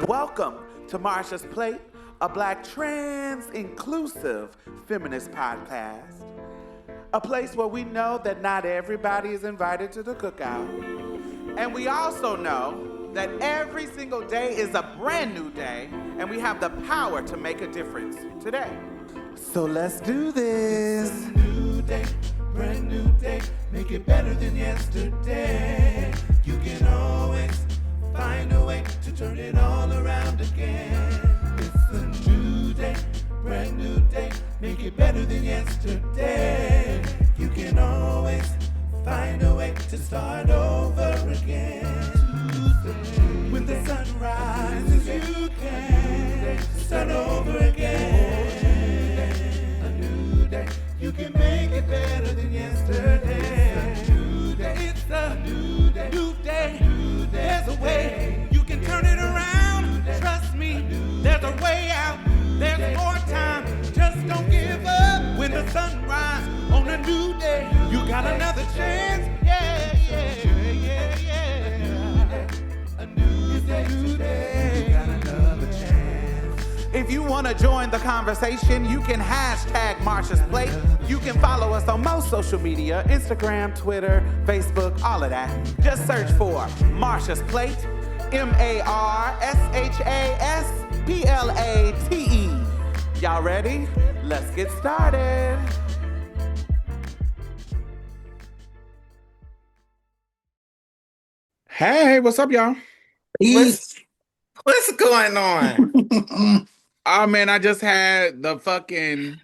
Welcome to Marsha's Plate, a Black trans-inclusive feminist podcast. A place where we know that not everybody is invited to the cookout. And we also know that every single day is a brand new day, and we have the power to make a difference today. So let's do this. It's a new day, brand new day, make it better than yesterday. You can always find a way to turn it all around again. It's a new day, brand new day, make it better than yesterday. You can always find a way to start over again. Tuesday, when the sun rises, you can start over again. A new day, you can make it better than yesterday. It's a new day, it's a new day, new day. There's a way you can turn it around. Trust me, there's a way out. There's more time. Just don't give up. When the sun rises on a new day, you got another chance. Yeah, yeah, yeah, yeah. A new day, you got another chance. If you want to join the conversation, you can hashtag Marsha's Plate. You can follow us on most social media, Instagram, Twitter, Facebook, all of that. Just search for Marsha's Plate, MARSHASPLATE. Y'all ready? Let's get started. Hey, what's up, y'all? What's going on? Oh, man, I just had the fucking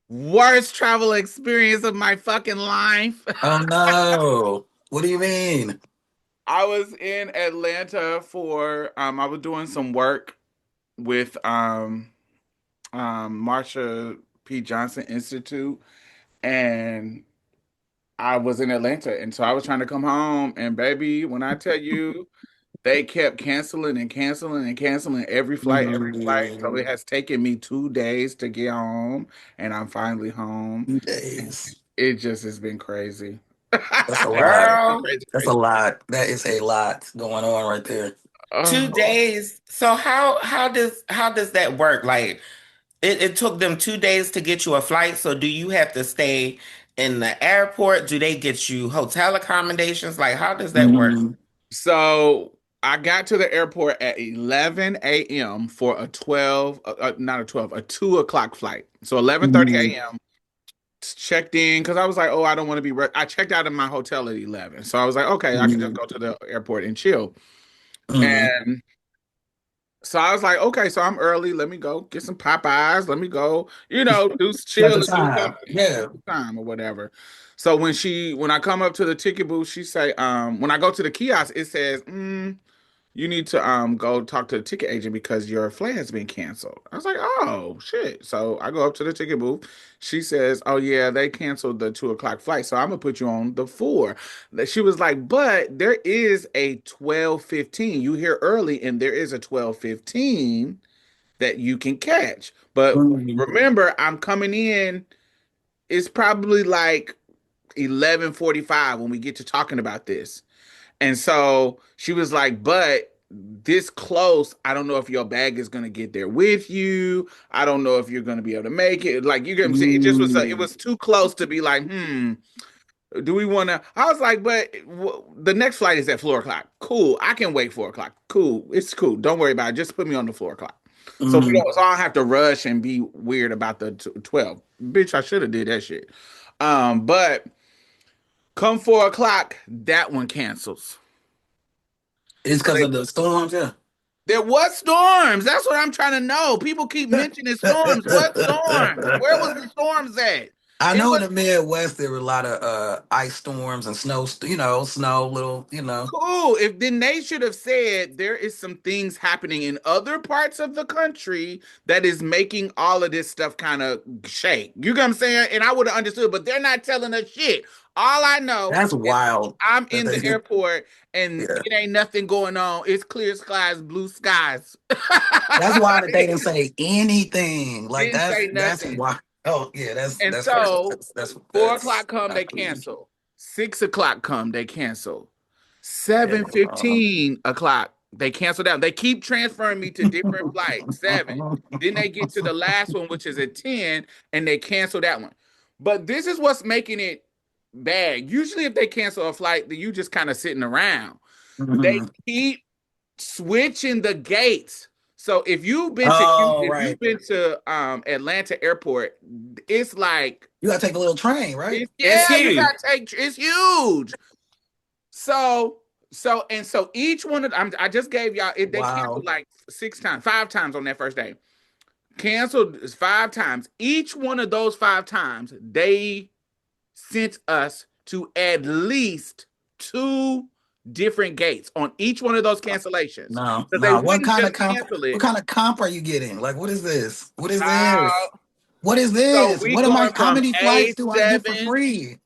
worst travel experience of my fucking life. Oh, no. What do you mean? I was in Atlanta for, I was doing some work with Marsha P. Johnson Institute, and I was in Atlanta, and so I was trying to come home, and baby, when I tell you, they kept canceling and canceling and canceling every flight. So it has taken me 2 days to get home, and I'm finally home. 2 days. It just has been crazy. That's a lot. Girl. That's a lot. That is a lot going on right there. 2 days. So how does that work? Like it took them 2 days to get you a flight. So do you have to stay in the airport? Do they get you hotel accommodations? Like how does that work? So I got to the airport at 11 a.m. for a 2 o'clock flight. So 11:30 a.m. checked in because I was like, oh, I don't want to be. I checked out of my hotel at 11. So I was like, okay, I can just go to the airport and chill. And so I was like, okay, so I'm early. Let me go get some Popeyes. Let me go, do chill. Time or whatever. So when I come up to the ticket booth, she say, when I go to the kiosk, it says, you need to go talk to the ticket agent because your flight has been canceled. I was like, oh shit. So I go up to the ticket booth. She says, oh yeah, they canceled the 2 o'clock flight. So I'm gonna put you on the 4. She was like, but there is a 12:15. You here early, and there is a 12:15 that you can catch. But remember, I'm coming in. It's probably like 11:45 when we get to talking about this. And so she was like, but this close, I don't know if your bag is going to get there with you. I don't know if you're going to be able to make it. Like, you get what I'm saying? It was too close to be like, do we want to? I was like, but the next flight is at 4 o'clock. Cool. I can wait 4 o'clock. Cool. It's cool. Don't worry about it. Just put me on the 4 o'clock. So I don't have to rush and be weird about the 12. Bitch, I should have did that shit. But come 4 o'clock, that one cancels. It's because of the storms, yeah. There was storms. That's what I'm trying to know. People keep mentioning storms. What storms? Where was the storms at? I know in the Midwest there were a lot of ice storms and snow, snow, Cool. Then they should have said there is some things happening in other parts of the country that is making all of this stuff kind of shake. You know what I'm saying? And I would have understood, but they're not telling us shit. All I know that's wild. I'm in the airport and it ain't nothing going on. It's clear skies, blue skies. That's why they didn't say anything. Like that's why. Oh yeah, that's 4 o'clock come, they cancel. 6 o'clock come, they cancel. 7:15 o'clock They cancel out. They keep transferring me to different flights. 7. Then they get to the last one, which is at 10, and they cancel that one. But this is what's making it bad. Usually, if they cancel a flight, then you just kind of sitting around. They Mhm. keep switching the gates. So if you've been to Oh, if you've right. been to Atlanta Airport, it's like You gotta take a little train, right? It's you huge. gotta take it's huge. So each one of I just gave y'all they canceled Wow. like 6 times, 5 times on that first day. Canceled 5 times. Each one of those 5 times, they sent us to at least 2 different gates on each one of those cancellations. No, So they no. What wouldn't kind of just comp? cancel What it. kind of comp are you getting? Like, what is this? What is Uh, this? What is so this? we What am I? going How from many flights do I get for A7, free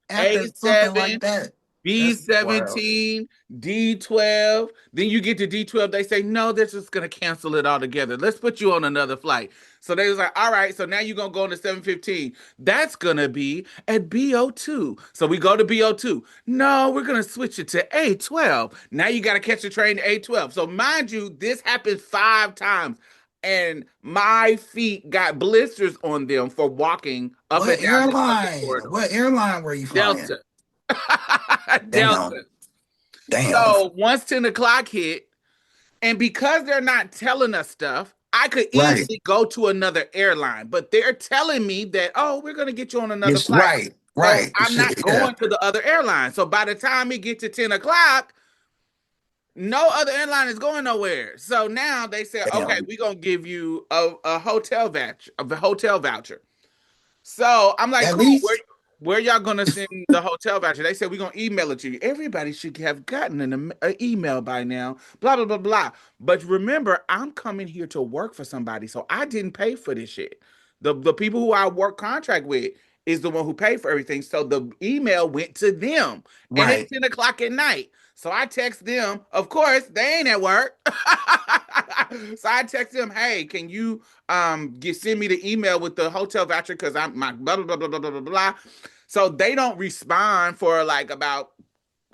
after something like A7, that? That's wild. B17, D12. Then you get to D12. They say, no, they're just going to cancel it all together. Let's put you on another flight. So they was like, all right, so now you're going to go on to 715. That's going to be at BO2. So we go to BO2. No, we're going to switch it to A12. Now you got to catch the train to A12. So mind you, this happened 5 times. And my feet got blisters on them for walking up What and down this fucking airline? corridor. What airline were you flying? Delta. Delta. Damn, damn. So once 10 o'clock hit, and because they're not telling us stuff, I could Right. easily go to another airline, but they're telling me that, oh, we're going to get you on another It's flight. right. So Right. I'm Shit, not yeah. going to the other airline. So by the time we get to 10 o'clock, no other airline is going nowhere. So now they said, okay, Damn. we're going to give you a hotel voucher. So I'm like, At cool. least. Where y'all gonna send the hotel voucher? They said we're gonna email it to you. Everybody should have gotten an email by now. Blah blah blah blah. But remember, I'm coming here to work for somebody, so I didn't pay for this shit. The people who I work contract with is the one who paid for everything. So the email went to them, and it's Right. 10 o'clock at night. So I text them. Of course, they ain't at work. So I text them, hey, can you send me the email with the hotel voucher because I'm my blah blah blah blah blah blah blah. So they don't respond for like about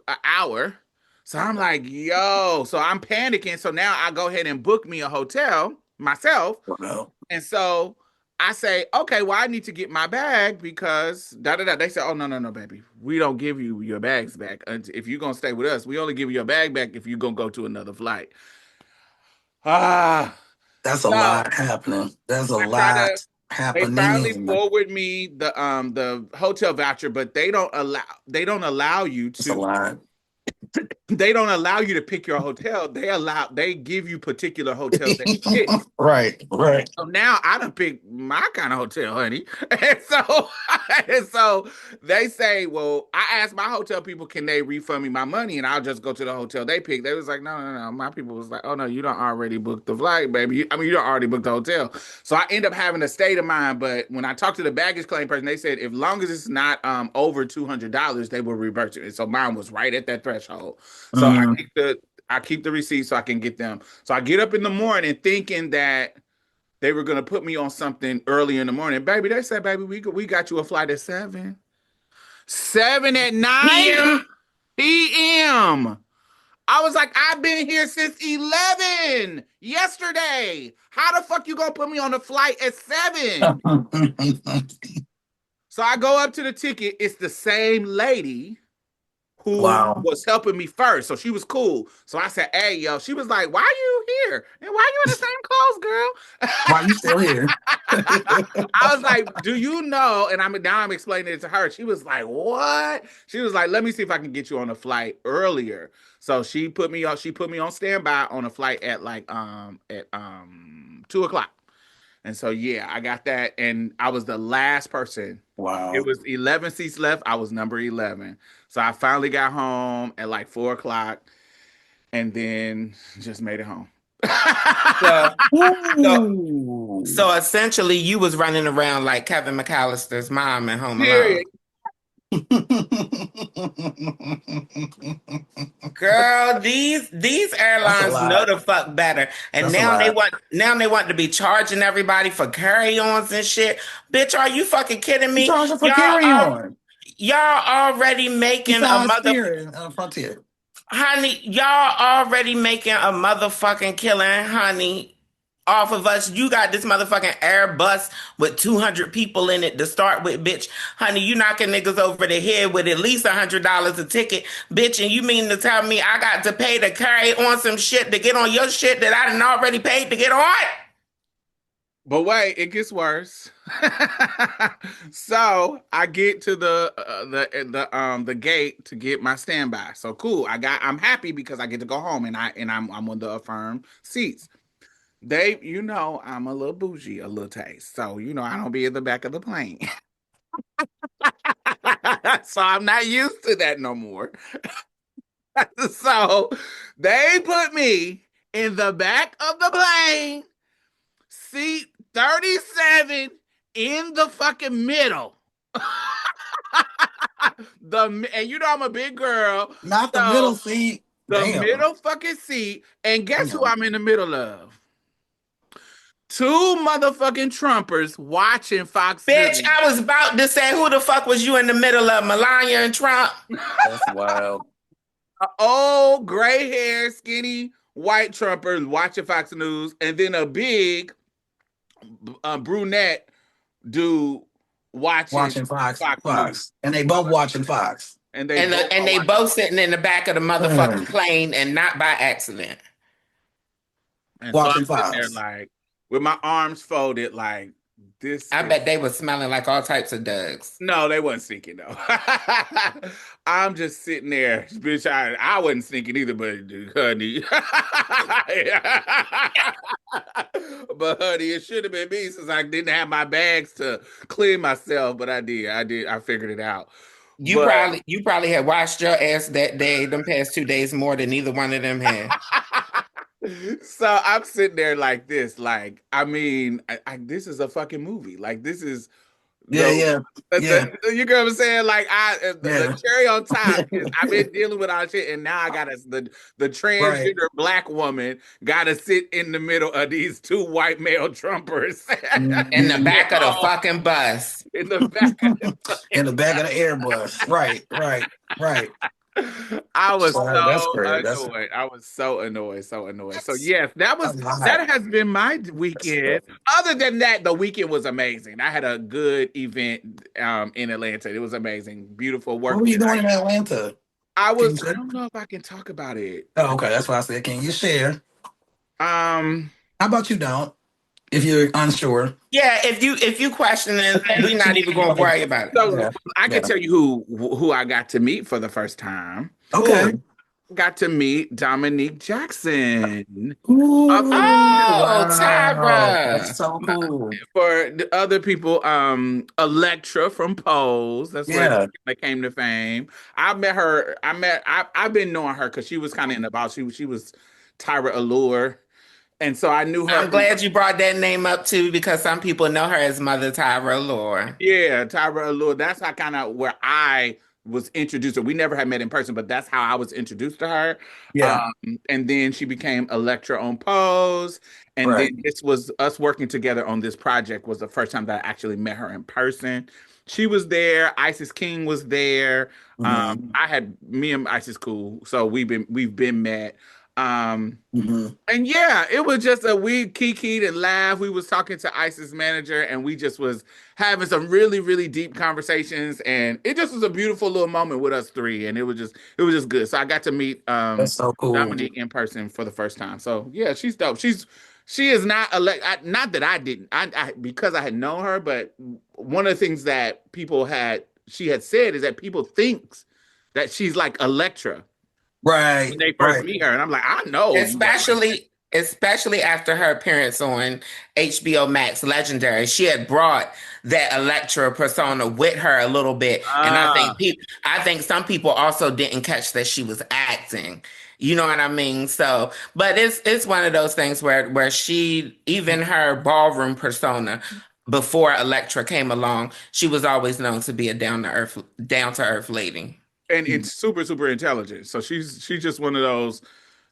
an hour. So I'm like, yo. So I'm panicking. So now I go ahead and book me a hotel myself. Well, And so I say, okay, well, I need to get my bag because da da da. They say, oh no, no, no, baby. We don't give you your bags back. If you're gonna stay with us, we only give you your bag back if you're gonna go to another flight. Ah, that's a so lot happening. There's a I try to lot they finally happening. forward me the hotel voucher, but they don't allow you It's a to lot. they don't allow you to pick your hotel. They give you particular hotels that you pick. Right. Right. So now I done picked my kind of hotel, honey. And so they say, well, I asked my hotel people, can they refund me my money? And I'll just go to the hotel they picked. They was like, no, no, no. My people was like, oh no, you don't already booked the flight, baby. You don't already booked the hotel. So I end up having a state of mind. But when I talked to the baggage claim person, they said, as long as it's not over $200, they will reverse it. And so mine was right at that threshold. So Mhm. I keep the receipt so I can get them. So I get up in the morning thinking that they were gonna put me on something early in the morning. Baby, they said, baby, we got you a flight at 7. 7 at night PM. PM. I was like, I've been here since 11 yesterday. How the fuck you gonna put me on a flight at 7? So I go up to the ticket. It's the same lady who Wow. was helping me first. So she was cool. So I said, hey, yo. She was like, why are you here? And why are you in the same clothes, Why girl? you still here? I was like, do you know? And I'm explaining it to her. She was like, what? She was like, let me see if I can get you on a flight earlier. So she put me on standby on a flight at like at 2 o'clock. And so yeah, I got that. And I was the last person. It Wow. was 11 seats left. I was number 11. So I finally got home at like 4 o'clock and then just made it home. So, so, Ooh. so essentially, you was running around like Kevin McAllister's mom in Home Alone. Period. Girl, these That's a airlines know lot. the fuck better, and That's a lot. now they want to be charging everybody for carry-ons and shit. Bitch, are you fucking kidding You me? charging for carry on Y'all already making a besides mother. Spirit and Frontier. Honey, y'all already making a motherfucking killing, honey, off of us. You got this motherfucking Airbus with 200 people in it to start with, bitch. Honey, you knocking niggas over the head with at least $100 a ticket, bitch. And you mean to tell me I got to pay to carry on some shit to get on your shit that I done already paid to get on? But wait, it gets worse. So I get to the gate to get my standby. So cool. I'm happy because I get to go home and I'm on the affirmed seats. I'm a little bougie, a little taste. So I don't be in the back of the plane. So I'm not used to that no more. So they put me in the back of the plane, seat 37 in the fucking middle. And I'm a big girl. Not the So middle seat. the Damn. middle fucking seat. And guess who Damn. I'm in the middle of? Two motherfucking Trumpers watching Fox Bitch, News. I was about to say, who the fuck was you in the middle of, Melania and Trump? That's wild. An old gray hair, skinny white Trumper watching Fox News, and then a big brunette dude watching Fox. Fox News. And they both watching Fox. And They both sitting in the back of the motherfucking Mm. plane and not by accident. And Watching so I'm sitting there Fox. like with my arms folded like this. I bet they were smelling like all types of Dougs. No, they wasn't sneaking though. I'm just sitting there, bitch. I wasn't sneaking either, but honey. But honey, it should have been me since I didn't have my bags to clean myself, but I did. I figured it out. You probably had washed your ass that day, them past 2 days more than either one of them had. So I'm sitting there like this, like this is a fucking movie. Like this is Yeah. you know what I'm saying? Like the cherry on top is I've been Yeah. dealing with all shit, and now I got the transgender Right. black woman got to sit in the middle of these two white male Trumpers In the back of the fucking bus. in the back. In the back of the Airbus. Right. I was Wow, that's so crazy. annoyed. I was so annoyed. So yes, that has been my weekend. Other than that, the weekend was amazing. I had a good event in Atlanta. It was amazing. Beautiful work. What were you doing in Atlanta? I don't know if I can talk about it. Oh, okay. That's why I said, can you share? Um How about you don't? If you're unsure. Yeah, if you question it, we're not even gonna worry about it. So Yeah. I can tell you who I got to meet for the first time. Okay. Got to meet Dominique Jackson. Ooh, Oh, wow. Tyra. That's so cool. For the other people, Electra from Pose. That's where they came to fame. I met her. I've been knowing her because she was kind of in the box. She was Tyra Allure. And so I knew her. I'm glad you brought that name up too, because some people know her as Mother Tyra Allure. Yeah, Tyra Allure. That's how kind of where I was introduced to her. We never had met in person, but that's how I was introduced to her. Yeah. And then she became Electra on Pose. And then this was us working together on this project was the first time that I actually met her in person. She was there. Isis King was there. Me and Isis cool. So we've been met. And yeah, it was just we kikied and laughed. We was talking to Isis manager and we just was having some really, really deep conversations. And it just was a beautiful little moment with us three. And it was just good. So I got to meet That's so cool. Dominique in person for the first time. So yeah, she's dope. She is not not that I didn't because I had known her, but one of the things that she had said is that people thinks that she's like Electra. Right. When they first meet her, and I'm like, I know. Especially after her appearance on HBO Max Legendary, she had brought that Electra persona with her a little bit, and I think some people also didn't catch that she was acting. You know what I mean? So, but it's one of those things where she, even her ballroom persona before Electra came along, she was always known to be a down to earth lady. And it's super, super intelligent. So she's just one of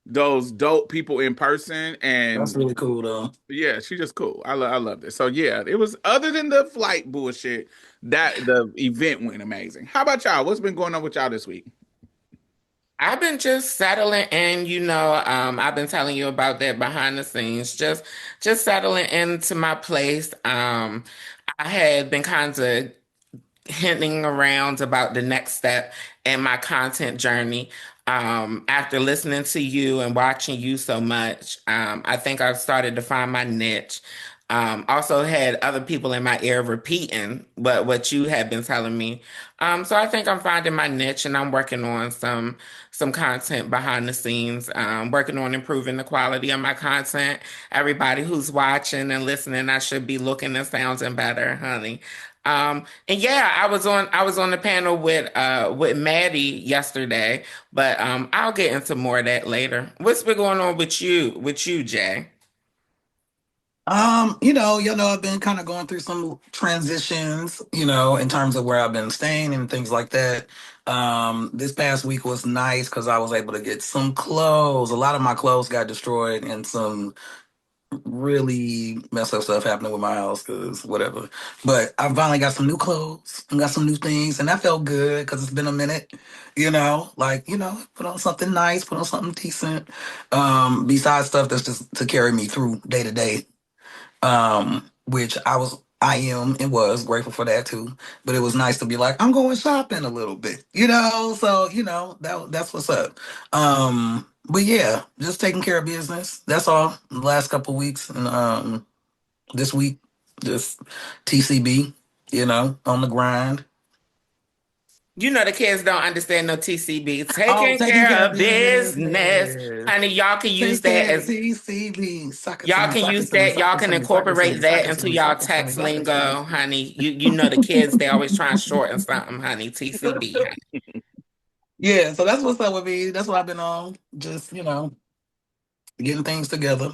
those dope people in person. And that's really cool though. Yeah, she's just cool. I love this. So yeah, it was other than the flight bullshit, that the event went amazing. How about y'all? What's been going on with y'all this week? I've been just settling in, I've been telling you about that behind the scenes, just settling into my place. I had been kind of hinting around about the next step in my content journey. After listening to you and watching you so much, I think I've started to find my niche. Also had other people in my ear repeating what you had been telling me. So I think I'm finding my niche and I'm working on some content behind the scenes, working on improving the quality of my content. Everybody who's watching and listening, I should be looking and sounding better, honey. And yeah, I was on the panel with Maddie yesterday, but I'll get into more of that later. What's been going on with you, Jay? I've been kind of going through some transitions, in terms of where I've been staying and things like that. This past week was nice because I was able to get some clothes. A lot of my clothes got destroyed and some really messed up stuff happening with my house because whatever. But I finally got some new clothes and got some new things, and that felt good because it's been a minute. Put on something nice, put on something decent. Besides stuff that's just to carry me through day to day. Which I am and was grateful for that too. But it was nice to be like, I'm going shopping a little bit, So that's what's up. But yeah, just taking care of business. That's all. The last couple of weeks and this week, just TCB, on the grind. The kids don't understand no TCB. Oh, Taking taking care care of of business. business. Honey, y'all can use Take that care of as TCB. Suck it to y'all me, can suck use it to me, that. suck Y'all it to can me, suck it to me, incorporate suck that it to into me, y'all suck it to me, text suck it to me. lingo, honey. You know the kids, they always trying to shorten something, honey. TCB, honey. Yeah, so that's what's up with me. That's what I've been on. Just, getting things together.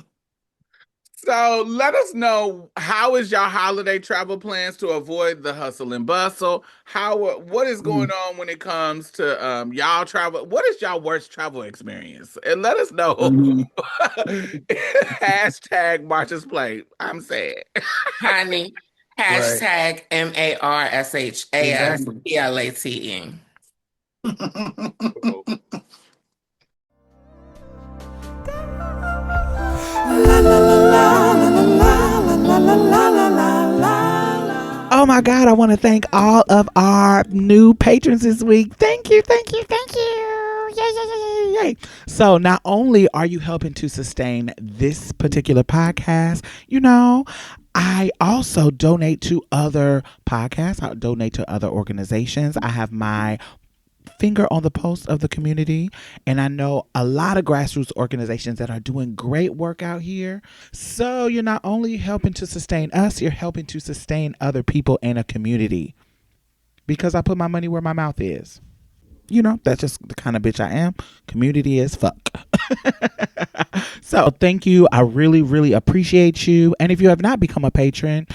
So let us know, how is your holiday travel plans to avoid the hustle and bustle? What is going Mm. on when it comes to y'all travel? What is y'all worst travel experience? And let us know. Mhm. Hashtag March's Plate. I'm sad. Honey, Right. hashtag Exactly. MARSHASPLATE. Oh my God, I want to thank all of our new patrons this week. Thank you, thank you, thank you. Yay, yay, yay, yay, yay. So, not only are you helping to sustain this particular podcast, I also donate to other podcasts, I donate to other organizations. I have my finger on the pulse of the community. And I know a lot of grassroots organizations that are doing great work out here. So you're not only helping to sustain us, you're helping to sustain other people in a community because I put my money where my mouth is. That's just the kind of bitch I am. Community as fuck. So thank you. I really, really appreciate you. And if you have not become a patron,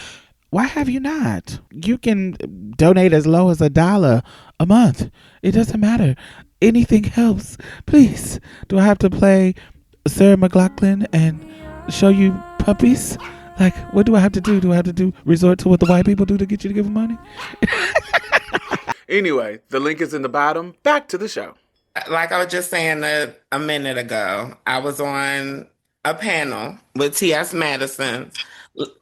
why have you not? You can donate as low as $1 a month. It doesn't matter. Anything helps. Please. Do I have to play Sarah McLachlan and show you puppies? Like, what do I have to do? Do I have to resort to what the white people do to get you to give them money? Anyway, the link is in the bottom. Back to the show. Like I was just saying a minute ago, I was on a panel with T.S. Madison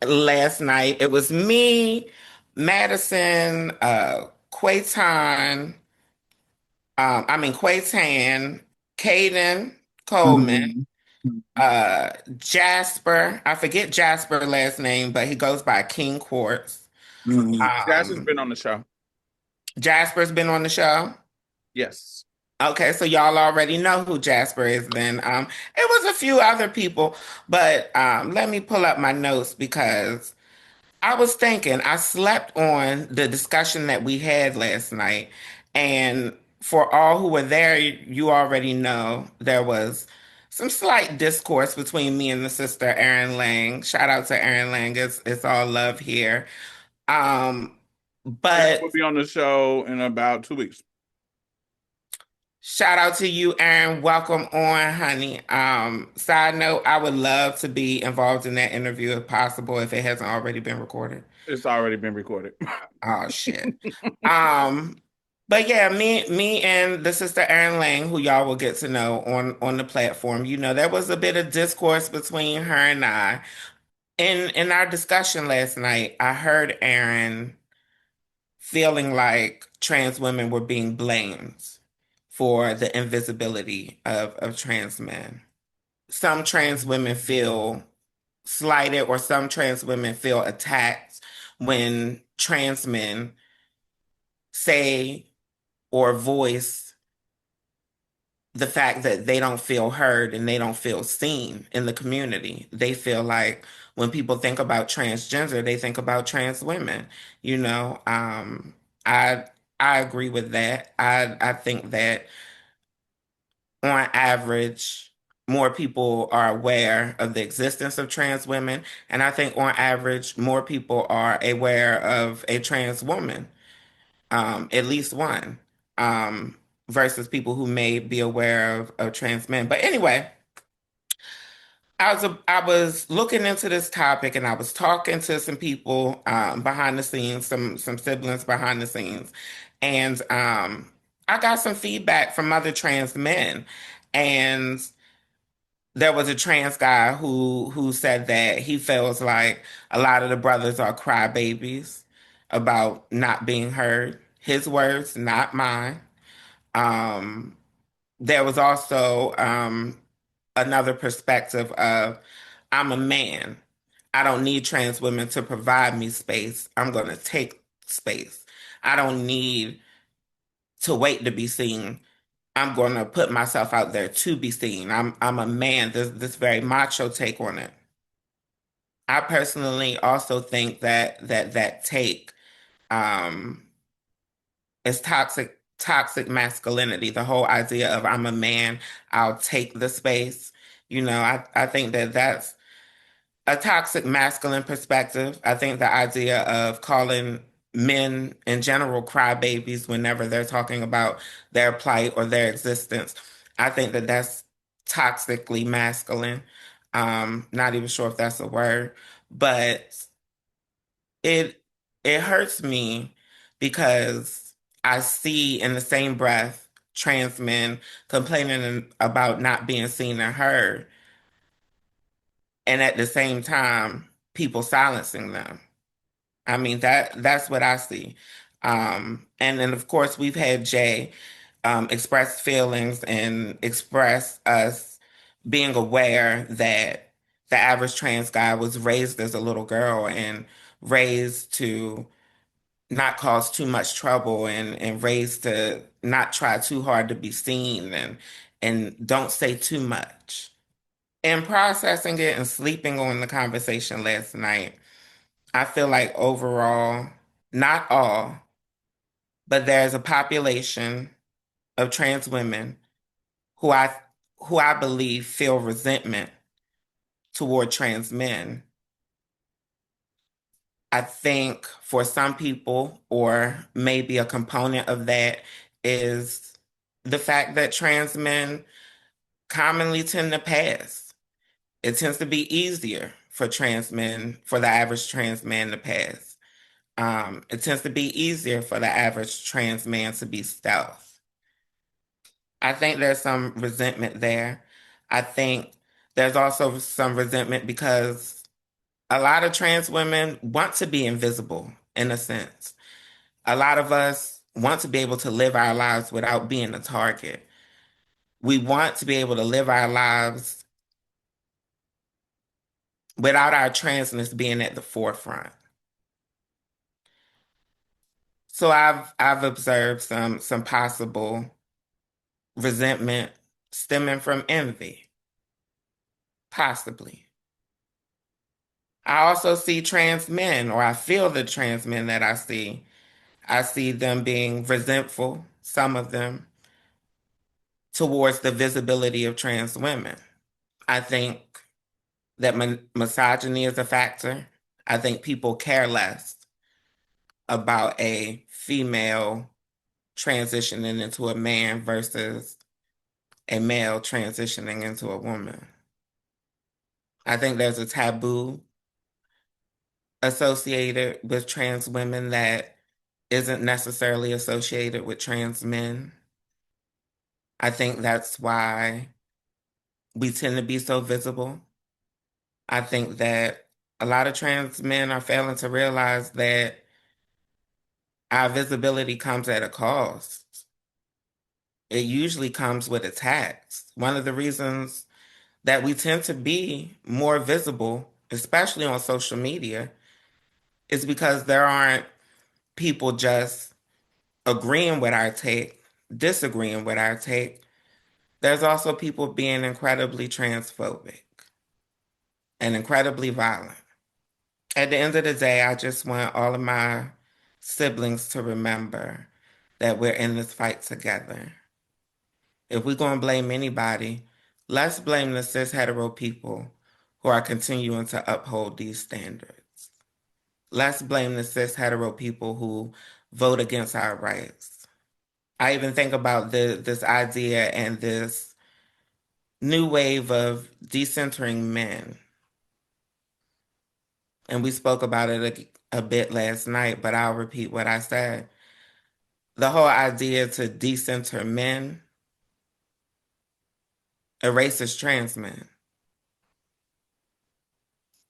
last night. It was me, Madison, Quaytan, Caden Coleman, Mhm. Jasper. I forget Jasper last name, but he goes by King Quartz. Mhm. Josh has been Um, on the show. Jasper's been on the show. Yes. Okay, so y'all already know who Jasper is then. It was a few other people, but let me pull up my notes because I was thinking, I slept on the discussion that we had last night. And for all who were there, you already know there was some slight discourse between me and the sister, Erin Lang. Shout out to Erin Lang. It's all love here. Um, Aaron will but be on the show in about 2 weeks. shout out to you, Erin. Welcome on, honey. Side note, I would love to be involved in that interview if possible, if it hasn't already been recorded. It's already been recorded. Oh shit. Um, But yeah, me and the sister Erin Lang, who y'all will get to know on the platform, there was a bit of discourse between her and I. In our discussion last night, I heard Erin feeling like trans women were being blamed for the invisibility of trans men. Some trans women feel slighted, or some trans women feel attacked when trans men say or voice the fact that they don't feel heard and they don't feel seen in the community. They feel like when people think about transgender, they think about trans women. You know, I I agree with that. I think that on average, more people are aware of the existence of trans women, and I think on average, more people are aware of a trans woman, at least one, versus people who may be aware of trans men. But anyway, I was looking into this topic, and I was talking to some people behind the scenes, some siblings behind the scenes, and I got some feedback from other trans men, and there was a trans guy who said that he feels like a lot of the brothers are crybabies about not being heard. His words, not mine. Um, there was also another perspective of I'm a man. I don't need trans women to provide me space. I'm going to take space. I don't need to wait to be seen. I'm going to put myself out there to be seen. I'm a man. This very macho take on it. I personally also think that take um, is toxic masculinity. The whole idea of I'm a man, I'll take the space. I think that that's a toxic masculine perspective. I think the idea of calling men in general crybabies whenever they're talking about their plight or their existence, I think that that's toxically masculine. Not even sure if that's a word, but it it hurts me because I see in the same breath trans men complaining about not being seen and heard, and at the same time, people silencing them. I mean, that's what I see. And then of course we've had Jay express feelings and express us being aware that the average trans guy was raised as a little girl and raised to not cause too much trouble, and raised to not try too hard to be seen, and don't say too much. In processing it and sleeping on the conversation last night, I feel like overall, not all, but there's a population of trans women who I believe feel resentment toward trans men. I think for some people, or maybe a component of that, is the fact that trans men commonly tend to pass. It tends to be easier for trans men, for the average trans man to pass. It tends to be easier for the average trans man to be stealth. I think there's some resentment there. I think there's also some resentment because a lot of trans women want to be invisible in a sense. A lot of us want to be able to live our lives without being a target. We want to be able to live our lives without our transness being at the forefront. So I've observed some possible resentment stemming from envy, possibly. I also see trans men, or I feel the trans men that I see. I see them being resentful, some of them, towards the visibility of trans women. I think that misogyny is a factor. I think people care less about a female transitioning into a man versus a male transitioning into a woman. I think there's a taboo associated with trans women that isn't necessarily associated with trans men. I think that's why we tend to be so visible. I think that a lot of trans men are failing to realize that our visibility comes at a cost. It usually comes with attacks. One of the reasons that we tend to be more visible, especially on social media, is because there aren't people just agreeing with our take, disagreeing with our take. There's also people being incredibly transphobic and incredibly violent. At the end of the day, I just want all of my siblings to remember that we're in this fight together. If we're going to blame anybody, let's blame the cis hetero people who are continuing to uphold these standards. Let's blame the cis hetero people who vote against our rights. I even think about this idea and this new wave of decentering men. And we spoke about it a bit last night, but I'll repeat what I said. The whole idea to decenter men erases trans men.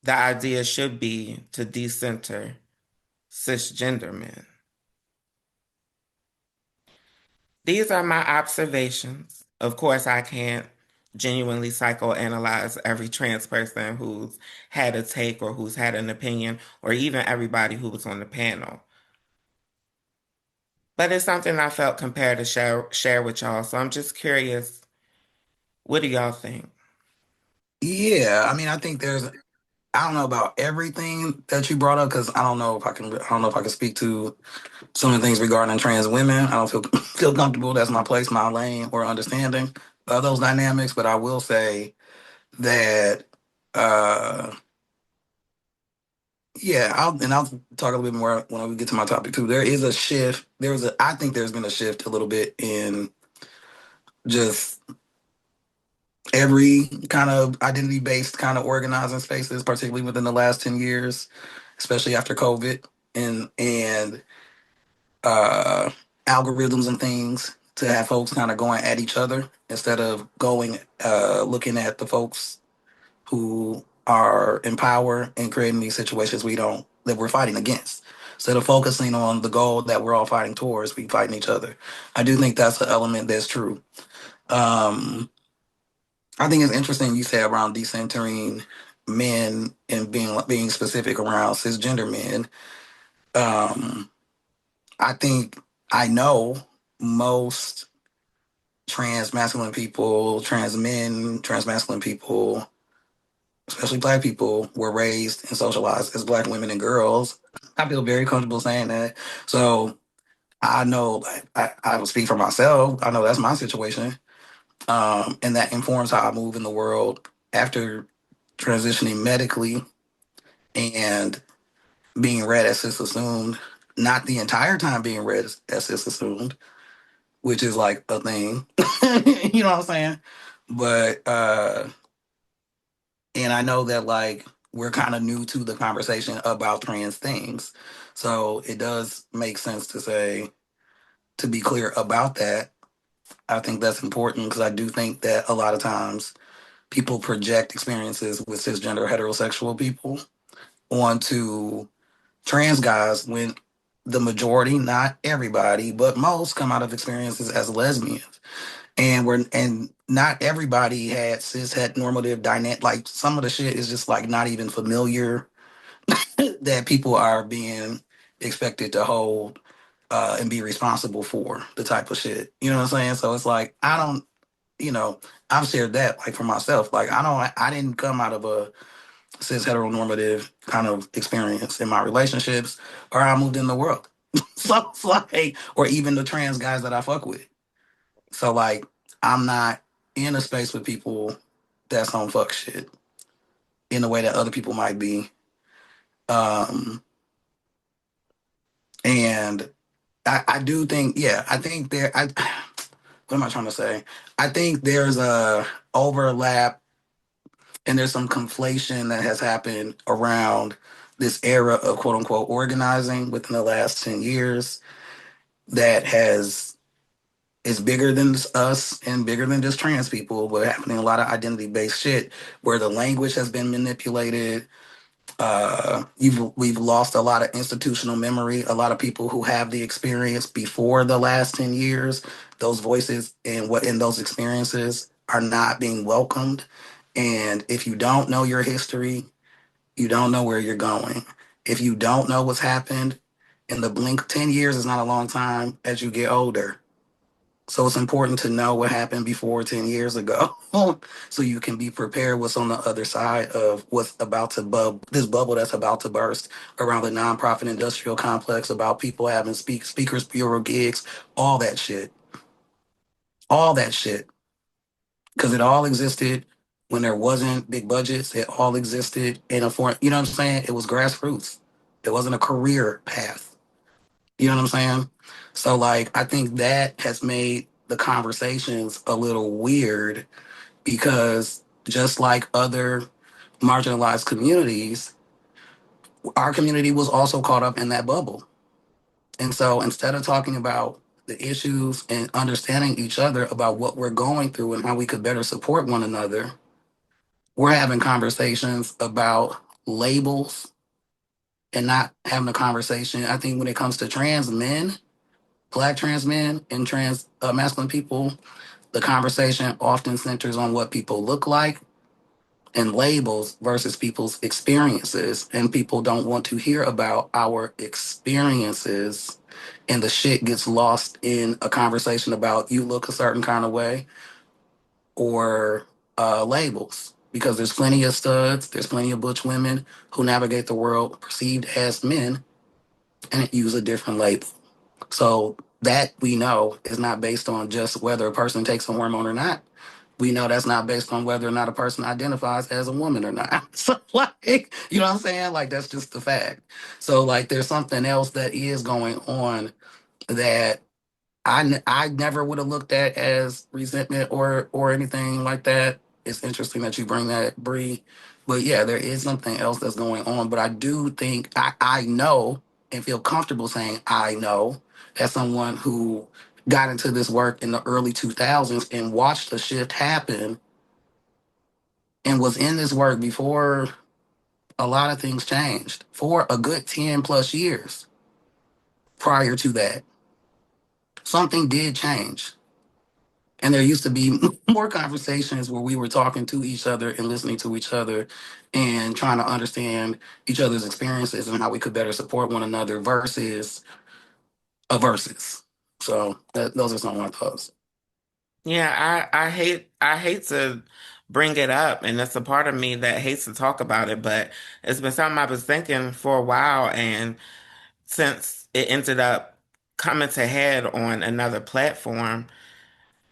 The idea should be to decenter cisgender men. These are my observations. Of course, I can't genuinely psychoanalyze every trans person who's had a take or who's had an opinion, or even everybody who was on the panel. But it's something I felt compelled to share with y'all. So I'm just curious, what do y'all think? Yeah, I mean, I think I don't know about everything that you brought up because I don't know if I can speak to some of the things regarding trans women. I don't feel comfortable. That's my place, my lane, or understanding of those dynamics. But I will say that, uh, yeah, I'll talk a little bit more when we get to my topic too. There is a shift. I think there's been a shift a little bit in just every kind of identity based kind of organizing spaces, particularly within the last 10 years, especially after COVID and uh, algorithms and things to have folks kind of going at each other instead of looking at the folks who are in power and creating these situations that we're fighting against. Instead of focusing on the goal that we're all fighting towards, we fighting each other. I do think that's an element that's true. Um, I think it's interesting you say around decentering men and being specific around cisgender men. Um, I think I know most trans masculine people, trans men, trans masculine people, especially black people, were raised and socialized as black women and girls. I feel very comfortable saying that. So I know, like, I will speak for myself. I know that's my situation. And that informs how I move in the world after transitioning medically and being read as cis assumed. Not the entire time being read as cis assumed, which is like a thing. You know what I'm saying? But and I know that like we're kind of new to the conversation about trans things. So it does make sense to be clear about that. I think that's important because I do think that a lot of times people project experiences with cisgender heterosexual people onto trans guys when the majority, not everybody, but most come out of experiences as lesbians. And not everybody had cis het normative dynamic. Like some of the shit is just like not even familiar that people are being expected to hold and be responsible for the type of shit. You know what I'm saying? So it's like I don't, you know, I've shared that like for myself. Like I didn't come out of a cis heteronormative kind of experience in my relationships or how I moved in the world. So it's like, or even the trans guys that I fuck with. So like, I'm not in a space with people that's on fuck shit in the way that other people might be. Um, and I do think, yeah, I think what am I trying to say? I think there's a overlap and there's some conflation that has happened around this era of quote unquote organizing within the last 10 years that has is bigger than us and bigger than just trans people. But happening a lot of identity based shit where the language has been manipulated. We've lost a lot of institutional memory. A lot of people who have the experience before the last 10 years, those voices and what in those experiences are not being welcomed. And if you don't know your history, you don't know where you're going. If you don't know what's happened in the blink, 10 years is not a long time as you get older. So it's important to know what happened before 10 years ago so you can be prepared what's on the other side of what's about to this bubble that's about to burst around the nonprofit industrial complex about people having speakers bureau gigs, all that shit. All that shit. Because it all existed when there wasn't big budgets. It all existed in a form, you know what I'm saying? It was grassroots. It wasn't a career path. You know what I'm saying? So like I think that has made the conversations a little weird because just like other marginalized communities, our community was also caught up in that bubble. And so instead of talking about the issues and understanding each other about what we're going through and how we could better support one another, we're having conversations about labels and not having a conversation. I think when it comes to trans men, Black trans men and trans masculine people, the conversation often centers on what people look like and labels versus people's experiences. And people don't want to hear about our experiences. And the shit gets lost in a conversation about you look a certain kind of way or labels. Because there's plenty of studs, there's plenty of butch women who navigate the world perceived as men and use a different label. So that we know is not based on just whether a person takes a hormone or not. We know that's not based on whether or not a person identifies as a woman or not. So like, you know what I'm saying? Like that's just the fact. So like there's something else that is going on that I never would have looked at as resentment or anything like that. It's interesting that you bring that, Bree. But yeah, there is something else that's going on. But I do think I know and feel comfortable saying I know as someone who got into this work in the early 2000s and watched the shift happen and was in this work before a lot of things changed for a good 10 plus years prior to that. Something did change. And there used to be more conversations where we were talking to each other and listening to each other and trying to understand each other's experiences and how we could better support one another versus a versus. So those are some of my thoughts. Yeah, I hate to bring it up, and it's a part of me that hates to talk about it, but it's been something I was thinking for a while, and since it ended up coming to head on another platform,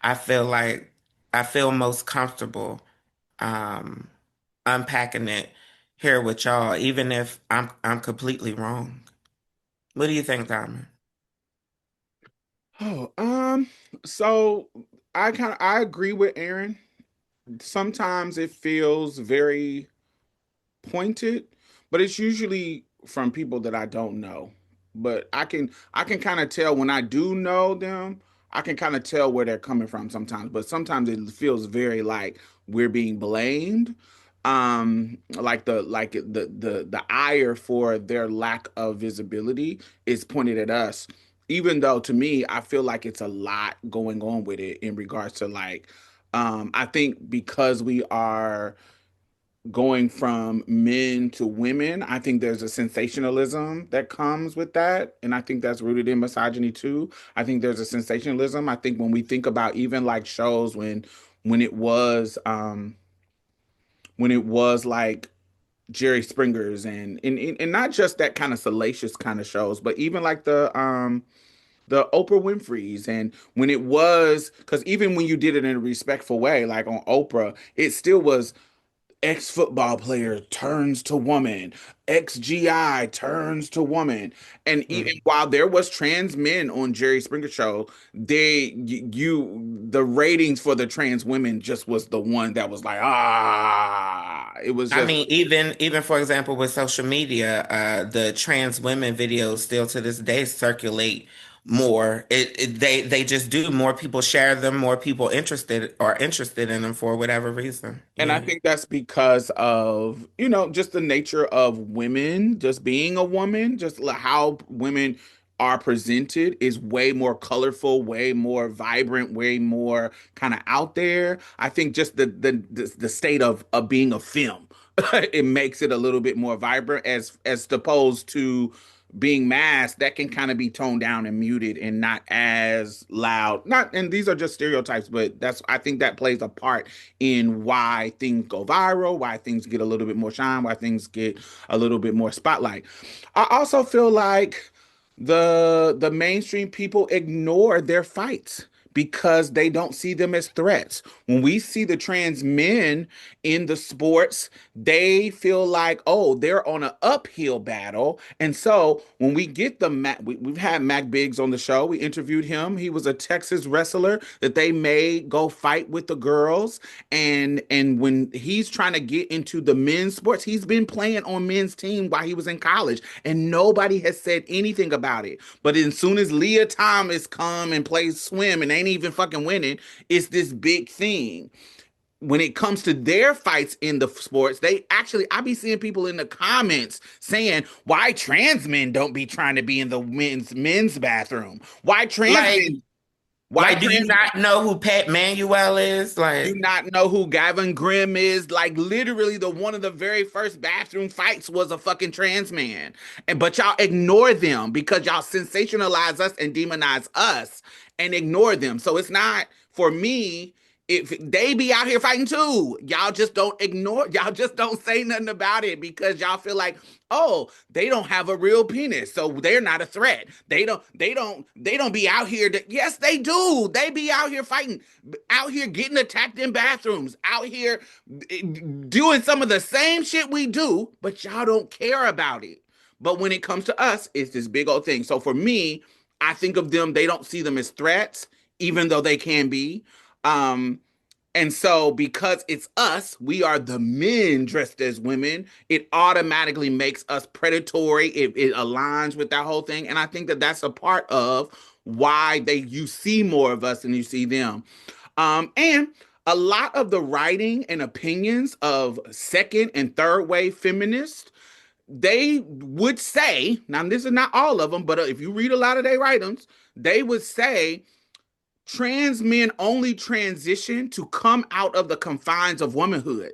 I feel like I feel most comfortable um unpacking it here with y'all, even if I'm completely wrong. What do you think, Diamond? Oh, so I agree with Aaron. Sometimes it feels very pointed, but it's usually from people that I don't know. But I can kind of tell when I do know them, I can kind of tell where they're coming from sometimes, but sometimes it feels very like we're being blamed. Like the ire for their lack of visibility is pointed at us. Even though to me, I feel like it's a lot going on with it in regards to like I think because we are going from men to women, I think there's a sensationalism that comes with that. And I think that's rooted in misogyny too. I think there's a sensationalism. I think when we think about even like shows when it was when it was like Jerry Springer's and not just that kind of salacious kind of shows, but even like the Oprah Winfrey's and when it was because even when you did it in a respectful way, like on Oprah, it still was ex-football player turns to woman, ex-GI turns to woman. And even Mm. while there was trans men on Jerry Springer show, the ratings for the trans women just was the one that was like, it was I just. mean, even for example, with social media, the trans women videos still to this day circulate more. They just do. More people share them. More people interested in them for whatever reason. And I Yeah. think that's because of, just the nature of women, just being a woman, just how women are presented is way more colorful, way more vibrant, way more kind of out there. I think just the state of being a film, it makes it a little bit more vibrant as opposed to being masked that can kind of be toned down and muted and not as loud. Not, and these are just stereotypes, but I think that plays a part in why things go viral, why things get a little bit more shine, why things get a little bit more spotlight. I also feel like the mainstream people ignore their fights because they don't see them as threats. When we see the trans men in the sports, they feel like, oh, they're on an uphill battle. And so when we get we've had Mac Biggs on the show. We interviewed him. He was a Texas wrestler that they made go fight with the girls. And when he's trying to get into the men's sports, he's been playing on men's team while he was in college, and nobody has said anything about it. But as soon as Leah Thomas come and plays swim and ain't even fucking winning, it's this big thing. When it comes to their fights in the sports, I be seeing people in the comments saying why trans men don't be trying to be in the men's bathroom. Why trans Like, men? Why do you trans not know who Pat Manuel is? do Like, not know who Gavin Grimm is? Like literally, the one of the very first bathroom fights was a fucking trans man, and but y'all ignore them because y'all sensationalize us and demonize us and ignore them. So it's not for me. If they be out here fighting too, y'all just don't ignore, y'all just don't say nothing about it because y'all feel like, oh, they don't have a real penis, so they're not a threat. They don't be out here yes, they do. They be out here fighting, out here getting attacked in bathrooms, out here doing some of the same shit we do, but y'all don't care about it. But when it comes to us, it's this big old thing. So for me, I think of them, they don't see them as threats, even though they can be. Um, and so, because it's us, we are the men dressed as women. It automatically makes us predatory. It aligns with that whole thing, and I think that that's a part of why you see more of us than you see them. And a lot of the writing and opinions of second and third wave feminists, they would say, now this is not all of them, but if you read a lot of their writings, they would say trans men only transition to come out of the confines of womanhood.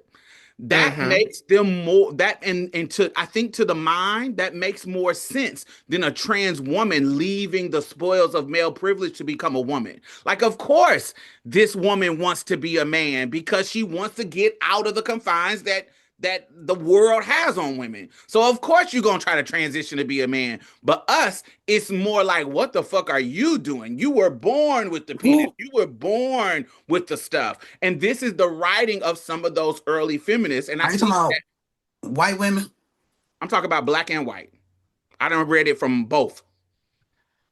That mm-hmm. makes them more that and to I think to the mind that makes more sense than a trans woman leaving the spoils of male privilege to become a woman. Like, of course, this woman wants to be a man because she wants to get out of the confines that the world has on women. So of course you're gonna try to transition to be a man. But us, it's more like, what the fuck are you doing? You were born with the penis. Who You were born with the stuff. And this is the writing of some of those early feminists. And I are you talking think about? that White women? I'm talking about black and white. I done read it from both.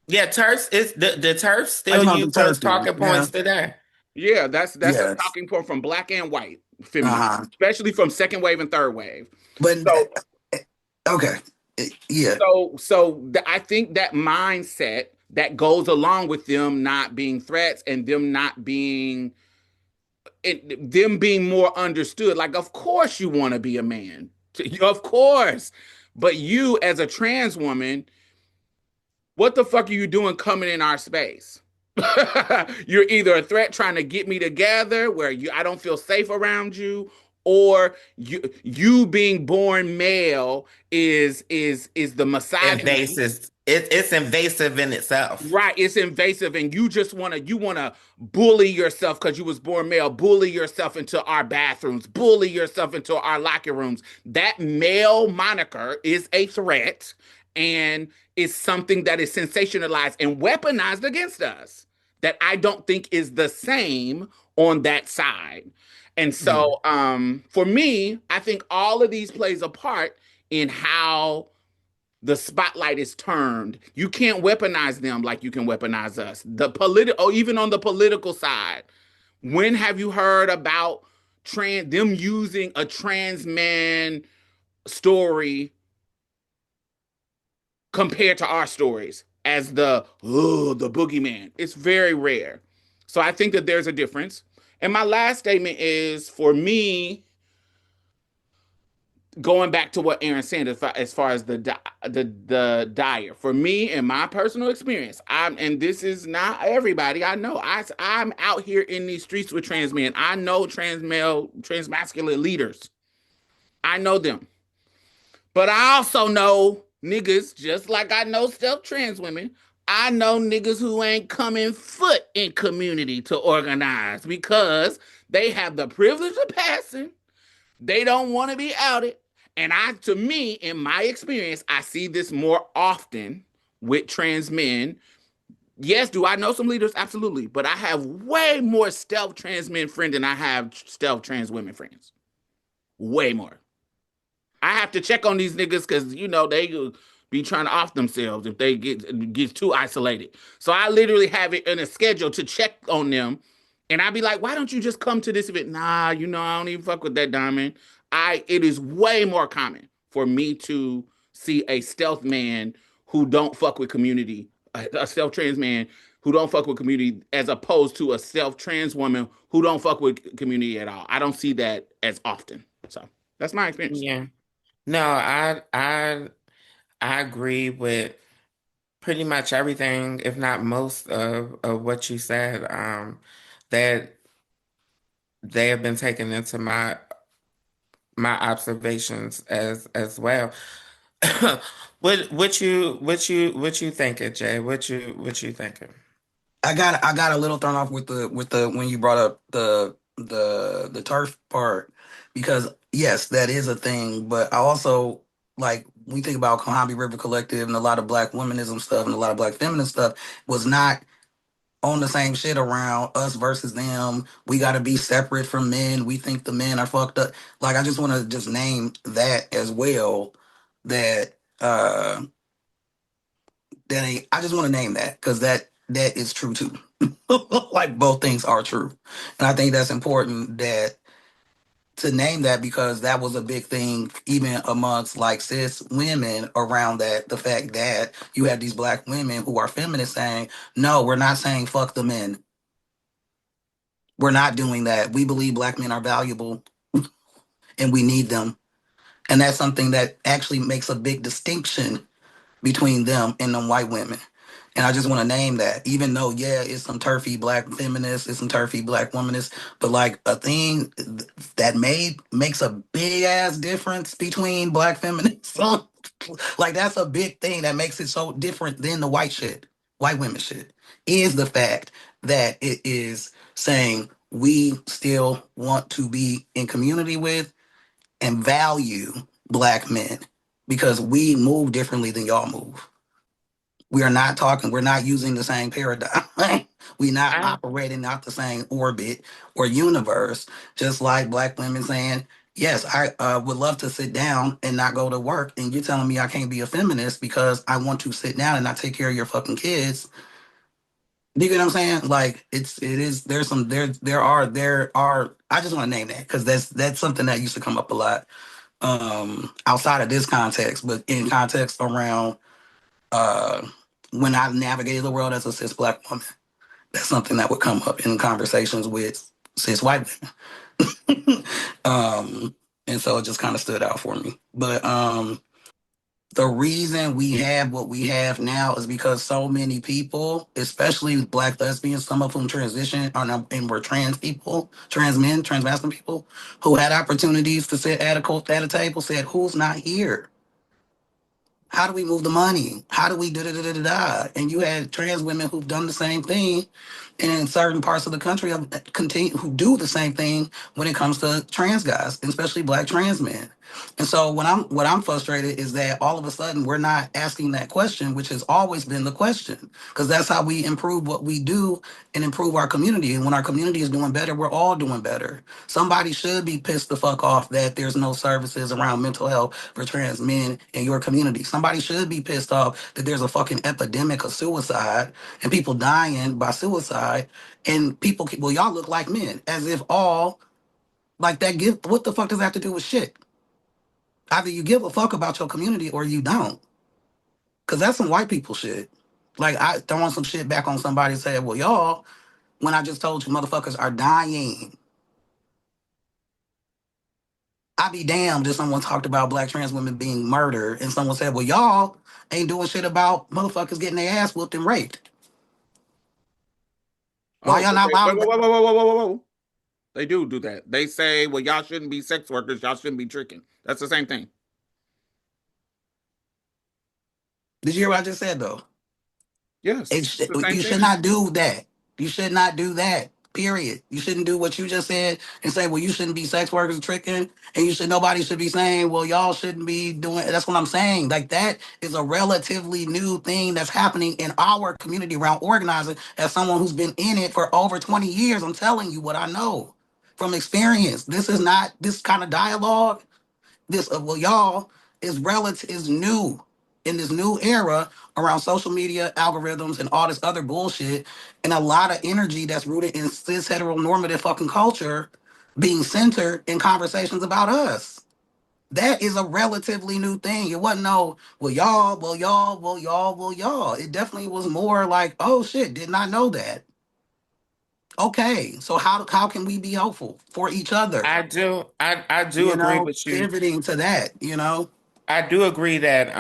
Yeah, TERFs is the TERFs I still talking use about the those turf people. talking Yeah. points today. Yeah, that's a Yes. talking point from black and white feminists, Uh-huh. especially from second wave and third wave. But So okay. Yeah. I think that mindset that goes along with them not being threats and them not being them being more understood. Like, of course you want to be a man, of course, but you as a trans woman, what the fuck are you doing coming in our space? You're either a threat trying to get me together where I don't feel safe around you, or you being born male is the misogyny. Invasive. It's invasive in itself. Right, it's invasive, and you wanna bully yourself because you was born male, bully yourself into our bathrooms, bully yourself into our locker rooms. That male moniker is a threat and is something that is sensationalized and weaponized against us. That I don't think is the same on that side. And Yeah. so for me, I think all of these plays a part in how the spotlight is turned. You can't weaponize them like you can weaponize us. The political, even on the political side, when have you heard about them using a trans man story compared to our stories as the boogeyman? It's very rare. So I think that there's a difference. And my last statement is for me, going back to what Aaron said as far as the dire. For me, in my personal experience, and this is not everybody. I know I'm out here in these streets with trans men. I know trans male, trans masculine leaders. I know them. But I also know niggas, just like I know stealth trans women. I know niggas who ain't coming foot in community to organize because they have the privilege of passing. They don't want to be outed. And to me, in my experience, I see this more often with trans men. Yes, do I know some leaders? Absolutely. But I have way more stealth trans men friends than I have stealth trans women friends. Way more. I have to check on these niggas because they be trying to off themselves if they get too isolated. So I literally have it in a schedule to check on them, and I be like, "Why don't you just come to this event?" Nah, I don't even fuck with that diamond. It is way more common for me to see a stealth man who don't fuck with community, a stealth trans man who don't fuck with community, as opposed to a stealth trans woman who don't fuck with community at all. I don't see that as often. So that's my experience. Yeah. No, I agree with pretty much everything, if not most of what you said. That they have been taken into my observations as well. What you thinking, Jay? What you thinking? I got a little thrown off with the when you brought up the turf part, because yes, that is a thing, but I also, like, we think about Cohombi River Collective and a lot of black womenism stuff and a lot of black feminist stuff was not on the same shit around us versus them. We got to be separate from men. We think the men are fucked up. Like, I just want to just name that as well. That I just want to name that because that is true too. Like, both things are true, and I think that's important that to name that, because that was a big thing even amongst like cis women around that, the fact that you had these black women who are feminists saying, no, we're not saying fuck the men, we're not doing that, we believe black men are valuable and we need them. And that's something that actually makes a big distinction between them and them white women. And I just want to name that, even though, yeah, it's some turfy black feminists, it's some turfy black womanists, but like a thing that makes a big ass difference between black feminists. Like, that's a big thing that makes it so different than the white women shit, is the fact that it is saying we still want to be in community with and value black men because we move differently than y'all move. We are not talking, we're not using the same paradigm. We're not I operating out the same orbit or universe, just like black women saying, yes, I would love to sit down and not go to work. And you're telling me I can't be a feminist because I want to sit down and not take care of your fucking kids. Do you get what I'm saying? Like, there's some, there are, I just want to name that because that's something that used to come up a lot outside of this context, but in context around uh, when I navigated the world as a cis black woman. That's something that would come up in conversations with cis white women. And so it just kind of stood out for me. But the reason we have what we have now is because so many people, especially black lesbians, some of whom transition and were trans people, trans men, trans masculine people, who had opportunities to sit at a table, said, "Who's not here? How do we move the money? How do we da da da da da da?" And you had trans women who've done the same thing, and in certain parts of the country continue who do the same thing when it comes to trans guys, especially black trans men. And so what I'm frustrated is that all of a sudden we're not asking that question, which has always been the question, because that's how we improve what we do and improve our community. And when our community is doing better, we're all doing better. Somebody should be pissed the fuck off that there's no services around mental health for trans men in your community. Somebody should be pissed off that there's a fucking epidemic of suicide and people dying by suicide. And people keep, well, y'all look like men, as if all like that give, what the fuck does that have to do with shit? Either you give a fuck about your community or you don't. Cause that's some white people shit. Like I throwing some shit back on somebody and saying, well, y'all, when I just told you motherfuckers are dying. I'd be damned if someone talked about black trans women being murdered and someone said, well, y'all ain't doing shit about motherfuckers getting their ass whooped and raped. Why Oh, y'all not okay. Whoa, allowing? whoa, whoa, whoa, whoa, whoa, whoa, whoa. They do that. They say, well, y'all shouldn't be sex workers. Y'all shouldn't be tricking. That's the same thing. Did you hear what I just said though? Yes, it's the same You should thing. not do that. You should not do that. Period. You shouldn't do what you just said and say, well, you shouldn't be sex workers tricking, and nobody should be saying, well, y'all shouldn't be doing. That's what I'm saying. Like that is a relatively new thing that's happening in our community around organizing. As someone who's been in it for over 20 years, I'm telling you what I know from experience. This is not this kind of dialogue. This well, y'all is new in this new era around social media algorithms and all this other bullshit, and a lot of energy that's rooted in cis heteronormative fucking culture being centered in conversations about us. That is a relatively new thing. It wasn't no, well, y'all, well, y'all, well, y'all, well, y'all. It definitely was more like, oh shit, did not know that. Okay, so how can we be helpful for each other? I do agree with you. Pivoting to that, I do agree that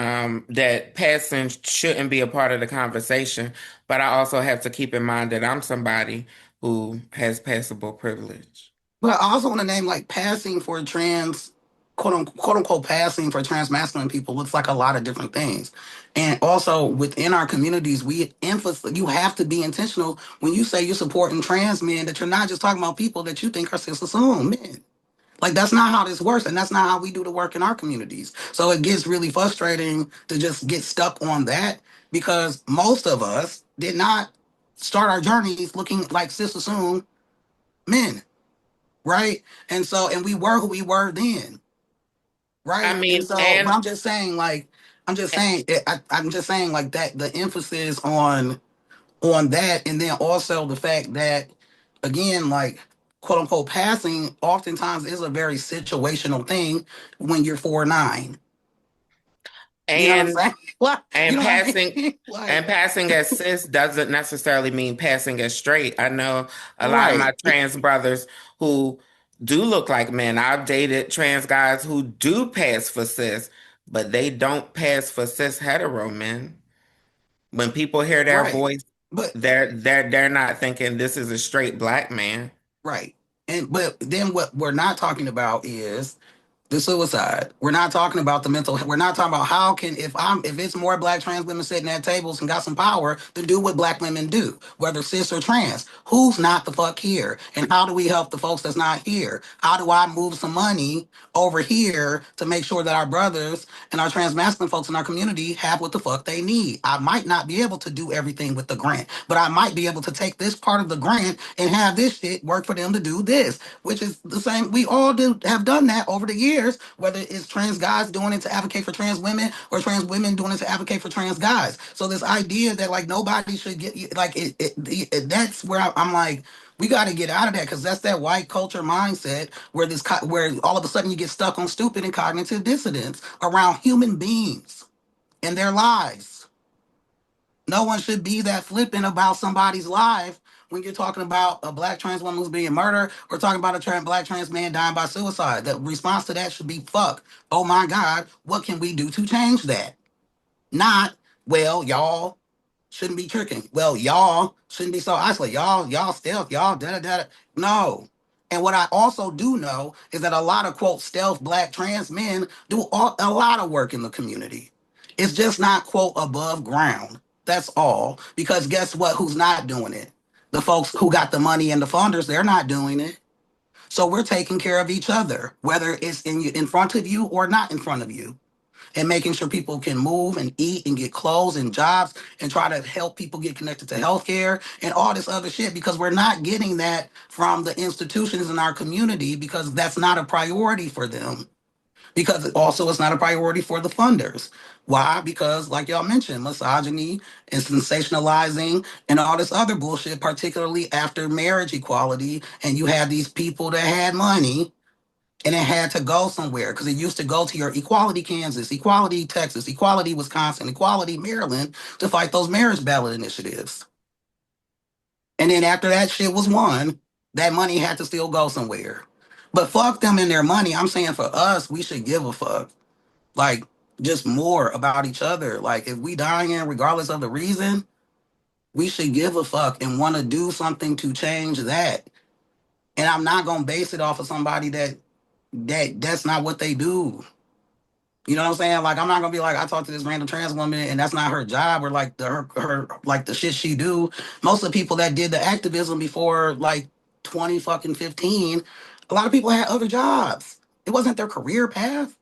that passing shouldn't be a part of the conversation, but I also have to keep in mind that I'm somebody who has passable privilege. But I also want to name like passing for trans, quote unquote, passing for trans masculine people looks like a lot of different things. And also within our communities, we emphasize you have to be intentional when you say you're supporting trans men that you're not just talking about people that you think are cis assumed men. Like that's not how this works, and that's not how we do the work in our communities. So it gets really frustrating to just get stuck on that because most of us did not start our journeys looking like cis assumed men, right? And so, and we were who we were then, I right? And mean, so, but I'm just saying, like, I'm just saying, like that the emphasis on that, and then also the fact that, again, like quote unquote passing, oftentimes is a very situational thing when you're 4'9". You know what I'm and saying? What you and know what I passing mean? and Like, passing as cis doesn't necessarily mean passing as straight. I know a lot of my right, trans brothers who do look like men. I've dated trans guys who do pass for cis, but they don't pass for cis hetero men. When people hear their right. voice, But they're not thinking this is a straight black man. right. And but then what we're not talking about is the suicide. We're not talking about the mental. We're not talking about how can if it's more black trans women sitting at tables and got some power to do what black women do, whether cis or trans. Who's not the fuck here, and how do we help the folks that's not here? How do I move some money over here to make sure that our brothers and our trans masculine folks in our community have what the fuck they need? I might not be able to do everything with the grant, but I might be able to take this part of the grant and have this shit work for them to do this, which is the same. We all do have done that over the years, whether it's trans guys doing it to advocate for trans women or trans women doing it to advocate for trans guys. So this idea that like nobody should get like that's where I'm like, we got to get out of that because that's that white culture mindset where where all of a sudden you get stuck on stupid and cognitive dissonance around human beings and their lives. No one should be that flippant about somebody's life when you're talking about a black trans woman who's being murdered or talking about a black trans man dying by suicide. The response to that should be, fuck, oh my God, what can we do to change that? Not, well, y'all shouldn't be tricking. Well, y'all shouldn't be so isolated. Y'all stealth, y'all da da da. No. And what I also do know is that a lot of quote stealth black trans men do a lot of work in the community. It's just not quote above ground. That's all. Because guess what? Who's not doing it? The folks who got the money and the funders, they're not doing it. So we're taking care of each other, whether it's in front of you or not in front of you, and making sure people can move and eat and get clothes and jobs and try to help people get connected to healthcare and all this other shit, because we're not getting that from the institutions in our community, because that's not a priority for them. Because also it's not a priority for the funders. Why? Because, like y'all mentioned, misogyny and sensationalizing and all this other bullshit, particularly after marriage equality. And you had these people that had money and it had to go somewhere, because it used to go to your Equality Kansas, Equality Texas, Equality Wisconsin, Equality Maryland to fight those marriage ballot initiatives. And then after that shit was won, that money had to still go somewhere. But fuck them and their money. I'm saying for us, we should give a fuck. Like, just more about each other. Like, if we dying, regardless of the reason, we should give a fuck and want to do something to change that. And I'm not gonna base it off of somebody that's not what they do. You know what I'm saying? Like, I'm not gonna be like, I talked to this random trans woman and that's not her job, or like her like the shit she do. Most of the people that did the activism before like 20 fucking 15, a lot of people had other jobs. It wasn't their career path.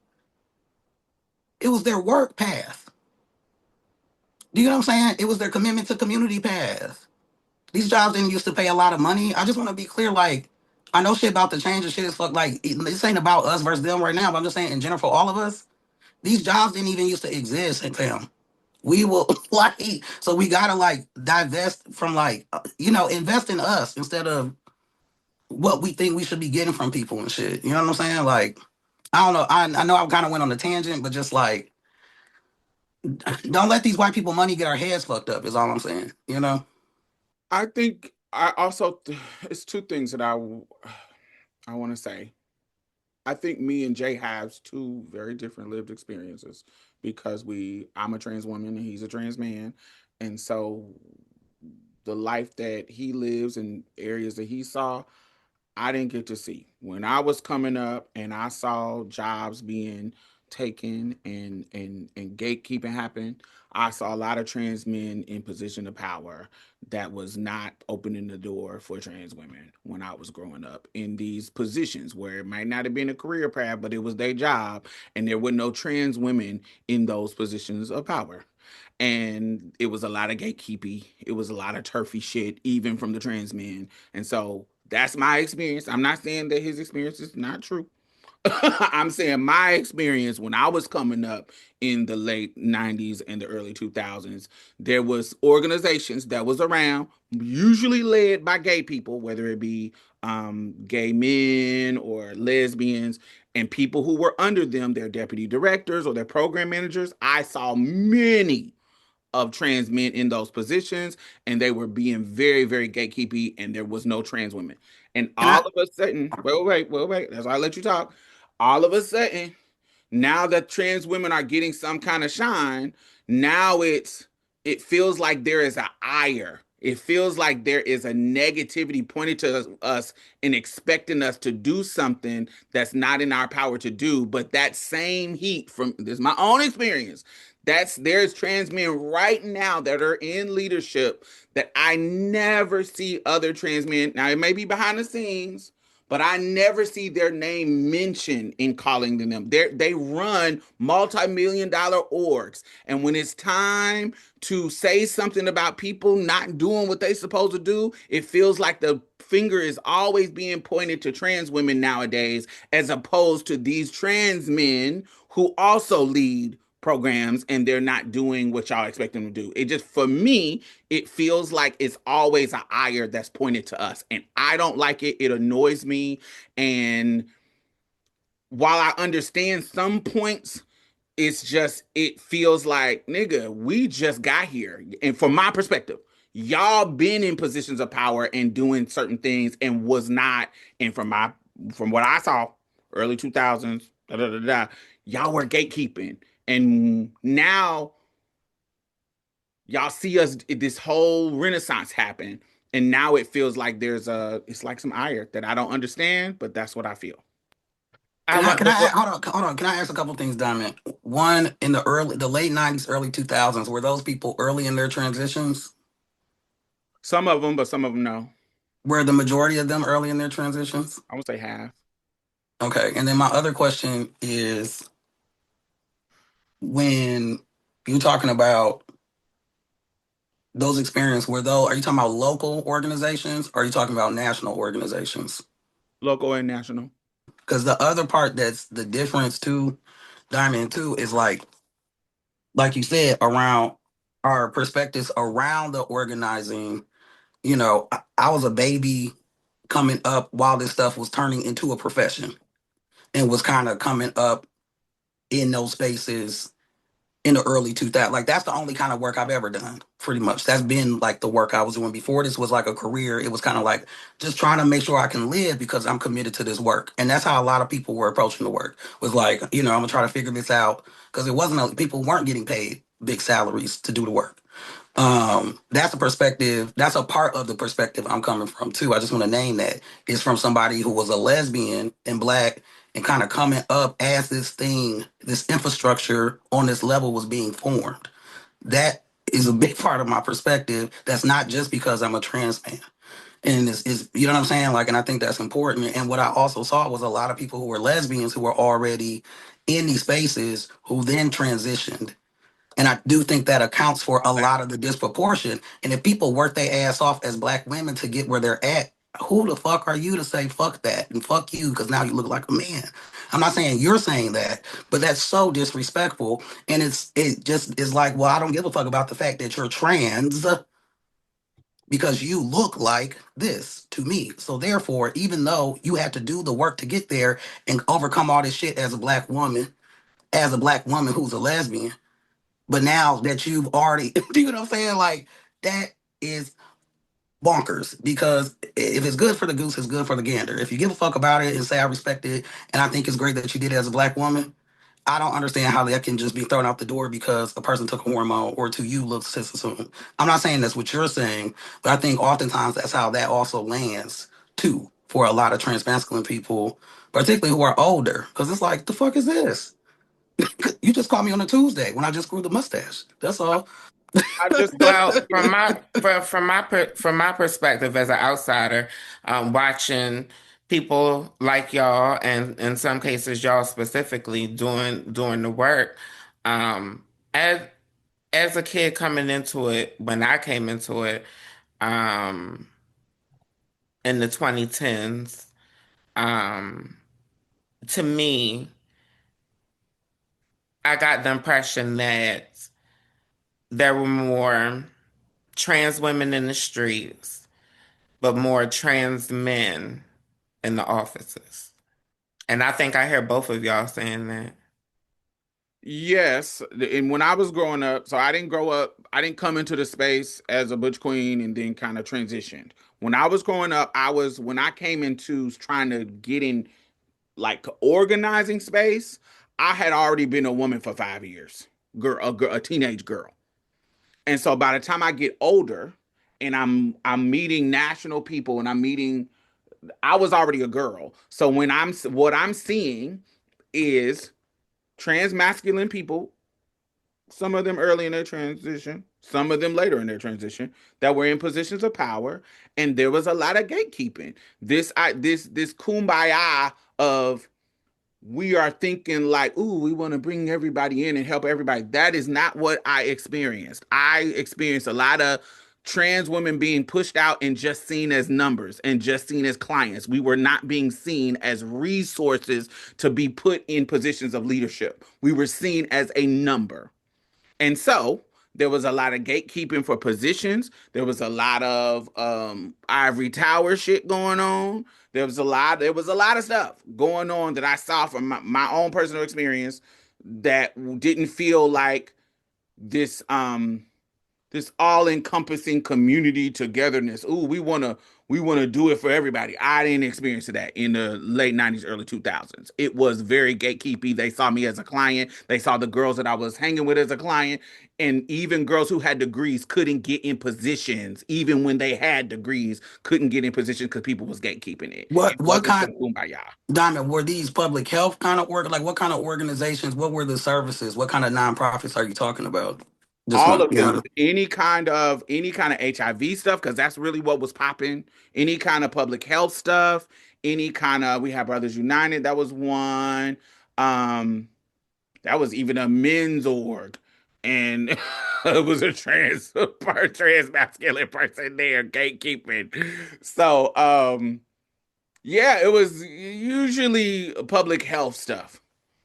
It was their work path. Do you know what I'm saying? It was their commitment to community path. These jobs didn't used to pay a lot of money. I just want to be clear, like, I know shit about the change and shit is fuck, like, this ain't about us versus them right now, but I'm just saying in general for all of us, these jobs didn't even used to exist in fam. We will like, so we gotta like divest from like, invest in us instead of what we think we should be getting from people and shit. You know what I'm saying? Like, I don't know. I know I kind of went on a tangent, but just like, don't let these white people money get our heads fucked up is all I'm saying, you know? I think I also, it's two things that I want to say. I think me and Jay have two very different lived experiences because I'm a trans woman and he's a trans man. And so the life that he lives in areas that he saw, I didn't get to see. When I was coming up and I saw jobs being taken and gatekeeping happen, I saw a lot of trans men in position of power that was not opening the door for trans women when I was growing up in these positions where it might not have been a career path, but it was their job, and there were no trans women in those positions of power. And it was a lot of gatekeeping. It was a lot of turfy shit, even from the trans men. And so that's my experience. I'm not saying that his experience is not true. I'm saying my experience when I was coming up in the late 90s and the early 2000s, there was organizations that was around, usually led by gay people, whether it be gay men or lesbians, and people who were under them, their deputy directors or their program managers. I saw many of trans men in those positions, and they were being very, very gatekeepy, and there was no trans women. And And all of a sudden, wait, that's why I let you talk. All of a sudden, now that trans women are getting some kind of shine, now it feels like there is a ire. It feels like there is a negativity pointed to us and expecting us to do something that's not in our power to do. But that same heat from this is my own experience. There's trans men right now that are in leadership that I never see other trans men. Now it may be behind the scenes, but I never see their name mentioned in calling them. They run multi-million dollar orgs. And when it's time to say something about people not doing what they supposed to do, it feels like the finger is always being pointed to trans women nowadays, as opposed to these trans men who also lead programs and they're not doing what y'all expect them to do. It just, for me, it feels like it's always an ire that's pointed to us. And I don't like it. It annoys me. And while I understand some points, it feels like, nigga, we just got here. And from my perspective, y'all been in positions of power and doing certain things and was not, and from what I saw, early 2000s, y'all were gatekeeping. And now y'all see us this whole renaissance happen. And now it feels like it's like some ire that I don't understand, but that's what I feel. I want before hold on. Can I ask a couple things, Diamond? One, in the late '90s, early 2000s, were those people early in their transitions? Some of them, but some of them no. Were the majority of them early in their transitions? I would say half. Okay. And then my other question is, when you're talking about those experiences, are you talking about local organizations or are you talking about national organizations? Local and national. Because the other part that's the difference too, Diamond too, is like you said, around our perspectives around the organizing. I was a baby coming up while this stuff was turning into a profession and was kind of coming up in those spaces in the early 2000s. Like that's the only kind of work I've ever done, pretty much. That's been like the work I was doing before this was like a career. It was kind of like just trying to make sure I can live because I'm committed to this work. And that's how a lot of people were approaching the work. Was like, I'm gonna try to figure this out because people weren't getting paid big salaries to do the work. That's a perspective. That's a part of the perspective I'm coming from too. I just want to name that is from somebody who was a lesbian and black and kind of coming up as this infrastructure on this level was being formed. That is a big part of my perspective. That's not just because I'm a trans man. And is you know what I'm saying? Like, and I think that's important. And what I also saw was a lot of people who were lesbians who were already in these spaces who then transitioned, and I do think that accounts for a lot of the disproportion. And if people work their ass off as black women to get where they're at, who the fuck are you to say fuck that and fuck you because now you look like a man? I'm not saying you're saying that, but that's so disrespectful. And it just is like, well, I don't give a fuck about the fact that you're trans because you look like this to me. So therefore, even though you had to do the work to get there and overcome all this shit as a black woman who's a lesbian, but now that you've already, do you know what I'm saying? Like, that is bonkers because if it's good for the goose, it's good for the gander. If you give a fuck about it and say, I respect it, and I think it's great that you did it as a black woman, I don't understand how that can just be thrown out the door because a person took a hormone or to you looks cis assumed. I'm not saying that's what you're saying, but I think oftentimes that's how that also lands too for a lot of transmasculine people, particularly who are older. Because it's like, the fuck is this? You just called me on a Tuesday when I just grew the mustache. That's all. I just Well, from my perspective as an outsider, watching people like y'all, and in some cases y'all specifically doing the work, um, as as a kid coming into it, when I came into it, um, in the 2010s, um, to me, I got the impression that there were more trans women in the streets, but more trans men in the offices. And I think I hear both of y'all saying that. Yes, and when I was growing up, so I didn't grow up, I didn't come into the space as a butch queen and then kind of transitioned. When I was growing up, when I came into trying to get in like organizing space, I had already been a woman for 5 years, a teenage girl. And so by the time I get older and I'm meeting national people and I was already a girl. So what I'm seeing is trans masculine people, some of them early in their transition, some of them later in their transition, that were in positions of power, and there was a lot of gatekeeping. This kumbaya of we are thinking like, ooh, we want to bring everybody in and help everybody. That is not what I experienced. I experienced a lot of trans women being pushed out and just seen as numbers and just seen as clients. We were not being seen as resources to be put in positions of leadership. We were seen as a number. And so there was a lot of gatekeeping for positions. There was a lot of ivory tower shit going on. There was a lot of stuff going on that I saw from my own personal experience that didn't feel like this this all-encompassing community togetherness. Ooh, we want to do it for everybody. I didn't experience that in the late 90s, early 2000s. It was very gatekeepy. They saw me as a client. They saw the girls that I was hanging with as a client. And even girls who had degrees couldn't get in positions. Even when they had degrees, couldn't get in positions because people was gatekeeping it. It What wasn't kind, some kumbaya. Diamond, were these public health kind of work? Like, what kind of organizations? What were the services? What kind of nonprofits are you talking about? Just All want, of yeah. them, any kind of HIV stuff, because that's really what was popping. Any kind of public health stuff, any kind of we have Brothers United, that was one. Um, that was even a men's org, and it was a trans masculine person there gatekeeping. So yeah, it was usually public health stuff.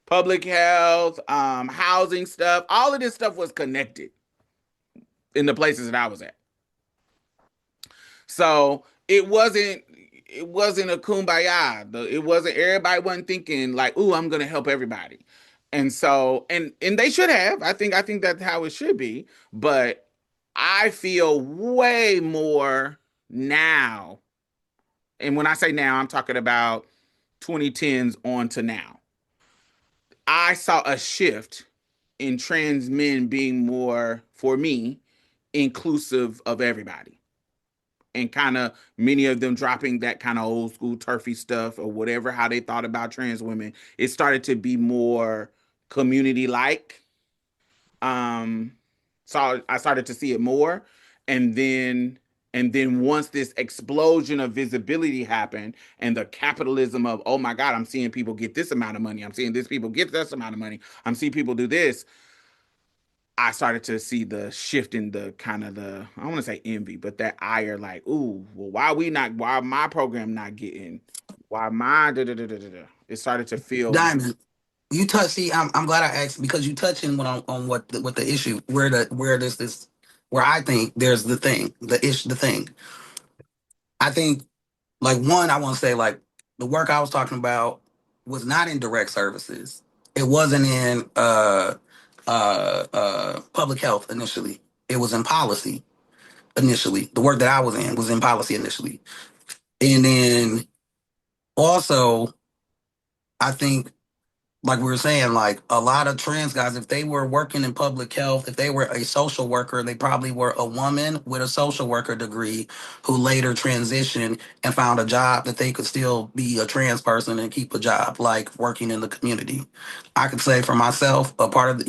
Public health, housing stuff, all of this stuff was connected in the places that I was at. So it wasn't a kumbaya. It wasn't everybody wasn't thinking like, "Ooh, I'm gonna help everybody," and so and they should have. I think that's how it should be. But I feel way more now, and when I say now, I'm talking about 2010s on to now. I saw a shift in trans men being more, for me, inclusive of everybody. And kind of many of them dropping that kind of old school turfy stuff or whatever, how they thought about trans women. It started to be more community like. Um, so I started to see it more. And then once this explosion of visibility happened and the capitalism of, oh my God, I'm seeing people get this amount of money. I'm seeing this people get this amount of money. I'm seeing people do this. I started to see the shift in the kind of the, I don't want to say envy, but that ire, like, ooh, well, why my program not getting, why my da da da da da da. It started to feel Diamond, you touch. See, I'm glad I asked because you touching on what the issue where this where I think there's the thing. I think like one I want to say like the work I was talking about was not in direct services. It wasn't in public health initially. It was in policy initially. The work that I was in was in policy initially, and then also I think like we were saying, like a lot of trans guys, if they were working in public health, if they were a social worker, they probably were a woman with a social worker degree who later transitioned and found a job that they could still be a trans person and keep a job, like working in the community. I could say for myself, a part of,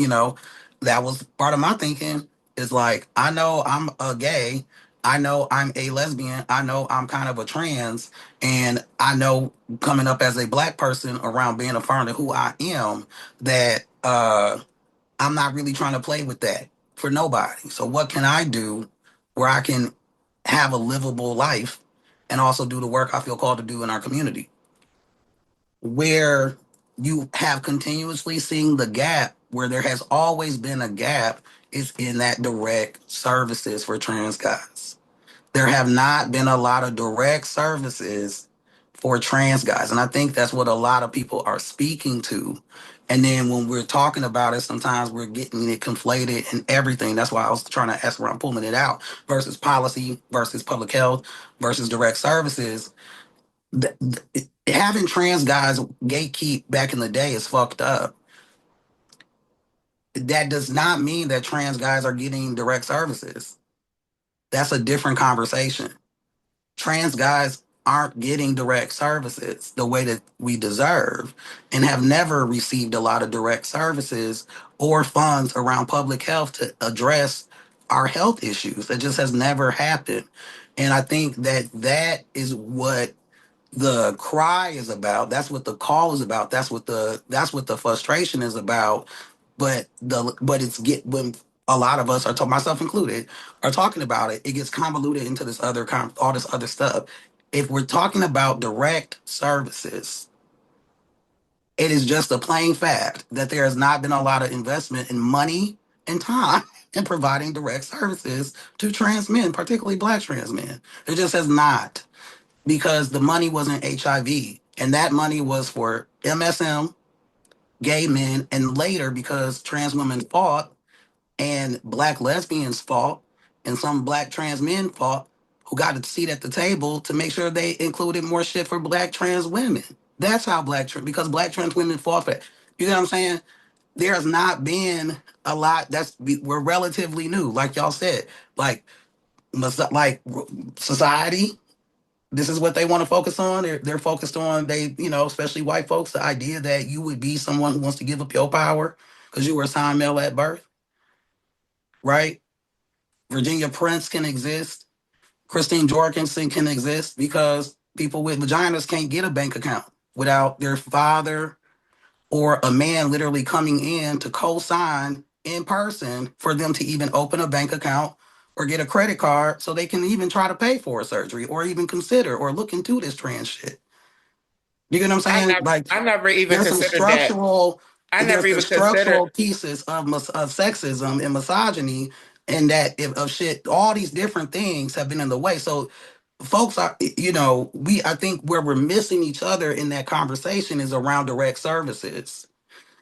that was part of my thinking is like, I know I'm a gay. I know I'm a lesbian. I know I'm kind of a trans. And I know coming up as a black person around being affirmed of who I am, that I'm not really trying to play with that for nobody. So what can I do where I can have a livable life and also do the work I feel called to do in our community? Where you have continuously seen the gap, where there has always been a gap, is in that direct services for trans guys. There have not been a lot of direct services for trans guys. And I think that's what a lot of people are speaking to. And then when we're talking about it, sometimes we're getting it conflated and everything. That's why I was trying to ask where I'm pulling it out versus policy versus public health versus direct services. Having trans guys gatekeep back in the day is fucked up. That does not mean that trans guys are getting direct services. That's a different conversation. Trans guys aren't getting direct services the way that we deserve and have never received a lot of direct services or funds around public health to address our health issues. It just has never happened. And I think that that is what the cry is about. That's what the call is about. That's what the frustration is about. But it's get when a lot of us are myself included are talking about it, it gets convoluted into this other all this other stuff. If we're talking about direct services, it is just a plain fact that there has not been a lot of investment in money and time in providing direct services to trans men, particularly black trans men. There just has not, because the money wasn't HIV, and that money was for MSM, gay men, and later because trans women fought and black lesbians fought and some black trans men fought who got a seat at the table to make sure they included more shit for black trans women. That's how because black trans women fought for it. You know what I'm saying? There has not been a lot. We're relatively new, like y'all said. Like society, this is what they want to focus on. They're focused on, especially white folks, the idea that you would be someone who wants to give up your power because you were assigned male at birth. right? Virginia Prince can exist. Christine Jorgensen can exist because people with vaginas can't get a bank account without their father or a man literally coming in to co-sign in person for them to even open a bank account or get a credit card so they can even try to pay for a surgery or even consider or look into this trans shit. You get what I'm saying? Like I never even there's some considered that. structural I never there's the even considered. structural pieces of sexism and misogyny and that of shit, all these different things have been in the way. So folks are, I think where we're missing each other in that conversation is around direct services,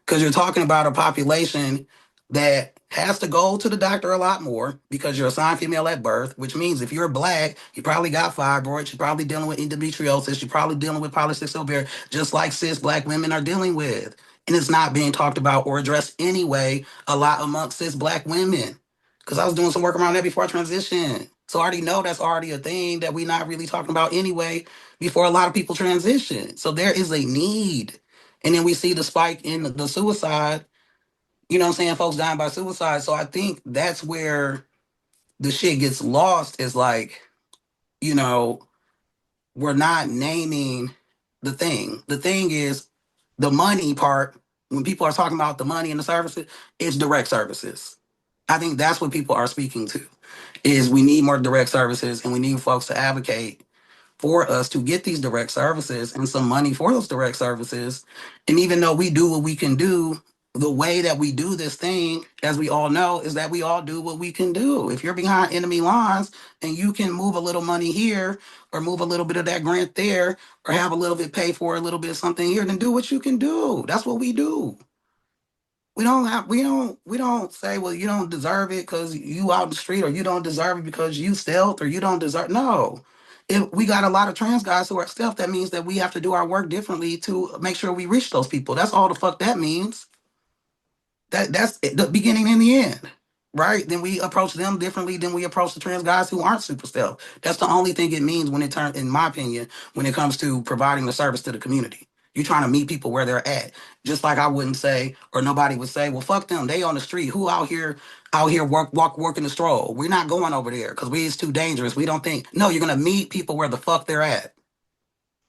because you're talking about a population that has to go to the doctor a lot more because you're assigned female at birth, which means if you're black, you probably got fibroids, you're probably dealing with endometriosis, you're probably dealing with polycystic ovarian, just like cis black women are dealing with. And it's not being talked about or addressed anyway a lot amongst cis black women. Because I was doing some work around that before I transitioned. So I already know that's already a thing that we're not really talking about anyway before a lot of people transition. So there is a need. And then we see the spike in the suicide, you know what I'm saying? Folks dying by suicide. So I think that's where the shit gets lost is like, you know, we're not naming the thing. The thing is the money part. When people are talking about the money and the services, it's direct services. I think that's what people are speaking to is we need more direct services and we need folks to advocate for us to get these direct services and some money for those direct services. And even though we do what we can do, the way that we do this thing, as we all know, is that we all do what we can do. If you're behind enemy lines and you can move a little money here or move a little bit of that grant there or have a little bit pay for a little bit of something here, then do what you can do. That's what we do. We don't say, well, you don't deserve it because you out in the street, or you don't deserve it because you stealth, or you don't deserve. No, if we got a lot of trans guys who are stealth, that means that we have to do our work differently to make sure we reach those people. That's all the fuck that means. That's the beginning and the end, right? Then we approach them differently than we approach the trans guys who aren't super stealth. That's the only thing it means when it turns, in my opinion, when it comes to providing the service to the community. You're trying to meet people where they're at. Just like I wouldn't say, or nobody would say, well, fuck them. They on the street. Who out here working the stroll? We're not going over there because it's too dangerous. We don't think. No, you're gonna meet people where the fuck they're at.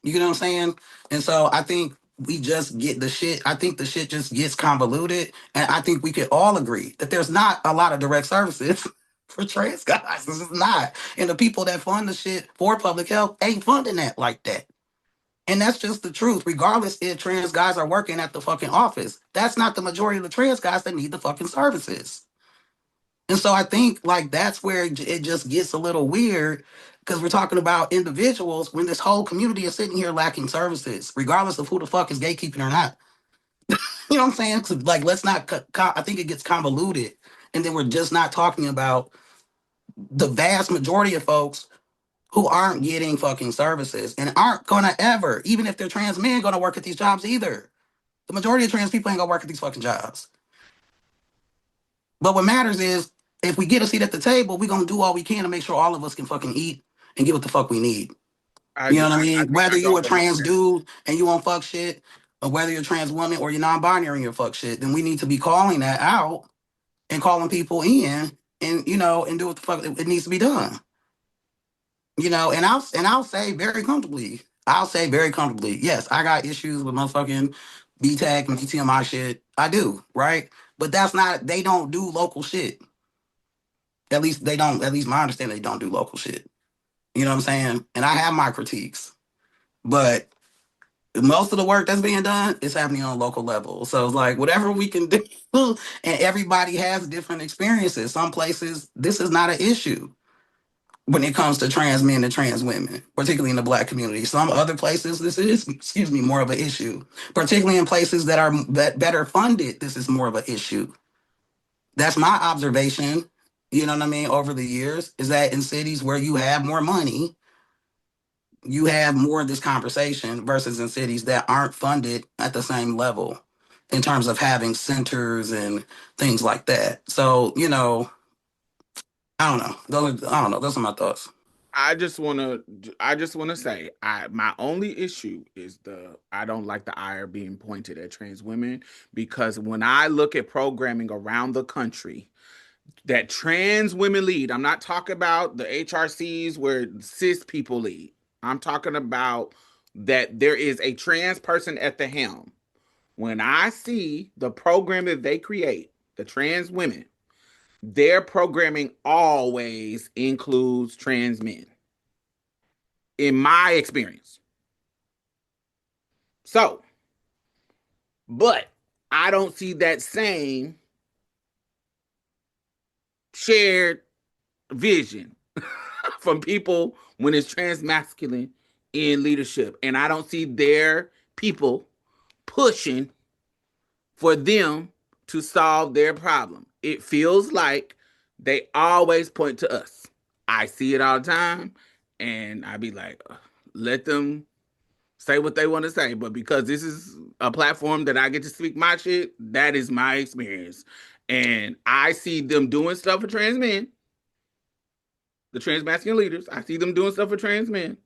You know what I'm saying? And so I think we just get the shit. I think the shit just gets convoluted. And I think we could all agree that there's not a lot of direct services for trans guys. This is not. And the people that fund the shit for public health ain't funding that like that. And that's just the truth, regardless if trans guys are working at the fucking office. That's not the majority of the trans guys that need the fucking services. And so I think like that's where it just gets a little weird because we're talking about individuals when this whole community is sitting here lacking services, regardless of who the fuck is gatekeeping or not. You know what I'm saying? 'Cause, like, let's not. I think it gets convoluted, and then we're just not talking about the vast majority of folks who aren't getting fucking services and aren't gonna ever, even if they're trans men, gonna work at these jobs either. The majority of trans people ain't gonna work at these fucking jobs. But what matters is if we get a seat at the table, we're gonna do all we can to make sure all of us can fucking eat and get what the fuck we need. I You know do. what I I mean? think Whether I you don't a believe trans that. dude and you won't fuck shit, or whether you're a trans woman or you're non-binary and you're fuck shit, then we need to be calling that out and calling people in and and do what the fuck it needs to be done. And I'll say very comfortably. I'll say very comfortably, yes, I got issues with motherfucking BTAC and BTMI shit. I do, right? But that's not, they don't do local shit. At least they don't, at least my understanding, they don't do local shit. You know what I'm saying? And I have my critiques, but most of the work that's being done is happening on a local level. So it's like whatever we can do, and everybody has different experiences. Some places, this is not an issue when it comes to trans men and trans women, particularly in the Black community. Some other places, this is, excuse me, more of an issue. Particularly in places that are better funded, this is more of an issue. That's my observation, you know what I mean, over the years, is that in cities where you have more money, you have more of this conversation versus in cities that aren't funded at the same level in terms of having centers and things like that. So, I don't know. I don't know. Those are my thoughts. I just wanna say my only issue is I don't like the ire being pointed at trans women because when I look at programming around the country, that trans women lead. I'm not talking about the HRCs where cis people lead. I'm talking about that there is a trans person at the helm. When I see the program that they create, the trans women, their programming always includes trans men, in my experience. So, but I don't see that same shared vision from people when it's trans masculine in leadership. And I don't see their people pushing for them to solve their problem. It feels like they always point to us. I see it all the time, and I be like, let them say what they want to say. But because this is a platform that I get to speak my shit, that is my experience. And I see them doing stuff for trans men, the trans masculine leaders. I see them doing stuff for trans men.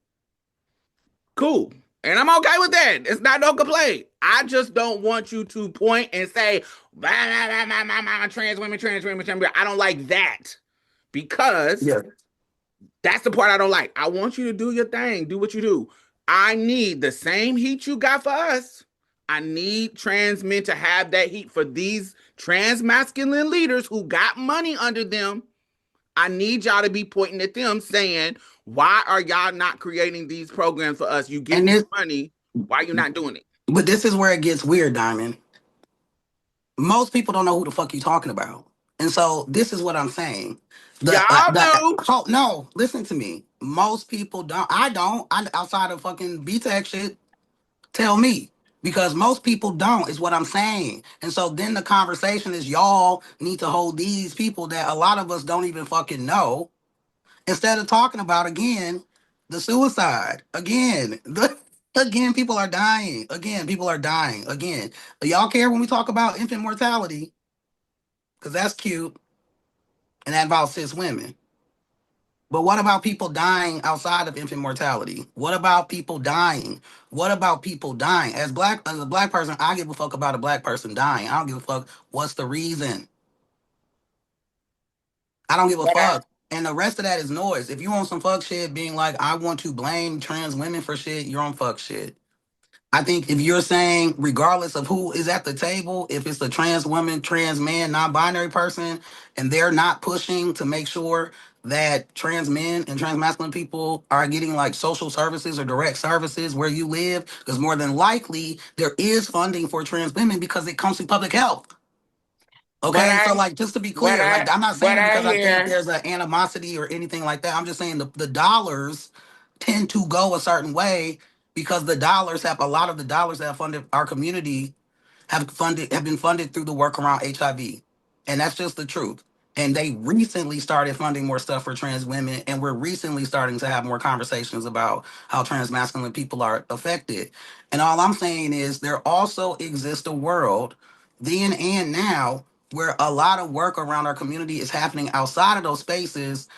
Cool. And I'm okay with that. It's not no complaint. I just don't want you to point and say, blah, blah, blah, blah, blah, trans women, trans women, trans women. I don't like that because Yeah. that's the part I don't like. I want you to do your thing, do what you do. I need the same heat you got for us. I need trans men to have that heat for these trans masculine leaders who got money under them. I need y'all to be pointing at them saying, why are y'all not creating these programs for us? You And getting this, money. Why you not doing it? but this is where it gets weird, Diamond. Most people don't know who the fuck you talking about. And so this is what I'm saying. Y'all do. Oh, no, listen to me. Most people don't. I don't. I outside of fucking B-Tech shit. Tell me. Because most people don't, is what I'm saying. And so then the conversation is y'all need to hold these people that a lot of us don't even fucking know. Instead of talking about again the suicide. Again, people are dying. Again, people are dying. Again. Y'all care when we talk about infant mortality? Because that's cute. And that involves cis women. But what about people dying outside of infant mortality? What about people dying? What about people dying? As a black person, I give a fuck about a black person dying. I don't give a fuck what's the reason. I don't give a What I fuck. And the rest of that is noise. If you want some fuck shit, being like, I want to blame trans women for shit, you're on fuck shit. I think if you're saying, regardless of who is at the table, if it's a trans woman, trans man, non-binary person, and they're not pushing to make sure that trans men and trans masculine people are getting like social services or direct services where you live, because more than likely there is funding for trans women because it comes through public health. what Okay, so I like just to be clear, like I'm not saying what it I because I think hear. there's an animosity or anything like that. I'm just saying the dollars tend to go a certain way because the dollars have a lot of the dollars that have funded our community have been funded through the work around HIV. And that's just the truth. And they recently started funding more stuff for trans women, and we're recently starting to have more conversations about how trans masculine people are affected. And all I'm saying is there also exists a world, then and now, where a lot of work around our community is happening outside of those spaces,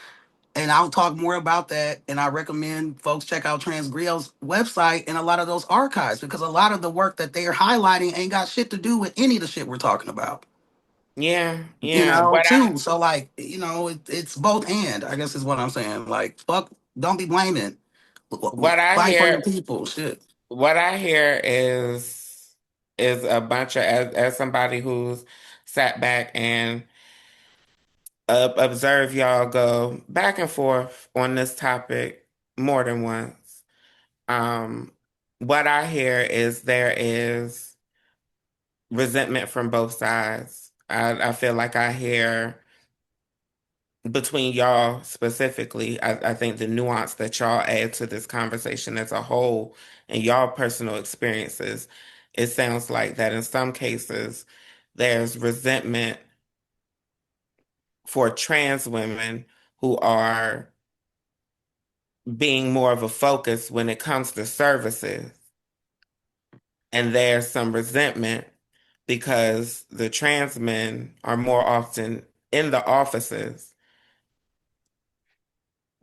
and I'll talk more about that. And I recommend folks check out Transgrill's website and a lot of those archives because a lot of the work that they're highlighting ain't got shit to do with any of the shit we're talking about. Yeah, You yeah. know, too. So like, it's both and I guess is what I'm saying. Like, fuck, don't be blaming. What I Fight for your hear people. Shit. what I hear is a bunch of as somebody who's sat back and observe y'all go back and forth on this topic more than once. Um, what I hear is there is resentment from both sides. I feel like I hear between y'all specifically, I think the nuance that y'all add to this conversation as a whole and y'all personal experiences, it sounds like that in some cases there's resentment for trans women who are being more of a focus when it comes to services. And there's some resentment because the trans men are more often in the offices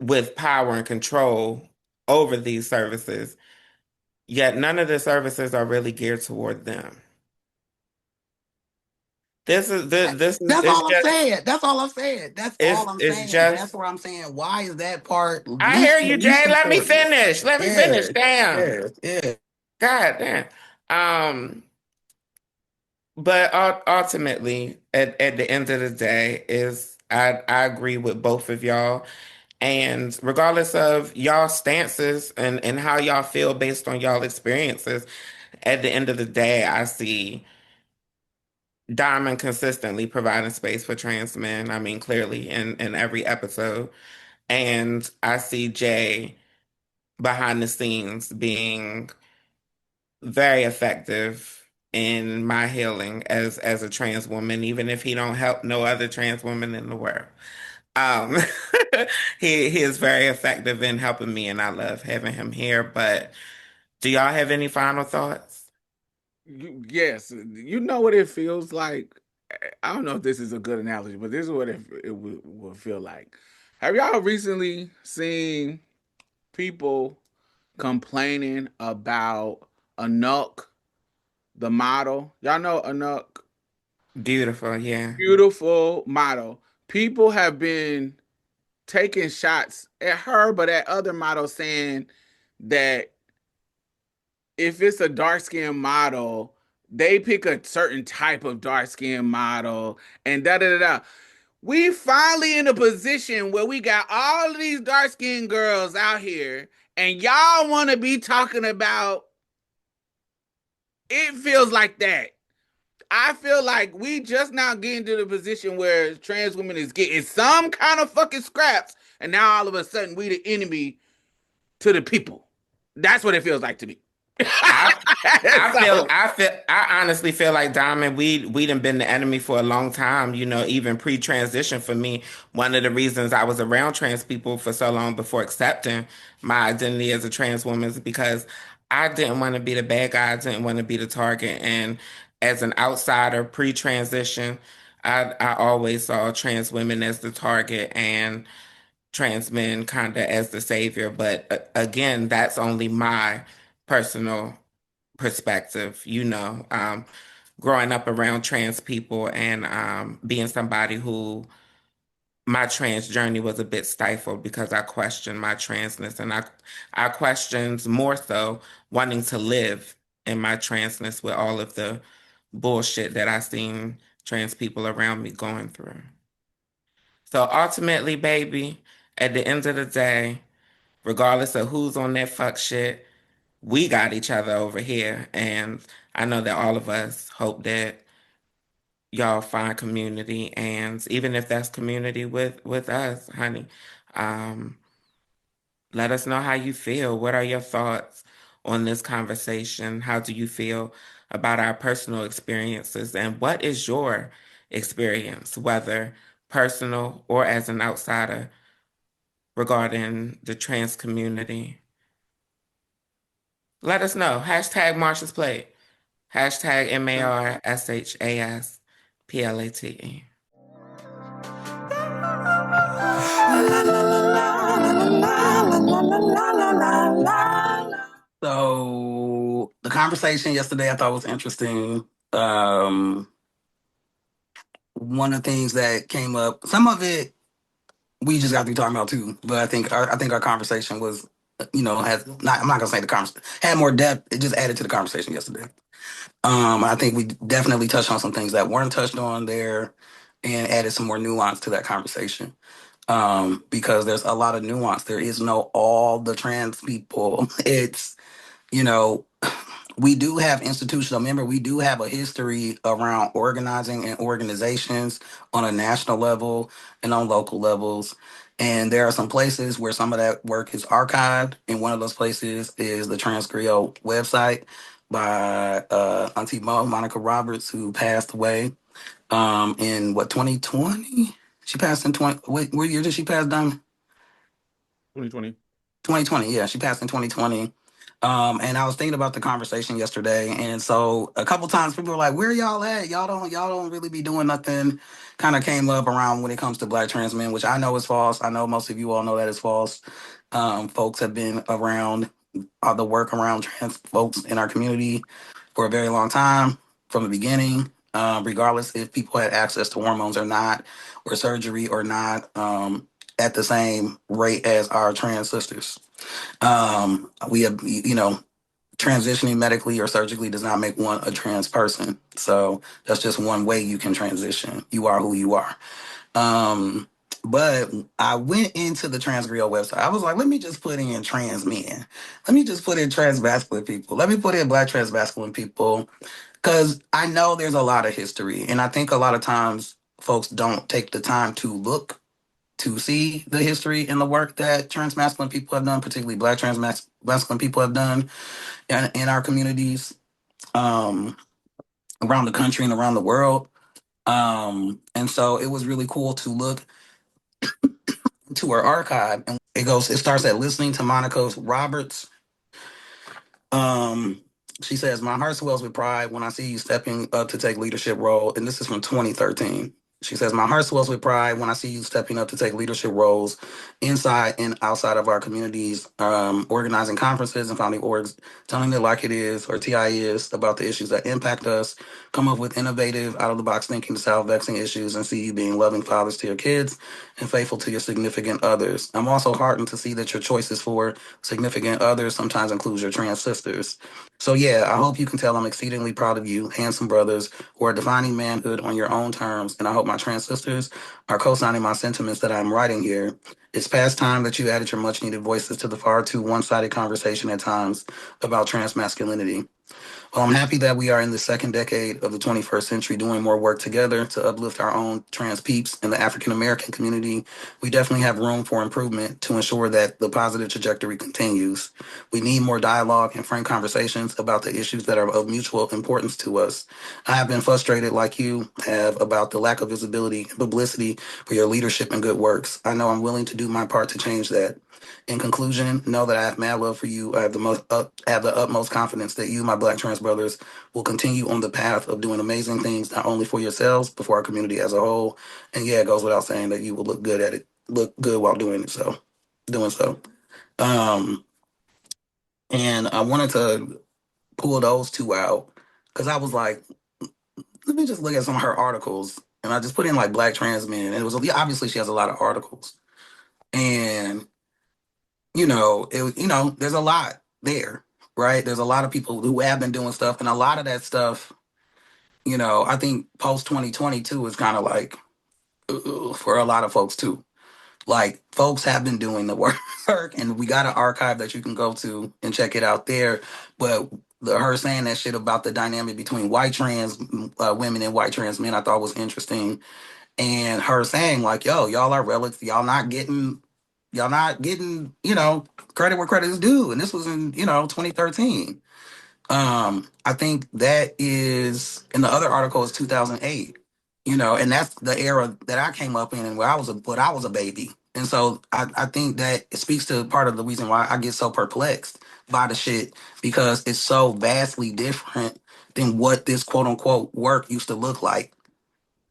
with power and control over these services, yet none of the services are really geared toward them. this is That's it's all I'm just saying. That's all I'm saying. That's all I'm it's saying. And that's just where I'm saying, why is that part I hear you, least Jay. Let me important? finish. Let me finish. Yeah, Damn. yeah, yeah. God damn. Um, but ultimately, at the end of the day, is I agree with both of y'all. And regardless of y'all stances and how y'all feel based on y'all experiences, at the end of the day, I see Diamond consistently providing space for trans men. I mean, clearly in every episode. And I see Jay behind the scenes being very effective in my healing as a trans woman, even if he don't help no other trans woman in the world. Um, he is very effective in helping me, and I love having him here. But do y'all have any final thoughts? Yes, you know what it feels like. I don't know if this is a good analogy, but this is what it would feel like. Have y'all recently seen people complaining about Anuk, the model? Y'all know Anuk, Beautiful, yeah. beautiful model. People have been taking shots at her, but at other models saying that if it's a dark skinned model, they pick a certain type of dark skinned model and da da da da. We finally in a position where we got all of these dark skinned girls out here, and y'all want to be talking about it feels like that. I feel like we just now getting to the position where trans women is getting some kind of fucking scraps, and now all of a sudden we the enemy to the people. That's what it feels like to me. I So I honestly feel like Diamond, we done been the enemy for a long time, you know, even pre-transition for me. One of the reasons I was around trans people for so long before accepting my identity as a trans woman is because I didn't want to be the bad guy, I didn't want to be the target. And as an outsider pre-transition, I always saw trans women as the target and trans men kind of as the savior. But again, that's only my personal perspective, you know, growing up around trans people and being somebody who my trans journey was a bit stifled because I questioned my transness and I questioned more so wanting to live in my transness with all of the bullshit that I seen trans people around me going through. So ultimately, baby, at the end of the day, regardless of who's on that fuck shit, we got each other over here. And I know that all of us hope that y'all find community. And even if that's community with us, honey, um, let us know how you feel. What are your thoughts on this conversation? How do you feel about our personal experiences? And what is your experience, whether personal or as an outsider, regarding the trans community? Let us know. Hashtag Marsha's Plate. Hashtag MARSHASPLATE. So the conversation yesterday I thought was interesting. Um, One of the things that came up, some of it we just got to be talking about too. But I think our conversation was, has not. I'm not gonna say the conversation had more depth. It just added to the conversation yesterday. I think we definitely touched on some things that weren't touched on there, and added some more nuance to that conversation. Because there's a lot of nuance. There is no all the trans people. It's you know we do have institutional member. We do have a history around organizing and organizations on a national level and on local levels. And there are some places where some of that work is archived. And one of those places is the Trans Griot website by Auntie Monica Roberts, who passed away in what, 2020? She passed in 20. What year did she pass, Diamond? 2020. 2020, yeah, she passed in 2020. And I was thinking about the conversation yesterday, and so a couple times people were like, "Where y'all at? Y'all don't really be doing nothing." Kind of came up around when it comes to Black trans men, which I know is false. I know most of you all know that is false. Folks have been around the work around trans folks in our community for a very long time, from the beginning. regardless if people had access to hormones or not, or surgery or not, at the same rate as our trans sisters. We have, transitioning medically or surgically does not make one a trans person. So that's just one way you can transition. You are who you are. Um, but I went into the Trans Griot website. I was like, let me just put in trans men. Let me just put in trans masculine people. Let me put in black trans masculine people. Because I know there's a lot of history. And I think a lot of times folks don't take the time to look to see the history and the work that trans masculine people have done, particularly black trans masculine people have done in our communities, um, around the country and around the world. And so it was really cool to look to her archive, and it starts at listening to Monica Roberts. Um, she says, "My heart swells with pride when I see you stepping up to take leadership role." And this is from 2013. She says, "My heart swells with pride when I see you stepping up to take leadership roles inside and outside of our communities, organizing conferences and founding orgs, telling it like it is, or TIS, about the issues that impact us, come up with innovative, out of the box thinking to solve vexing issues, and see you being loving fathers to your kids and faithful to your significant others. I'm also heartened to see that your choices for significant others sometimes includes your trans sisters. So yeah, I hope you can tell I'm exceedingly proud of you, handsome brothers, who are defining manhood on your own terms, and I hope my trans sisters are co-signing my sentiments that I'm writing here. It's past time that you added your much-needed voices to the far too one-sided conversation at times about trans masculinity. Well, I'm happy that we are in the second decade of the 21st century doing more work together to uplift our own trans peeps in the African American community. We definitely have room for improvement to ensure that the positive trajectory continues. We need more dialogue and frank conversations about the issues that are of mutual importance to us. I have been frustrated, like you have, about the lack of visibility and publicity for your leadership and good works. I know I'm willing to do my part to change that. In conclusion, know that I have mad love for you. I have the utmost confidence that you, my Black trans brothers, will continue on the path of doing amazing things, not only for yourselves, but for our community as a whole. And yeah, it goes without saying that you will look good at it, look good while doing it. So, doing so. Um, and I wanted to pull those two out because I was like, let me just look at some of her articles, and I just put in like Black trans men, and it was obviously she has a lot of articles, and there's a lot there, right? There's a lot of people who have been doing stuff, and a lot of that stuff, I think post 2022 is kind of like for a lot of folks too. Like folks have been doing the work, and we got an archive that you can go to and check it out there. But her saying that shit about the dynamic between white trans women and white trans men, I thought was interesting. And her saying like, "Yo, y'all are relative. Y'all not getting, credit where credit is due." And this was in, 2013. I think that is, and the other article is 2008, and that's the era that I came up in and where I was a baby. And so I think that it speaks to part of the reason why I get so perplexed by the shit, because it's so vastly different than what this quote unquote work used to look like.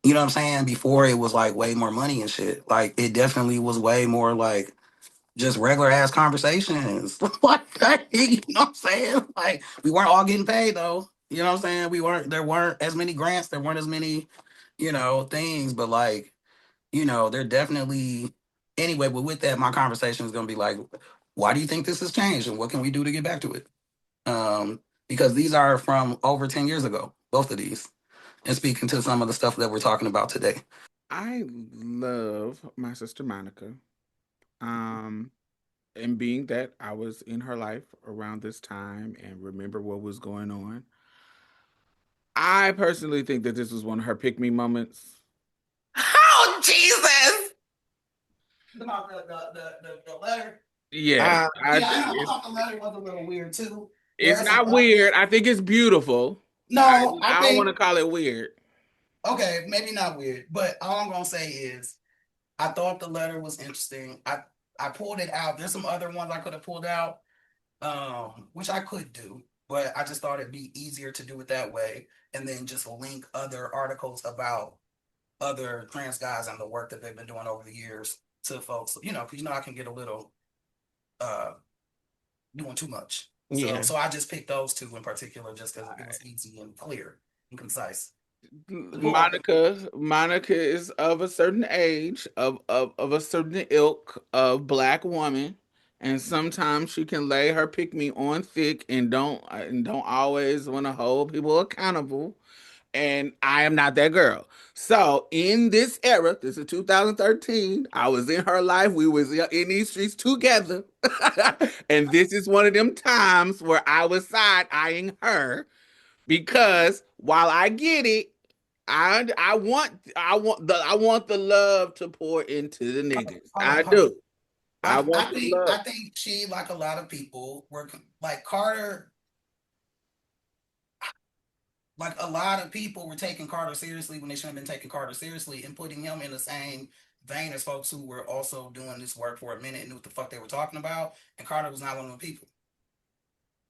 You know what I'm saying? Before it was like way more money and shit. Like it definitely was way more like just regular ass conversations. Like, you know what I'm saying? Like we weren't all getting paid though. You know what I'm saying? There weren't as many grants, there weren't as many, things, but like, they're definitely anyway, but with that, my conversation is gonna be like, why do you think this has changed and what can we do to get back to it? Because these are from over 10 years ago, both of these, and speaking to some of the stuff that we're talking about today. I love my sister Monica. Um, and being that I was in her life around this time and remember what was going on, I personally think that this was one of her pick me moments. Oh, Jesus. About the letter. Yes, Yeah, I thought the letter was a little weird too. it's There's some not weird. I think it's beautiful. I, No, I I don't want to think call it weird. okay, maybe not weird, but all I'm gonna say is I thought the letter was interesting. I pulled it out. There's some other ones I could have pulled out, which I could do, but I just thought it'd be easier to do it that way, and then just link other articles about other trans guys and the work that they've been doing over the years to folks. Because I can get a little uh doing too much. So Yeah. so I just picked those two in particular just because it was easy and clear and concise. Who are they? Monica is of a certain age, of a certain ilk of black woman, and sometimes she can lay her pick me on thick and don't always want to hold people accountable. And I am not that girl. So in this era, this is 2013. I was in her life. We was in these streets together, and this is one of them times where I was side eyeing her because while I get it, I want the love to pour into the niggas. Hold I on, hold on. do. I want the love. I think she, like a lot of people, were like Carter. Like a lot of people were taking Carter seriously when they shouldn't have been taking Carter seriously and putting him in the same vein as folks who were also doing this work for a minute and knew what the fuck they were talking about. And Carter was not one of those people.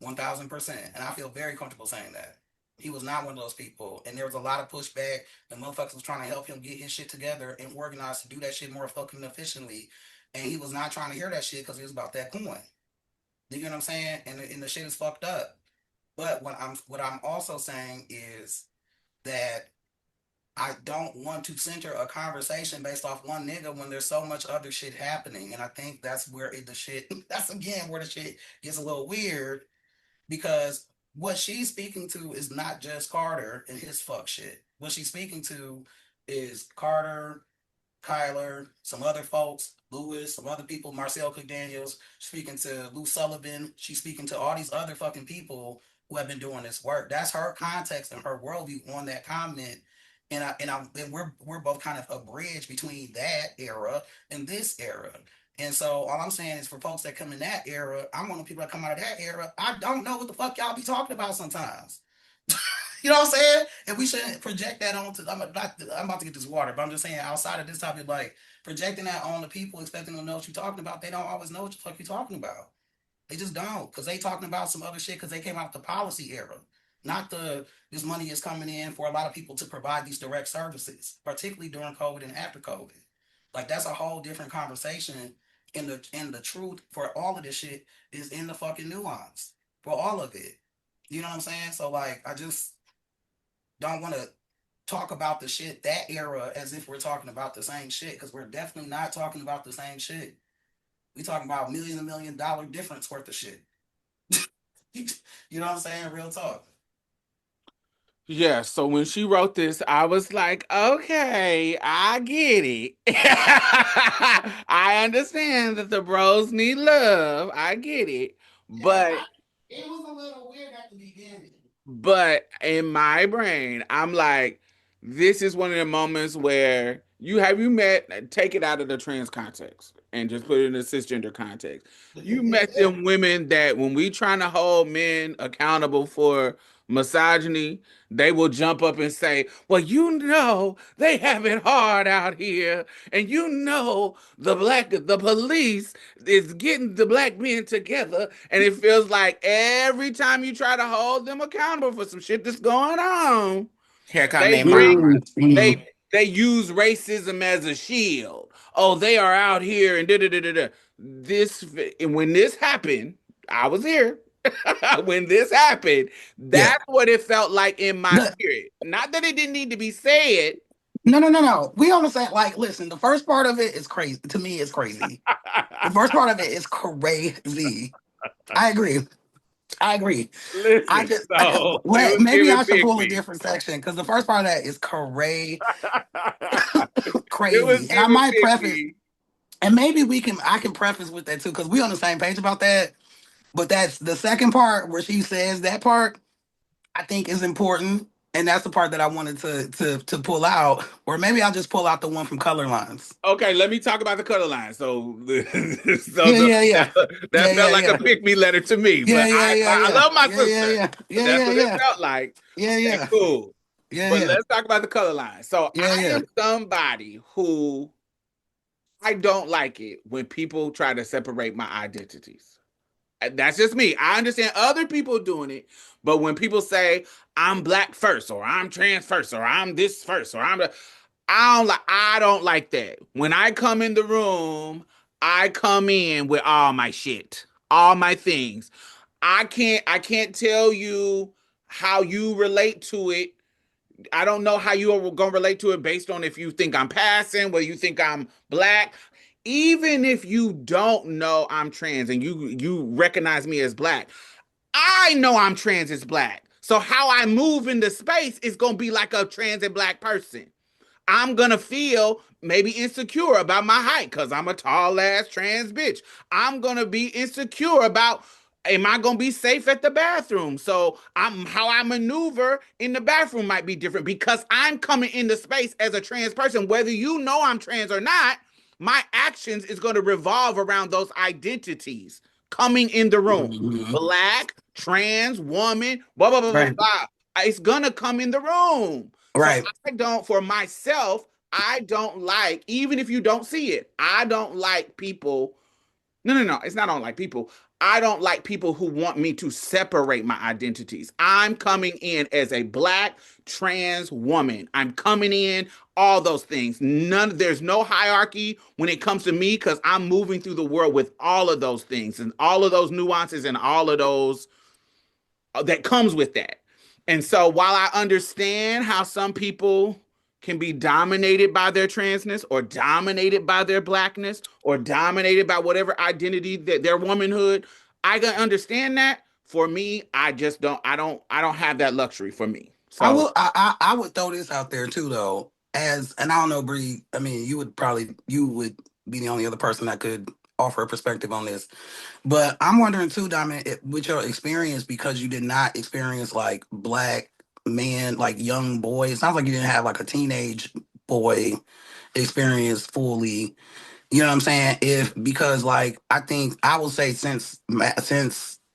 1000%. And I feel very comfortable saying that. He was not one of those people. And there was a lot of pushback. The motherfuckers was trying to help him get his shit together and organize to do that shit more fucking efficiently. And he was not trying to hear that shit because it was about that coin. You get what I'm saying? And the shit is fucked up. But what I'm also saying is that I don't want to center a conversation based off one nigga when there's so much other shit happening. And I think that's where the shit that's again where the shit gets a little weird because what she's speaking to is not just Carter and his fuck shit. What she's speaking to is Carter, Kyler, some other folks, Lewis, some other people, Marcel Cook Daniels, speaking to Lou Sullivan. She's speaking to all these other fucking people who have been doing this work. That's her context and her worldview on that comment. And we're both kind of a bridge between that era and this era. And so all I'm saying is for folks that come in that era, I'm one of the people that come out of that era. I don't know what the fuck y'all be talking about sometimes. You know what I'm saying? And we shouldn't project that onto. I'm about to get this water, but I'm just saying outside of this topic, like projecting that on the people, expecting them to know what you're talking about. They don't always know what the fuck you're talking about. They just don't, because they talking about some other shit because they came out the policy era, not the this money is coming in for a lot of people to provide these direct services, particularly during COVID and after COVID. Like that's a whole different conversation. And the truth for all of this shit is in the fucking nuance for all of it. You know what I'm saying? So like I just don't want to talk about the shit that era as if we're talking about the same shit because we're definitely not talking about the same shit. We talking about $1 million difference worth of shit. You know what I'm saying? Real talk. Yeah, so when she wrote this, I was like, okay, I get it. I understand that the bros need love. I get it. Yeah, But it was a little weird at the beginning. But in my brain, I'm like, this is one of the moments where you met, take it out of the trans context and just put it in the cisgender context. You met them women that when we trying to hold men accountable for misogyny, they will jump up and say, well, you know, they have it hard out here. And you know, the police is getting the black men together. And it feels like every time you try to hold them accountable for some shit that's going on, Here come they their bring mama. they use racism as a shield. Oh, they are out here and da da da da da. This and when this happened, I was here. When this happened, Yeah. that's what it felt like in my The, spirit. Not that it didn't need to be said. no. We understand. Like, listen, the first part of it is crazy. To me, it's crazy. The first part of it is crazy. I agree. I agree. Listen, so it Well, was maybe giving I should pick pull a me. different section because the first part of that is It was crazy. And I giving might pick preface, me. and maybe I can preface with that too because we on the same page about that. But that's the second part where she says that part. I think is important, and that's the part that I wanted to pull out, or maybe I'll just pull out the one from Color Lines. Okay, let me talk about the color line. So, Yeah, yeah, yeah, that yeah, felt yeah, like a yeah, pick me letter to me. yeah, But yeah, yeah, I yeah, love my yeah, yeah, sister. yeah, But yeah, that's yeah, what it yeah, felt like. yeah, Okay, yeah, cool. yeah, But yeah, let's talk about the color line. So yeah, I yeah. am somebody who I don't like it when people try to separate my identities. That's just me. I understand other people doing it, but when people say I'm black first, or I'm trans first, or I'm this first, or I don't like that. When I come in the room, I come in with all my shit, all my things. I can't tell you how you relate to it. I don't know how you are going to relate to it based on if you think I'm passing, whether you think I'm black. Even if you don't know I'm trans and you recognize me as black, I know I'm trans as black. So how I move into space is going to be like a trans and black person. I'm gonna feel maybe insecure about my height because I'm a tall ass trans bitch. I'm gonna be insecure about am I gonna be safe at the bathroom? So I'm how I maneuver in the bathroom might be different because I'm coming into space as a trans person. Whether you know I'm trans or not, my actions is gonna revolve around those identities coming in the room. Mhm. Black, trans, woman, blah blah blah blah Right. blah. It's gonna come in the room. So Right. I don't, for myself, I don't like, even if you don't see it, I don't like people. No, no, no. It's not I don't like people. I don't like people who want me to separate my identities. I'm coming in as a black trans woman. I'm coming in all those things. There's no hierarchy when it comes to me because I'm moving through the world with all of those things and all of those nuances and all of those that comes with that. And so while I understand how some people can be dominated by their transness or dominated by their blackness or dominated by whatever identity that their womanhood, I can understand that. For me, I just don't have that luxury for me. I So will. I would throw this out there too, though. As and I don't know, Bree. I mean, you would be the only other person that could offer a perspective on this. But I'm wondering too, Diamond, with your experience, because you did not experience like black men, like young boys. It sounds like you didn't have like a teenage boy experience fully. You know what I'm saying? If because like I think I will say since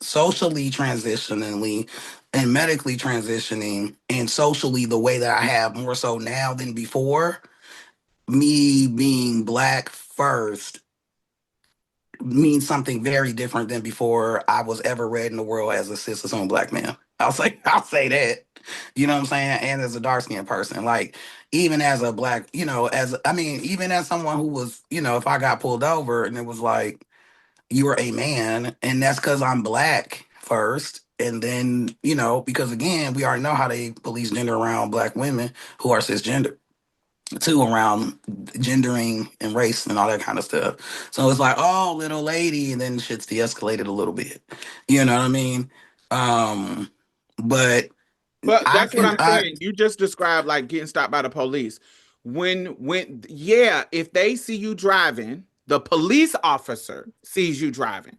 socially transitionally and medically transitioning and socially the way that I have more so now than before, me being black first means something very different than before I was ever read in the world as a cis assumed black man. I'll say that. You know what I'm saying? And as a dark skinned person. Like even as a black, even as someone who was, if I got pulled over and it was like, you're a man, and that's because I'm black first. And then, because again, we already know how they police gender around black women who are cisgender too around gendering and race and all that kind of stuff. So it's like, oh, little lady, and then shit's de-escalated a little bit. You know what I mean? Um, but but I that's what can, I'm saying. You just described like getting stopped by the police. Yeah, if they see you driving, the police officer sees you driving.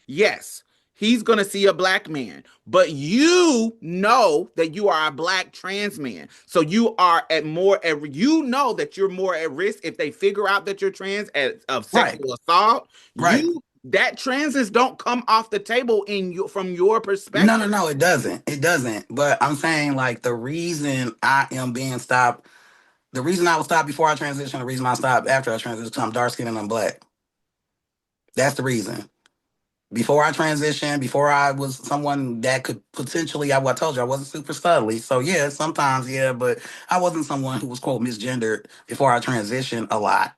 Yes, he's going to see a black man, but you know that you are a black trans man. So you are you know that you're more at risk if they figure out that you're trans of right, sexual assault. right. That transes don't come off the table from your No, no, perspective. no, it doesn't. It doesn't. But I'm saying like the reason I am being stopped, the reason I was stopped before I transitioned, the reason I stopped after I transitioned, because I'm dark skinned and I'm black. That's the reason. Before I transitioned, before I was someone that could potentially, I told you I wasn't super studly. So yeah, sometimes yeah, but I wasn't someone who was quote misgendered before I transitioned a lot.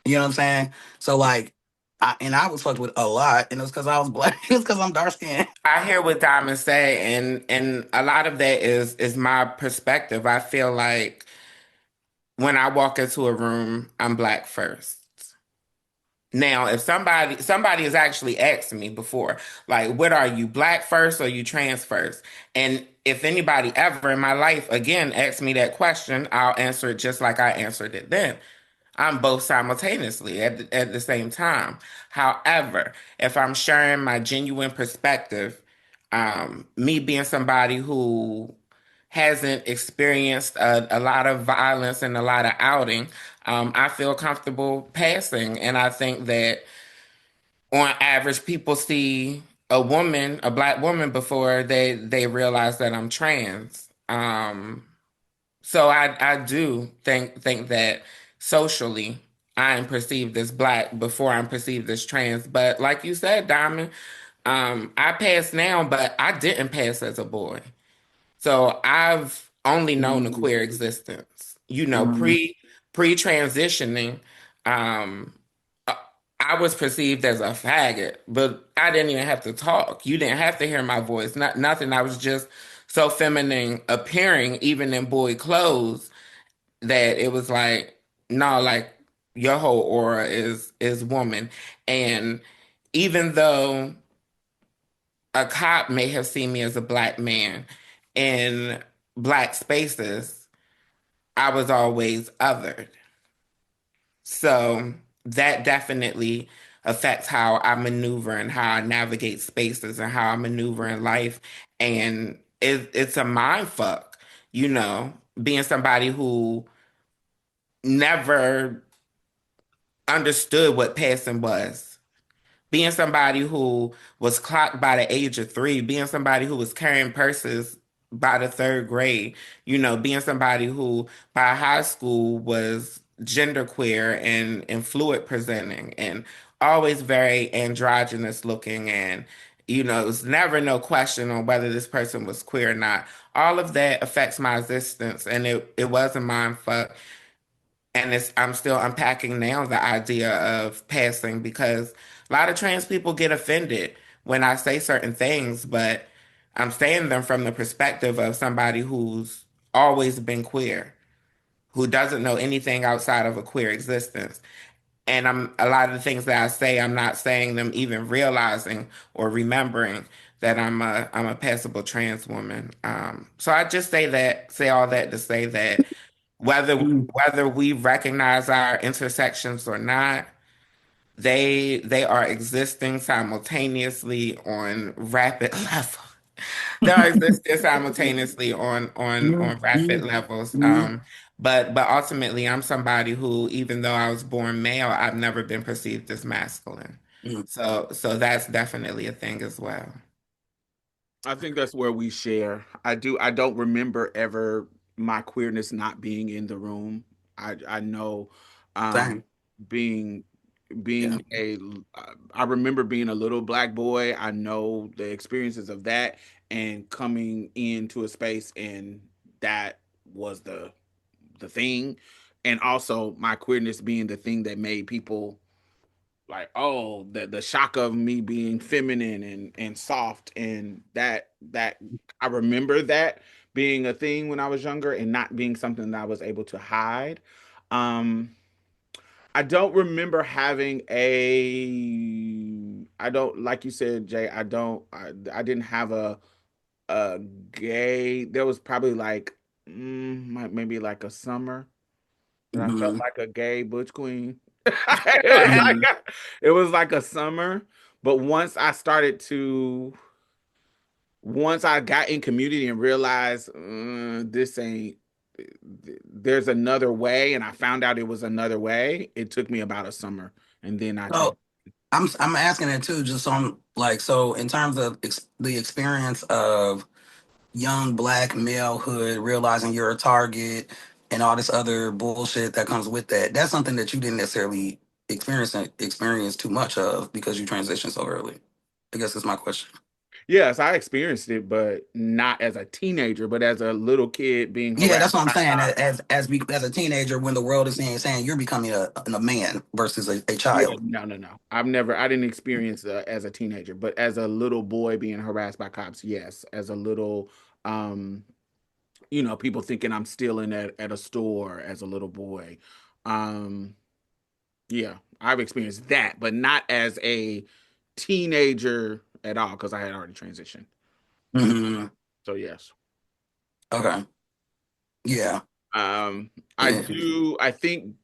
You know what I'm saying? So like, I was fucked with a lot, and it was because I was black. It was because I'm dark skinned. I hear what Diamond say, and a lot of that is my perspective. I feel like when I walk into a room, I'm black first. Now, if somebody has actually asked me before, like, what are you, black first or you trans first? And if anybody ever in my life again asks me that question, I'll answer it just like I answered it then. I'm both simultaneously at the same time. However, if I'm sharing my genuine perspective, me being somebody who hasn't experienced a lot of violence and a lot of outing, I feel comfortable passing. And I think that on average, people see a black woman, before they realize that I'm trans. So I do think that socially I am perceived as black before I'm perceived as trans. But like you said, Diamond, I pass now, but I didn't pass as a boy. So I've only known a queer existence. Mhm. Pre transitioning, um, uh, I was perceived as a faggot, but I didn't even have to talk. You didn't have to hear my voice, nothing. I was just so feminine appearing, even in boy clothes, that it was like, no, like your whole aura is woman. And even though a cop may have seen me as a black man in black spaces, I was always othered. So that definitely affects how I maneuver and how I navigate spaces and how I maneuver in life. And it's a mind fuck, being somebody who never understood what passing was. Being somebody who was clocked by the age of 3, being somebody who was carrying purses by the 3rd grade, being somebody who by high school was genderqueer and fluid presenting and always very androgynous looking. And, it was never no question on whether this person was queer or not. All of that affects my existence. And it was a mind fuck. And I'm still unpacking now the idea of passing, because a lot of trans people get offended when I say certain things, but I'm saying them from the perspective of somebody who's always been queer, who doesn't know anything outside of a queer existence. And a lot of the things that I say, I'm not saying them even realizing or remembering that I'm a passable trans woman. So I just say all that to say that whether we recognize our intersections or not, they are existing simultaneously on rapid level. They are existing simultaneously on rapid levels. But ultimately, I'm somebody who, even though I was born male, I've never been perceived as masculine. So that's definitely a thing as well. I think that's where we share. I don't remember ever my queerness not being in the room. I know um Same. being Yeah. being a I remember being a little black boy. I know the experiences of that and coming into a space, and that was the thing. And also my queerness being the thing that made people like, oh, the shock of me being feminine and soft, and that I remember that being a thing when I was younger and not being something that I was able to hide. um I don't remember having I don't, like you said, Jay, I didn't have a gay. There was probably like maybe like a summer that I felt Hmm. like a gay butch queen. It was like a summer, but once I got in community and realized this ain't, there's another way, and I found out it was another way. It took me about a summer, and then I So changed. I'm asking that too, just on like, so in terms of the experience of young black malehood, realizing you're a target and all this other bullshit that comes with that. That's something that you didn't necessarily experience too much of because you transitioned so early. I guess that's my question. Yes, I experienced it, but not as a teenager, but as a little kid being Yeah, harassed that's what I'm by saying. cops. As a teenager, when the world is saying you're becoming a man versus a Yeah, child. no. I didn't experience as a teenager, but as a little boy being harassed by cops, yes. As a little, um, people thinking I'm stealing at a store as a little boy. Um, yeah, I've experienced that, but not as a teenager at all because I had already transitioned. Hmm. So yes. Okay. Yeah. I Yeah. do. I think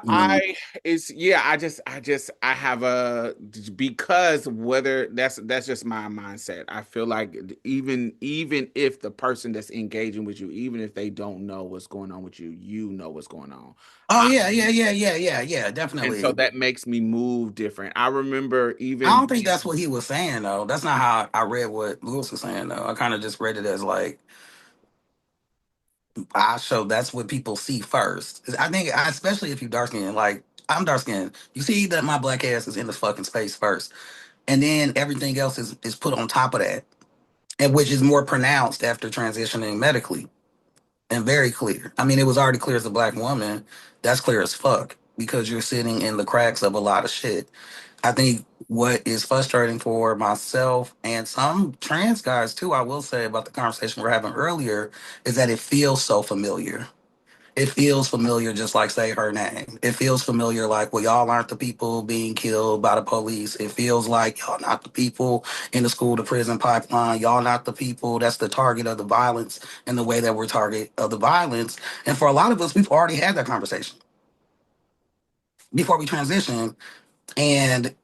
Mhm. I it's yeah, I have a, because whether that's just my mindset. I feel like even if the person that's engaging with you, even if they don't know what's going on with you, you know what's going on. Oh I, yeah, and so definitely. that makes me move different. I remember I even don't think that's what he was saying though. That's not how I read what Lewis was saying though. I kind of just read it as like I show that's what people see first. I think especially if you dark skinned, like I'm dark skinned, you see that my black ass is in the fucking space first. And then everything else is put on top of that. And which is more pronounced after transitioning medically and very clear. I mean, it was already clear as a black woman. That's clear as fuck. because you're sitting in the cracks of a lot of shit. I think what is frustrating for myself and some trans guys too, I will say about the conversation we're having earlier, is that it feels so familiar. It feels familiar, just like say her name. It feels familiar, like, well, y'all aren't the people being killed by the police. It feels like y'all not the people in the school to prison pipeline. Y'all not the people that's the target of the violence in the way that we're target of the violence. And for a lot of us, we've already had that conversation before we transition. And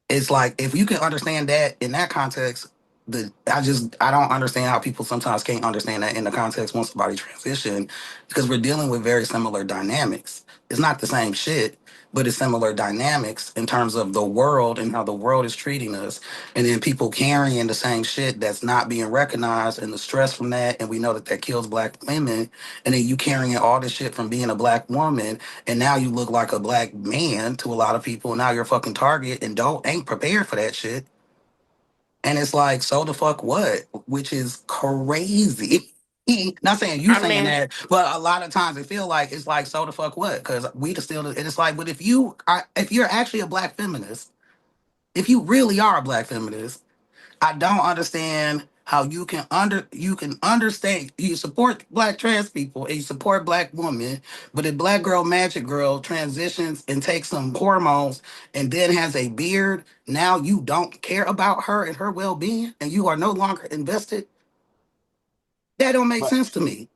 it's like, if you can understand that in that context, I don't understand how people sometimes can't understand that in the context once somebody transition, because we're dealing with very similar dynamics. It's not the same shit, but it's similar dynamics in terms of the world and how the world is treating us, and then people carrying the same shit that's not being recognized and the stress from that, and we know that that kills black women, and then you carrying all this shit from being a black woman, and now you look like a black man to a lot of people. And now you're a fucking target and don't ain't prepared for that shit. And it's like, so the fuck what? Which is crazy. Not saying you I saying mean, that, but a lot of times it feel like it's like, so the fuck what? Because we just still, and it's like, but if you're actually a black feminist, if you really are a black feminist, I don't understand how you can understand, you support black trans people and you support black women, but if black girl magic girl transitions and takes some hormones and then has a beard, now you don't care about her and her well-being and you are no longer invested. That don't make but sense to me.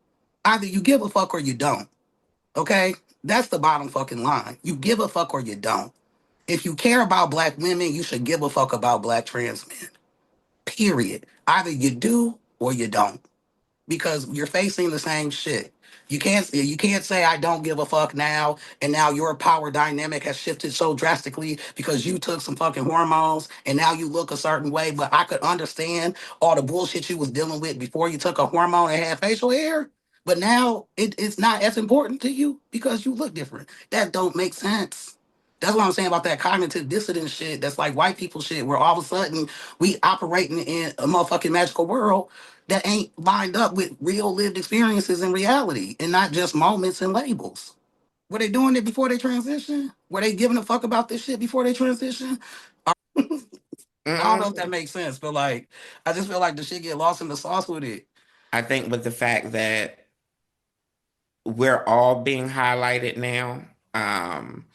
Either you give a fuck or you don't. Okay? That's the bottom fucking line. You give a fuck or you don't. If you care about black women, you should give a fuck about black trans men. Period. Either you do or you don't, because you're facing the same shit. You can't say I don't give a fuck now, and now your power dynamic has shifted so drastically because you took some fucking hormones and now you look a certain way. But I could understand all the bullshit you was dealing with before you took a hormone and had facial hair. But now it's not as important to you because you look different. That don't make sense. That's what I'm saying about that cognitive dissonance shit. That's like white people shit, where all of a sudden we operating in a motherfucking magical world that ain't lined up with real lived experiences in reality and not just moments and labels. Were they doing it before they transition? Were they giving a fuck about this shit before they transition? I don't know if that mm, makes sense, but like, I just feel like the shit get lost in the sauce with it. I think with the fact that we're all being highlighted now, um,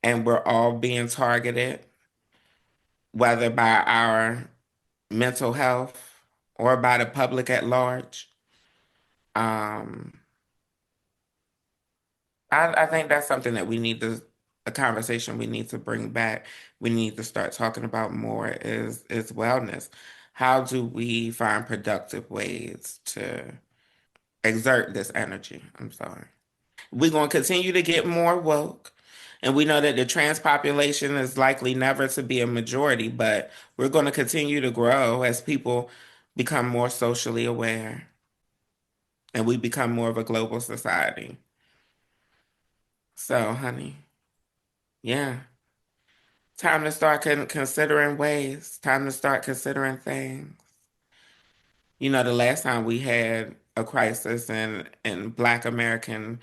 and we're all being targeted, whether by our mental health or by the public at large. Um, I think that's something that a conversation we need to bring back. We need to start talking about more is wellness. How do we find productive ways to exert this energy? I'm sorry. We're going to continue to get more woke. And we know that the trans population is likely never to be a majority, but we're going to continue to grow as people become more socially aware and we become more of a global society. So, honey, yeah, time to start considering ways, time to start considering things. You know, the last time we had a crisis in Black American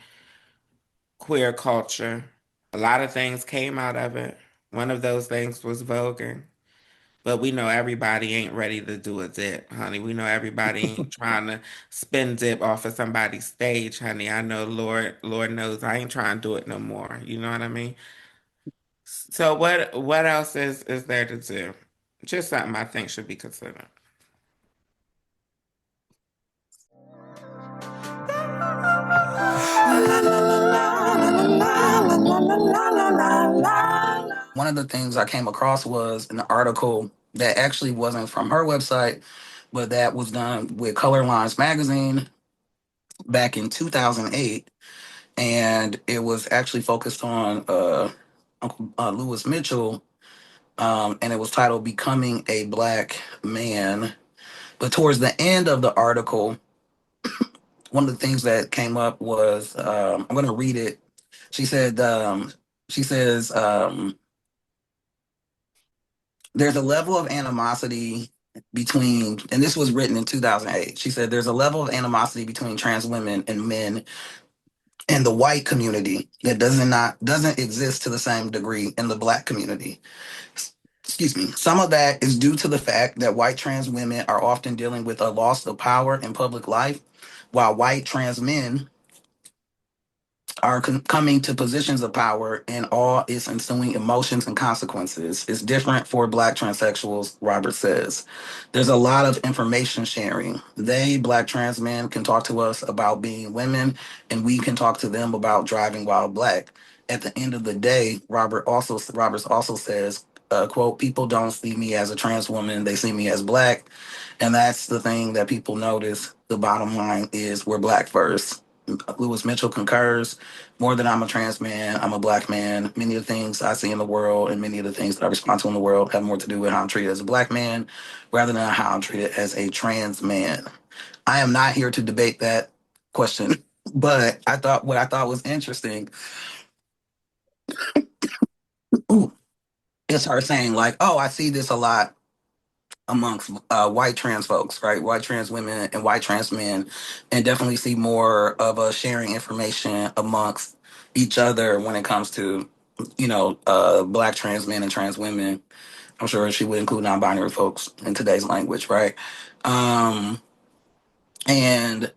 queer culture, a lot of things came out of it. One of those things was voguing. But we know everybody ain't ready to do a dip, honey. We know everybody ain't trying to spin dip off of somebody's stage, honey. I know Lord knows I ain't trying to do it no more. You know what I mean? So what else is there to do? Just something I think should be considered. One of the things I came across was an article that actually wasn't from her website, but that was done with Color Lines magazine back in 2008, and it was actually focused on Uncle Lewis Mitchell, and it was titled "Becoming a Black Man." But towards the end of the article, one of the things that came up was, I'm going to read it. She said, she says, there's a level of animosity between, and this was written in 2008. She said, there's a level of animosity between trans women and men and the white community that doesn't exist to the same degree in the black community. Excuse me. Some of that is due to the fact that white trans women are often dealing with a loss of power in public life, while white trans men are coming to positions of power and all its ensuing emotions and consequences. Is different for black transsexuals, Robert says. There's a lot of information sharing. They, black trans men, can talk to us about being women, and we can talk to them about driving while black. At the end of the day, Roberts also says, quote, people don't see me as a trans woman, they see me as black. And that's the thing that people notice. The bottom line is we're black first. Lewis Mitchell concurs. More than I'm a trans man, I'm a black man. Many of the things I see in the world and many of the things that I respond to in the world have more to do with how I'm treated as a black man rather than how I'm treated as a trans man. I am not here to debate that question, but what I thought was interesting ooh, is her saying, like, oh, I see this a lot amongst white trans folks, right? White trans women and white trans men, and definitely see more of a sharing information amongst each other when it comes to, black trans men and trans women. I'm sure she would include non-binary folks in today's language, right? Um, and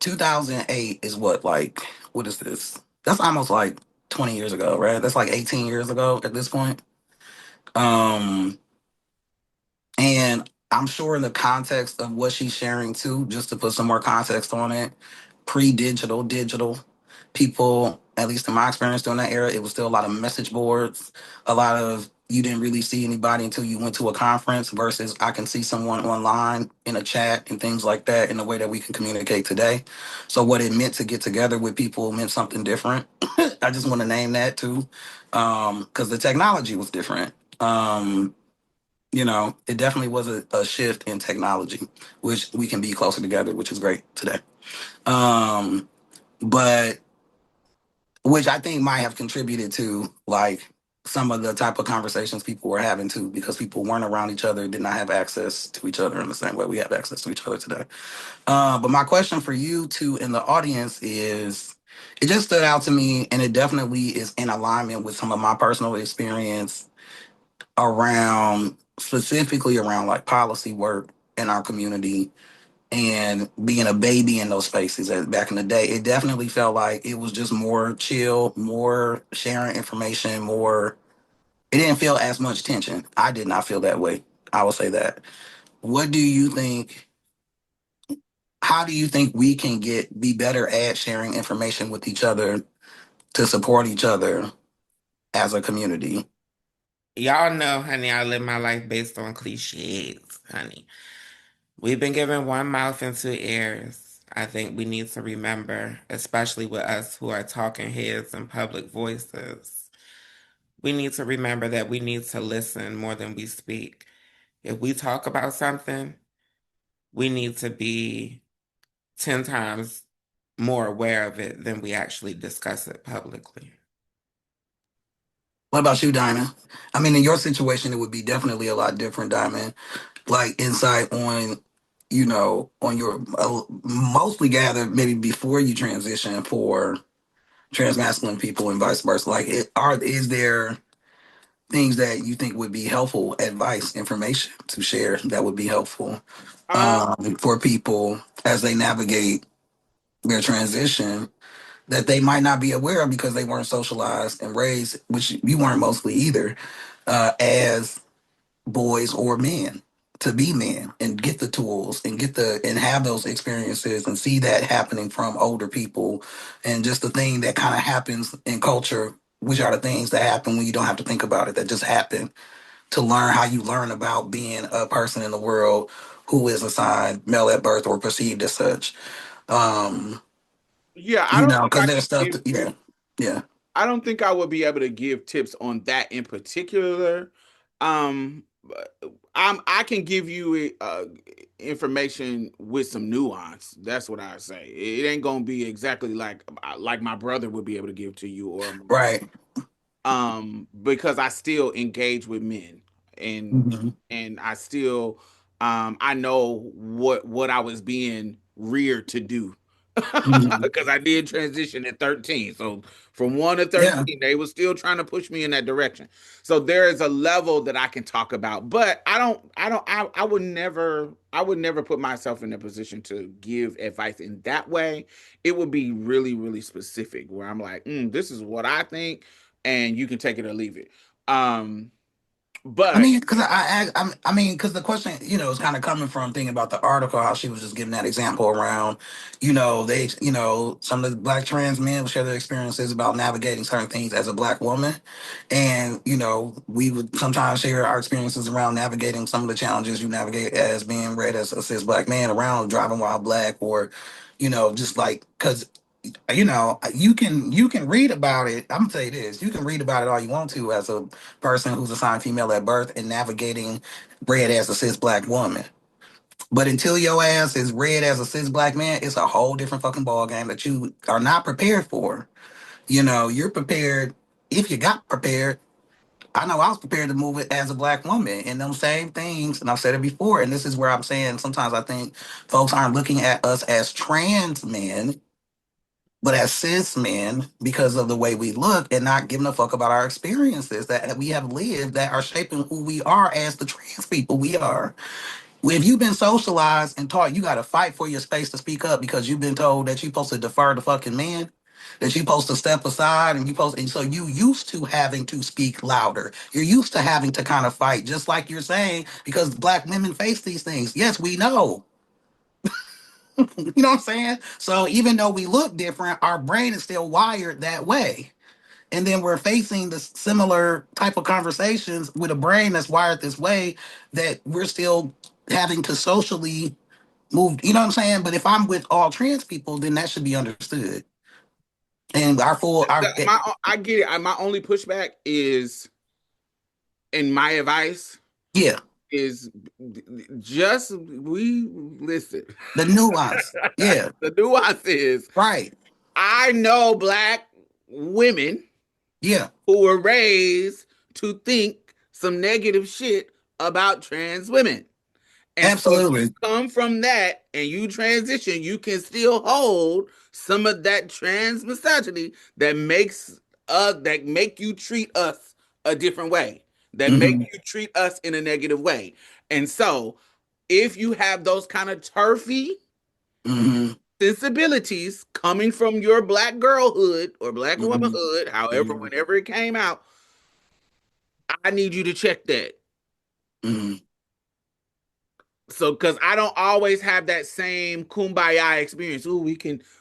2008 is what is this? That's almost like 20 years ago, right? That's like 18 years ago at this point. Um, And I'm sure in the context of what she's sharing too, just to put some more context on it, pre-digital, digital people, at least in my experience during that era, it was still a lot of message boards, a lot of you didn't really see anybody until you went to a conference versus I can see someone online in a chat and things like that in the way that we can communicate today. So what it meant to get together with people meant something different. I just want to name that too. Because the technology was different. It definitely was a shift in technology, which we can be closer together, which is great today. Um, but which I think might have contributed to like some of the type of conversations people were having too, because people weren't around each other, did not have access to each other in the same way we have access to each other today. But my question for you two in the audience is, it just stood out to me, and it definitely is in alignment with some of my personal experience around specifically around like policy work in our community and being a baby in those spaces back in the day. It definitely felt like it was just more chill, more sharing information, more, it didn't feel as much tension. I did not feel that way. I will say that. What do you think, how do you think we can be better at sharing information with each other to support each other as a community? Y'all know, honey, I live my life based on cliches, honey. We've been given one mouth and two ears. I think we need to remember, especially with us who are talking heads and public voices, we need to remember that we need to listen more than we speak. If we talk about something, we need to be 10 times more aware of it than we actually discuss it publicly. What about you, Diamond? I mean, in your situation, it would be definitely a lot different, Diamond. Like insight on, on your mostly gathered maybe before you transition for transmasculine people and vice versa. Like, is there things that you think would be helpful, advice, information to share that would be helpful Um, for people as they navigate their transition that they might not be aware of because they weren't socialized and raised, which you weren't mostly either, as boys or men to be men and get the tools and and have those experiences and see that happening from older people and just the thing that kind of happens in culture, which are the things that happen when you don't have to think about it, that just happen, to learn how you learn about being a person in the world who is assigned male at birth or perceived as such. um yeah, I don't think because I there's can stuff give that, you. yeah. I don't think I would be able to give tips on that in particular. Um, I can give you information with some nuance. That's what I say. It ain't gonna be exactly like my brother would be able to give to you or my mom. Right. Because I still engage with men and Mhm. I still I know what I was being reared to do. Mhm. because I did transition at 13. So from 1 to Yeah. 13, they were still trying to push me in that direction. So there is a level that I can talk about, but I would never put myself in a position to give advice in that way. It would be really, really specific where I'm like, this is what I think, and you can take it or leave it. I But mean, because I mean, because the question, is kind of coming from thinking about the article, how she was just giving that example around, some of the black trans men will share their experiences about navigating certain things as a black woman, and we would sometimes share our experiences around navigating some of the challenges you navigate as being read as a cis black man around driving while black, or, just like because you can read about it. I'm gonna tell you this: you can read about it all you want to as a person who's assigned female at birth and navigating read as a cis black woman. But until your ass is read as a cis black man, it's a whole different fucking ball game that you are not prepared for. You're prepared if you got prepared. I know I was prepared to move it as a black woman and them same things, and I've said it before, and this is where I'm saying sometimes I think folks aren't looking at us as trans men but as cis men, because of the way we look and not giving a fuck about our experiences that we have lived that are shaping who we are as the trans people we are. If you've been socialized and taught you got to fight for your space to speak up because you've been told that you're supposed to defer to fucking men, that you're supposed to step aside and so you used to having to speak louder. You're used to having to kind of fight, just like you're saying, because black women face these things. Yes, we know. You know what I'm saying? So even though we look different, our brain is still wired that way. And then we're facing the similar type of conversations with a brain that's wired this way that we're still having to socially move. You know what I'm saying? But if I'm with all trans people, then that should be understood. And I get it. My only pushback is, in my advice, yeah, is just we listen. the nuance. Yeah, The nuance is right. I know black women Yeah, who were raised to think some negative shit about trans women. And so if you absolutely. come from that and you transition, you can still hold some of that trans misogyny that make you treat us a different way, that make Hmm. you treat us in a negative way. And so if you have those kind of turfy Hmm. sensibilities coming from your black girlhood or black Hmm. womanhood, however, Hmm. whenever it came out, I need you to check that. Hmm. So, because I don't always have that same kumbaya experience. Ooh,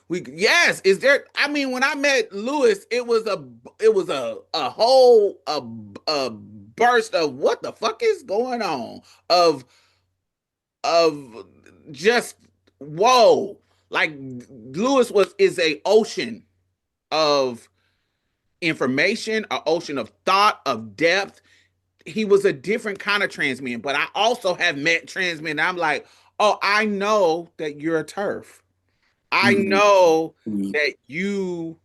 yes. Is there? I mean, when I met Lewis, it was a whole a burst of what the fuck is going on of of just whoa. Like Lewis is a ocean of information, an ocean of thought, of depth. He was a different kind of trans man, but I also have met trans men. I'm like, oh, I know that you're a turf. I Hmm. know Hmm. that you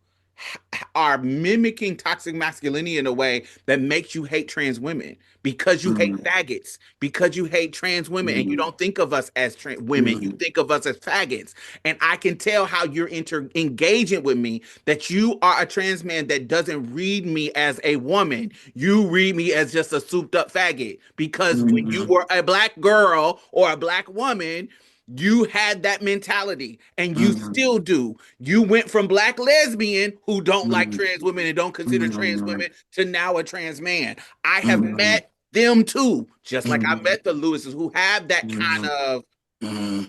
are mimicking toxic masculinity in a way that makes you hate trans women because you hate Hmm. faggots, because you hate trans women, and you Hmm. don't think of us as trans women. You Hmm. think of us as faggots. And I can tell how you're engaging with me that you are a trans man that doesn't read me as a woman. You read me as just a souped up faggot because when you Hmm. were a black girl or a black woman, you had that mentality and you Hmm. still do. You went from black lesbian who don't like Hmm. trans women and don't consider trans Hmm. women to now a trans man. I have Hmm. met them too, just like I Hmm. met the Lewises who have that kind Hmm. of Hmm.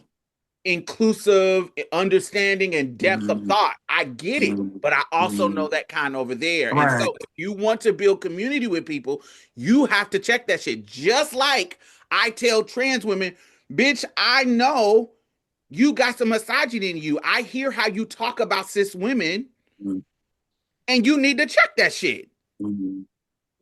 inclusive understanding and depth of Hmm. thought. I get it, Hmm. but I also Hmm. know that kind over there. And Right. so if you want to build community with people, you have to check that shit. Just like I tell trans women, bitch, I know you got some misogyny in you. I hear how you talk about cis women, Hmm. and you need to check that shit. Hmm.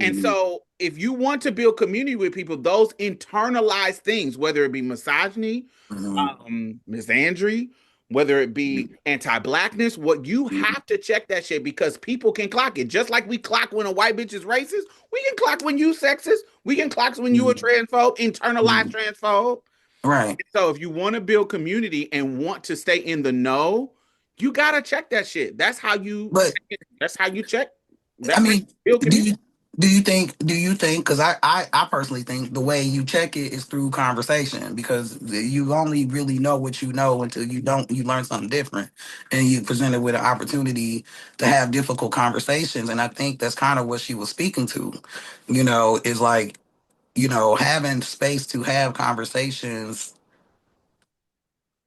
And Hmm. so, if you want to build community with people, those internalized things, whether it be misogyny, Hmm. misandry, whether it be anti-blackness, what you have to check that shit because people can clock it. Just like we clock when a white bitch is racist, we can clock when you sexist, we can clock when you a Hmm. transphobe, internalized Hmm. transphobe. Right. So if you want to build community and want to stay in the know, You gotta check that shit. That's how you But check it. That's how you check. I That's how mean, you build do community. you do you think because I personally think the way you check it is through conversation, because you only really know what you know until you learn something different, and you presented with an opportunity to have difficult conversations. And I think that's kind of what she was speaking to, is like, having space to have conversations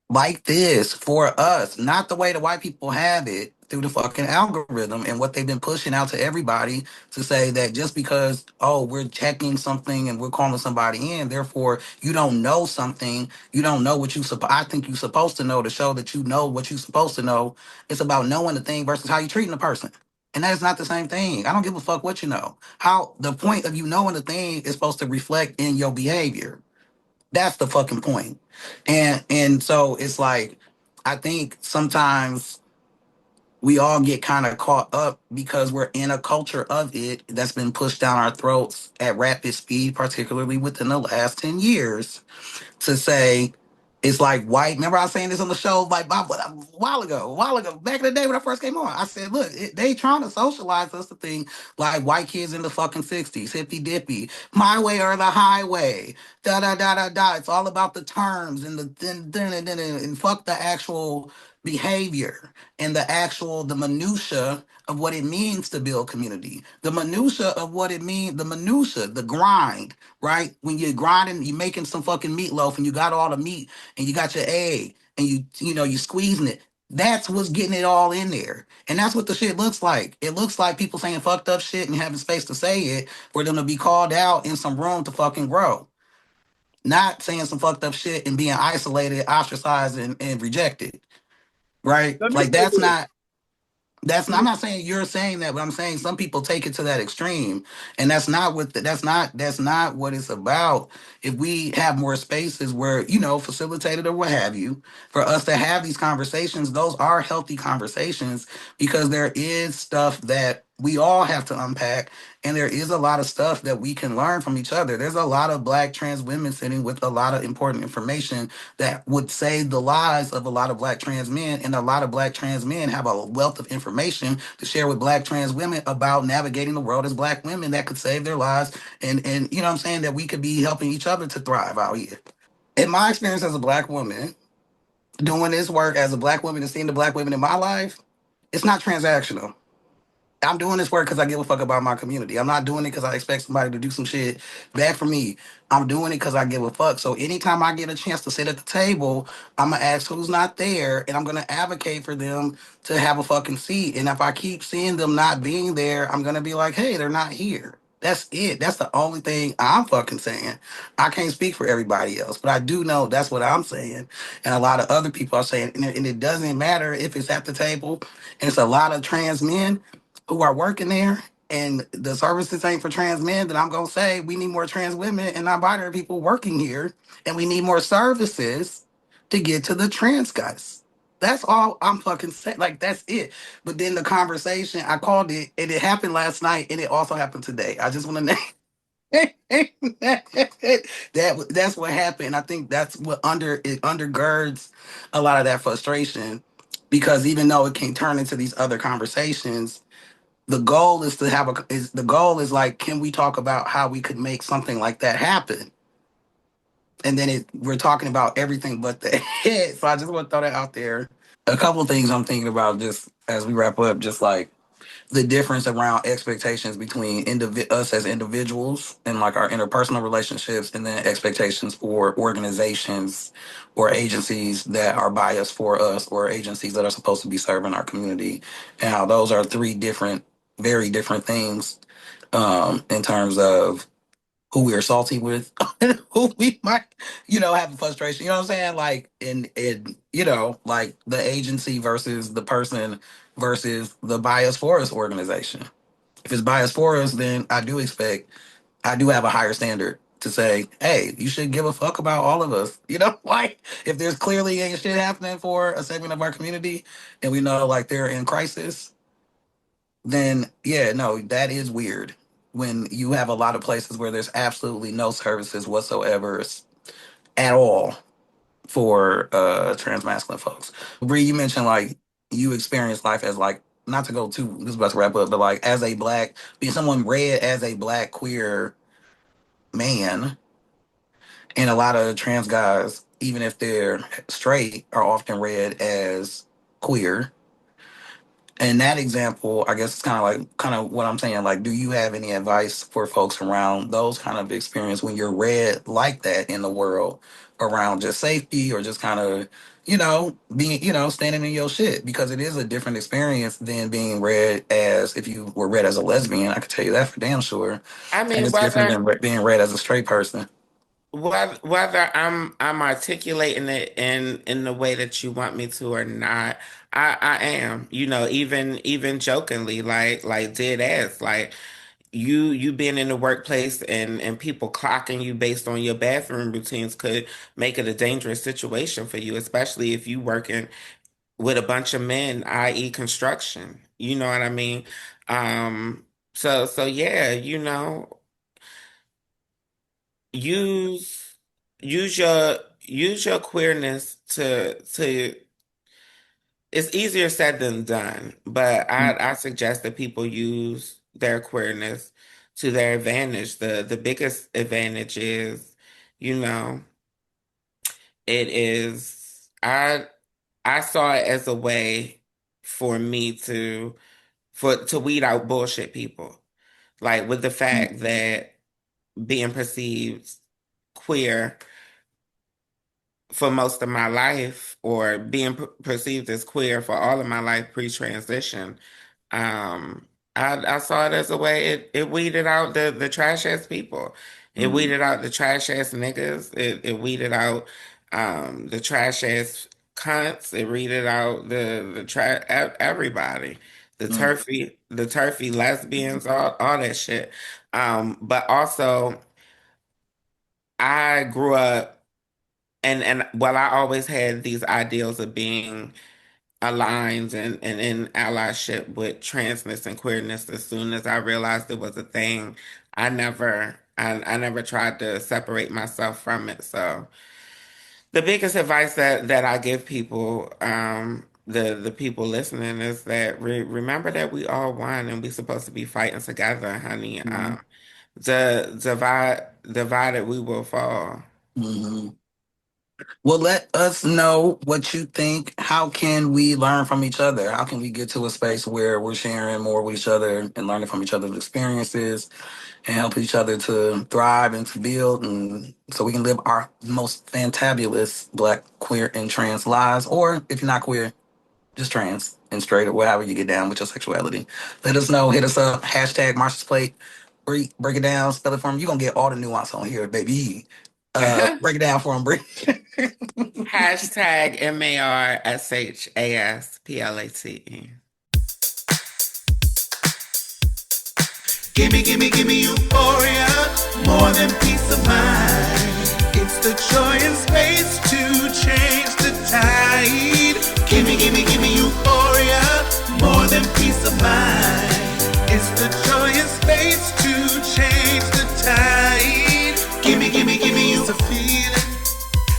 like this for us, not the way the white people have it through the fucking algorithm and what they've been pushing out to everybody, to say that just because, oh, we're checking something and we're calling somebody in, therefore you don't know something, you don't know what I think you're supposed to know, to show that you know what you're supposed to know. It's about knowing the thing versus how you're treating the person. And that is not the same thing. I don't give a fuck what you know. How the point of you knowing the thing is supposed to reflect in your behavior. That's the fucking point. And so it's like, I think sometimes we all get kind of caught up because we're in a culture of it that's been pushed down our throats at rapid speed, particularly within the last 10 years, to say it's like white. Remember I was saying this on the show like a while ago, back in the day when I first came on. I said, look, they trying to socialize us to think like white kids in the fucking 60s, hippy dippy, my way or the highway, da da da da da. It's all about the terms and the and fuck the actual behavior and the minutia of what it means to build community, the minutia of what it means, the grind, right? When you're grinding, you're making some fucking meatloaf and you got all the meat and you got your egg and you squeezing it. That's what's getting it all in there. And that's what the shit looks like. It looks like people saying fucked up shit and having space to say it for them to be called out in some room to fucking grow. Not saying some fucked up shit and being isolated, ostracized, and rejected. Right? Let me Like say this. I'm not saying you're saying that, but I'm saying some people take it to that extreme, and that's not what it's about. If we have more spaces where, facilitated or what have you, for us to have these conversations, those are healthy conversations, because there is stuff that we all have to unpack, and there is a lot of stuff that we can learn from each other. There's a lot of Black trans women sitting with a lot of important information that would save the lives of a lot of Black trans men, and a lot of Black trans men have a wealth of information to share with Black trans women about navigating the world as Black women, that could save their lives, and you know what I'm saying, that we could be helping each other to thrive out here. In my experience as a Black woman, doing this work as a Black woman and seeing the Black women in my life, it's not transactional. I'm doing this work because I give a fuck about my community. I'm not doing it because I expect somebody to do some shit back for me. I'm doing it because I give a fuck. So anytime I get a chance to sit at the table, I'm gonna ask who's not there, and I'm gonna advocate for them to have a fucking seat. And if I keep seeing them not being there, I'm gonna be like, hey, they're not here. That's it. That's the only thing I'm fucking saying. I can't speak for everybody else, but I do know that's what I'm saying. And a lot of other people are saying, and it doesn't matter if it's at the table and it's a lot of trans men who are working there, and the services ain't for trans men, then I'm gonna say we need more trans women and non-binary people working here, and we need more services to get to the trans guys. That's all I'm fucking saying. Like, that's it. But then the conversation, I called it, and it happened last night, and it also happened today. I just want to name that's what happened. I think that's what it undergirds a lot of that frustration, because even though it can turn into these other conversations, the goal is to have the goal is like, can we talk about how we could make something like that happen? And then we're talking about everything but the head. So I just want to throw that out there. A couple of things I'm thinking about just as we wrap up, just like the difference around expectations between us as individuals and like our interpersonal relationships, and then expectations for organizations or agencies that are biased for us, or agencies that are supposed to be serving our community, and how those are three different, very different things, in terms of who we are salty with, who we might, have a frustration. You know what I'm saying? Like, like the agency versus the person versus the bias for us organization. If it's bias for us, then I do have a higher standard to say, hey, you should give a fuck about all of us. Like, if there's clearly ain't shit happening for a segment of our community, and we know like they're in crisis, then yeah, no, that is weird. When you have a lot of places where there's absolutely no services whatsoever at all for trans masculine folks. Bree, you mentioned like you experience life as like, not to go too, this is about to wrap up, but like as a black, being someone read as a black queer man, and a lot of trans guys, even if they're straight, are often read as queer. And that example, I guess it's kind of what I'm saying. Like, do you have any advice for folks around those kind of experience when you're read like that in the world, around just safety or just kind of, being, standing in your shit? Because it is a different experience than being read as, if you were read as a lesbian, I could tell you that for damn sure. I And mean, it's different than being read as a straight person. whether I'm articulating it in the way that you want me to or not, I am. Even jokingly, like dead ass, like you being in the workplace and people clocking you based on your bathroom routines could make it a dangerous situation for you, especially if you working with a bunch of men, i.e. construction. You know what I mean? Um, so yeah, use use your queerness to it's easier said than done, but I suggest that people use their queerness to their advantage. The biggest advantage is, you know, it is I saw it as a way for me to weed out bullshit people. Like with the fact that being perceived queer for most of my life, or being perceived as queer for all of my life pre-transition, um, I saw it as a way it weeded out the trash ass people. It Mm-hmm. weeded out the trash ass niggas. It weeded out the trash ass cunts. It weeded out the trash everybody. The turfy lesbians, all that shit. But also I grew up, and while I always had these ideals of being aligned and in allyship with transness and queerness, as soon as I realized it was a thing, I never tried to separate myself from it. So the biggest advice that I give people, the people listening, is that remember that we all one and we supposed to be fighting together, honey. Mm-hmm. Divided we will fall. Mm-hmm. Well, let us know what you think. How can we learn from each other? How can we get to a space where we're sharing more with each other and learning from each other's experiences and help each other to thrive and to build, and so we can live our most fantabulous Black, queer, and trans lives? Or if you're not queer, just trans and straight, or whatever you get down with your sexuality. Let us know. Hit us up. Hashtag Marsha's Plate. Break it down. Spell it for them. You're going to get all the nuance on here, baby. Break it down for them, Brie. Hashtag MARSHASPLATE. Gimme euphoria, more than peace of mind. It's the joy and space to change the tide. Gimme euphoria, more than peace of mind. It's the joy and space to change the tide. Gimme you. It's a feeling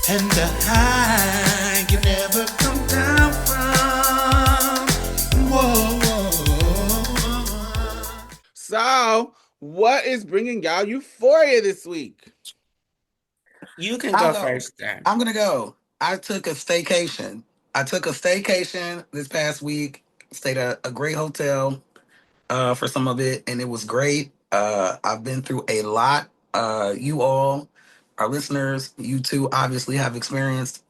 and a high you never come down from. Whoa. So, what is bringing y'all euphoria this week? You can I'll go go. first, Dan. I'm going to go. I took a staycation. This past week. Stayed at a great hotel for some of it, and it was great. I've been through a lot. You all, our listeners, you too, obviously have experienced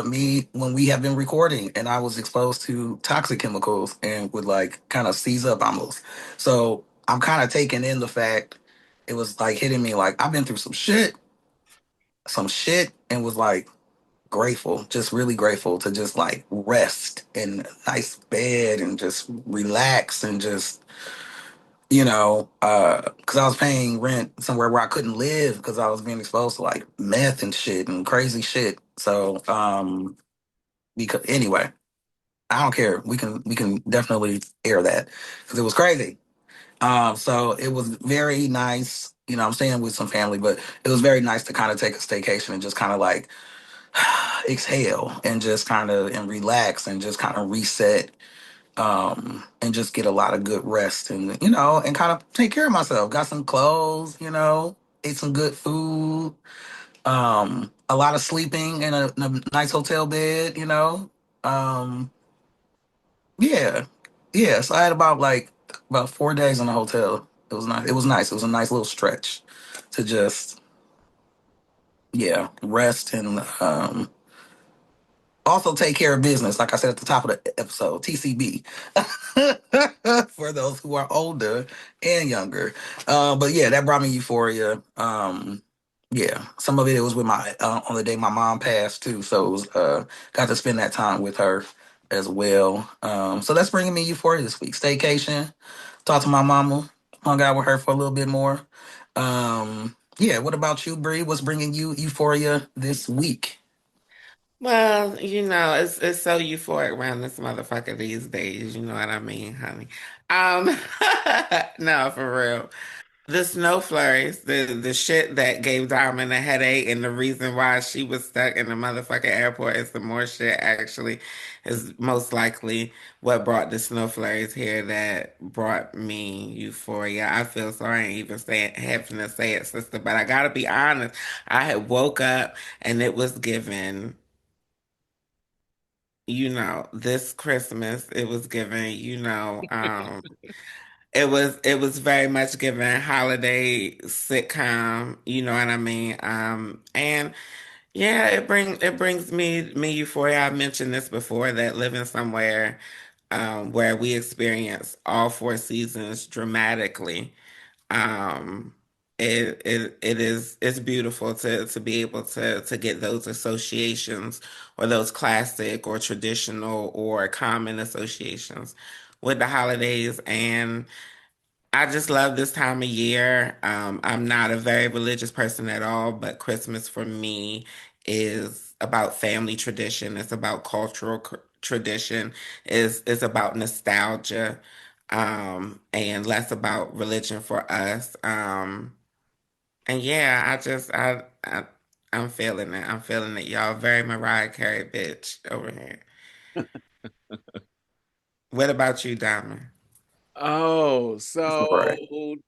me when we have been recording, and I was exposed to toxic chemicals and would like kind of seize up almost. So I'm kind of taking in the fact it was like hitting me like I've been through some shit, and was like grateful, just really grateful to just like rest in a nice bed and just relax and just because I was paying rent somewhere where I couldn't live because I was being exposed to like meth and shit and crazy shit. So, because anyway, I don't care. We can definitely air that because it was crazy. So it was very nice. I'm staying with some family, but it was very nice to kind of take a staycation and just kind of like exhale and just kind of and relax and just kind of reset, and just get a lot of good rest and and kind of take care of myself. Got some clothes, ate some good food, a lot of sleeping in a nice hotel bed, um, yeah, yeah. So I had about 4 days in the hotel. It was nice. It was nice. It was a nice little stretch to just rest and also take care of business, like I said at the top of the episode, TCB, for those who are older and younger. But yeah, that brought me euphoria. Yeah, some of it was with my on the day my mom passed too, so it was got to spend that time with her as well. So that's bringing me euphoria this week. Staycation, talk to my mama, hung out with her for a little bit more. Yeah, what about you, Bree? What's bringing you euphoria this week? Well, it's so euphoric around this motherfucker these days. You know what I mean, honey? Um, no, for real. The snow flurries, the shit that gave Diamond a headache, and the reason why she was stuck in the motherfucking airport is the more shit actually is most likely what brought the snow flurries here that brought me euphoria. I feel sorry I ain't even saying having to say it, sister, but I gotta be honest. I had woke up and it was given. This Christmas, it was given, it was very much given holiday sitcom, you know what I mean? And yeah, it brings me euphoria. I mentioned this before that living somewhere where we experience all four seasons dramatically. Um, it's beautiful to be able to get those associations or those classic or traditional or common associations with the holidays. And I just love this time of year. I'm not a very religious person at all, but Christmas for me is about family tradition. It's about cultural tradition. It's about nostalgia, and less about religion for us. And yeah, I'm feeling it. I'm feeling it, y'all. Very Mariah Carey bitch over here. What about you, Diamond? Oh, so Right.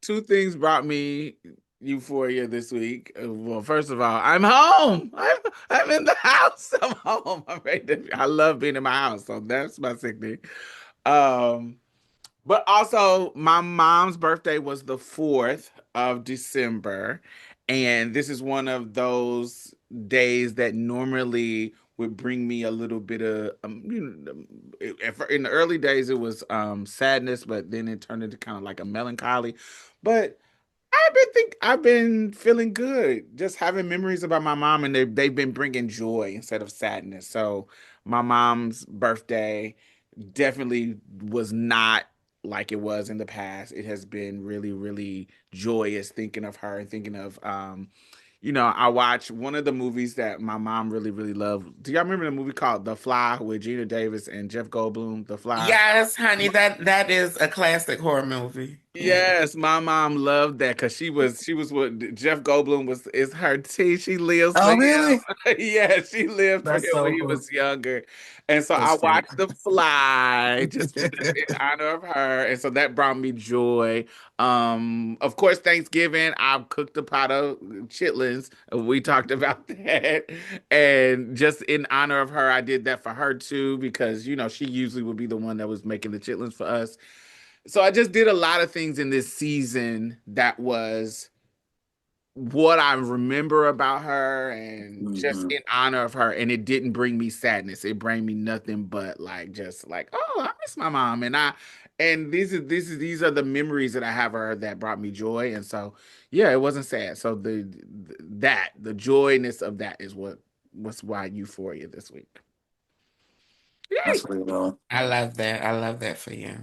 two things brought me euphoria this week. Well, first of all, I'm home. I'm in the house. I'm home. I love being in my house, so that's my sick thing. Um, but also, my mom's birthday was the 4th of December. And this is one of those days that normally would bring me a little bit of, in the early days, it was sadness, but then it turned into kind of like a melancholy. But I've been feeling good, just having memories about my mom, and they've been bringing joy instead of sadness. So my mom's birthday definitely was not like it was in the past. It has been really, really joyous thinking of her and thinking of I watched one of the movies that my mom really, really loved. Do y'all remember the movie called The Fly with Gina Davis and Jeff Goldblum? The Fly. Yes, honey, that is a classic horror movie. Yeah. Yes, my mom loved that because she was what Jeff Goldblum was is her tea. She lives for Oh, him. really? Yeah, she lived for That's him when so he cool. was younger. And so I That's cute. watched The Fly just in honor of her. And so that brought me joy. Of course, Thanksgiving, I cooked a pot of chitlins. We talked about that. And just in honor of her, I did that for her too, because she usually would be the one that was making the chitlins for us. So I just did a lot of things in this season that was what I remember about her and just Mhm. in honor of her. And it didn't bring me sadness. It bring me nothing but like just like, oh, I miss my mom. And these are the memories that I have of her that brought me joy. And so yeah, it wasn't sad. So the joyness of that is what's why euphoria this week. Yay. That's real. I love that. I love that for you.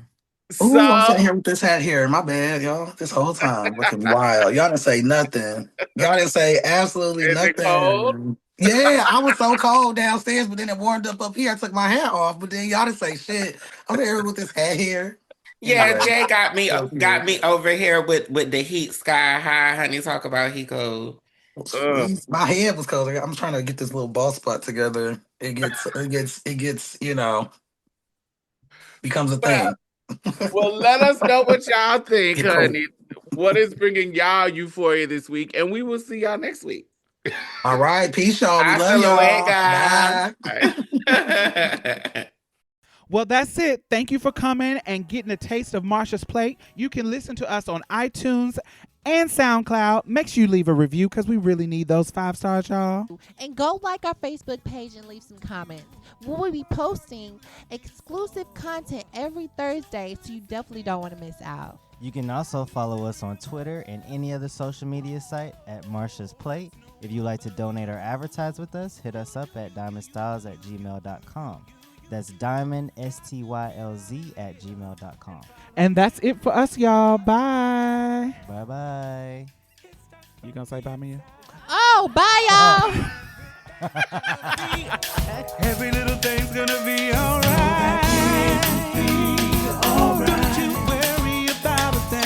Oh, I'm So sitting here with this hat here. My bad, y'all. This whole time looking wild. Y'all didn't say nothing. Y'all didn't say absolutely is it cold? nothing. Yeah, I was so cold downstairs, but then it warmed up here. I took my hat off, but then y'all didn't say shit. I'm here with this hat here. Yeah, Anyway, Jay got me so got cute. me over here with the heat sky high, honey. Talk about he cold. My head was cold. I'm trying to get this little ball spot together. It gets, becomes a thing. Well, let us know what y'all think, Get honey. What is bringing y'all euphoria this week? And we will see y'all next week. All right. Peace, y'all. We love y'all. Bye. Well, that's it. Thank you for coming and getting a taste of Marsha's Plate. You can listen to us on iTunes and SoundCloud. Make sure you leave a review because we really need those 5 stars, y'all. And go like our Facebook page and leave some comments. We'll be posting exclusive content every Thursday, so you definitely don't want to miss out. You can also follow us on Twitter and any other social media site at Marsha's Plate. If you'd like to donate or advertise with us, hit us up at diamondstylz@gmail.com. That's Diamond STYLZ@gmail.com. And that's it for us, y'all. Bye. Bye-bye. You gonna say bye, Mia? Oh, bye, y'all. Every little thing's gonna be alright. Don't you worry about a thing.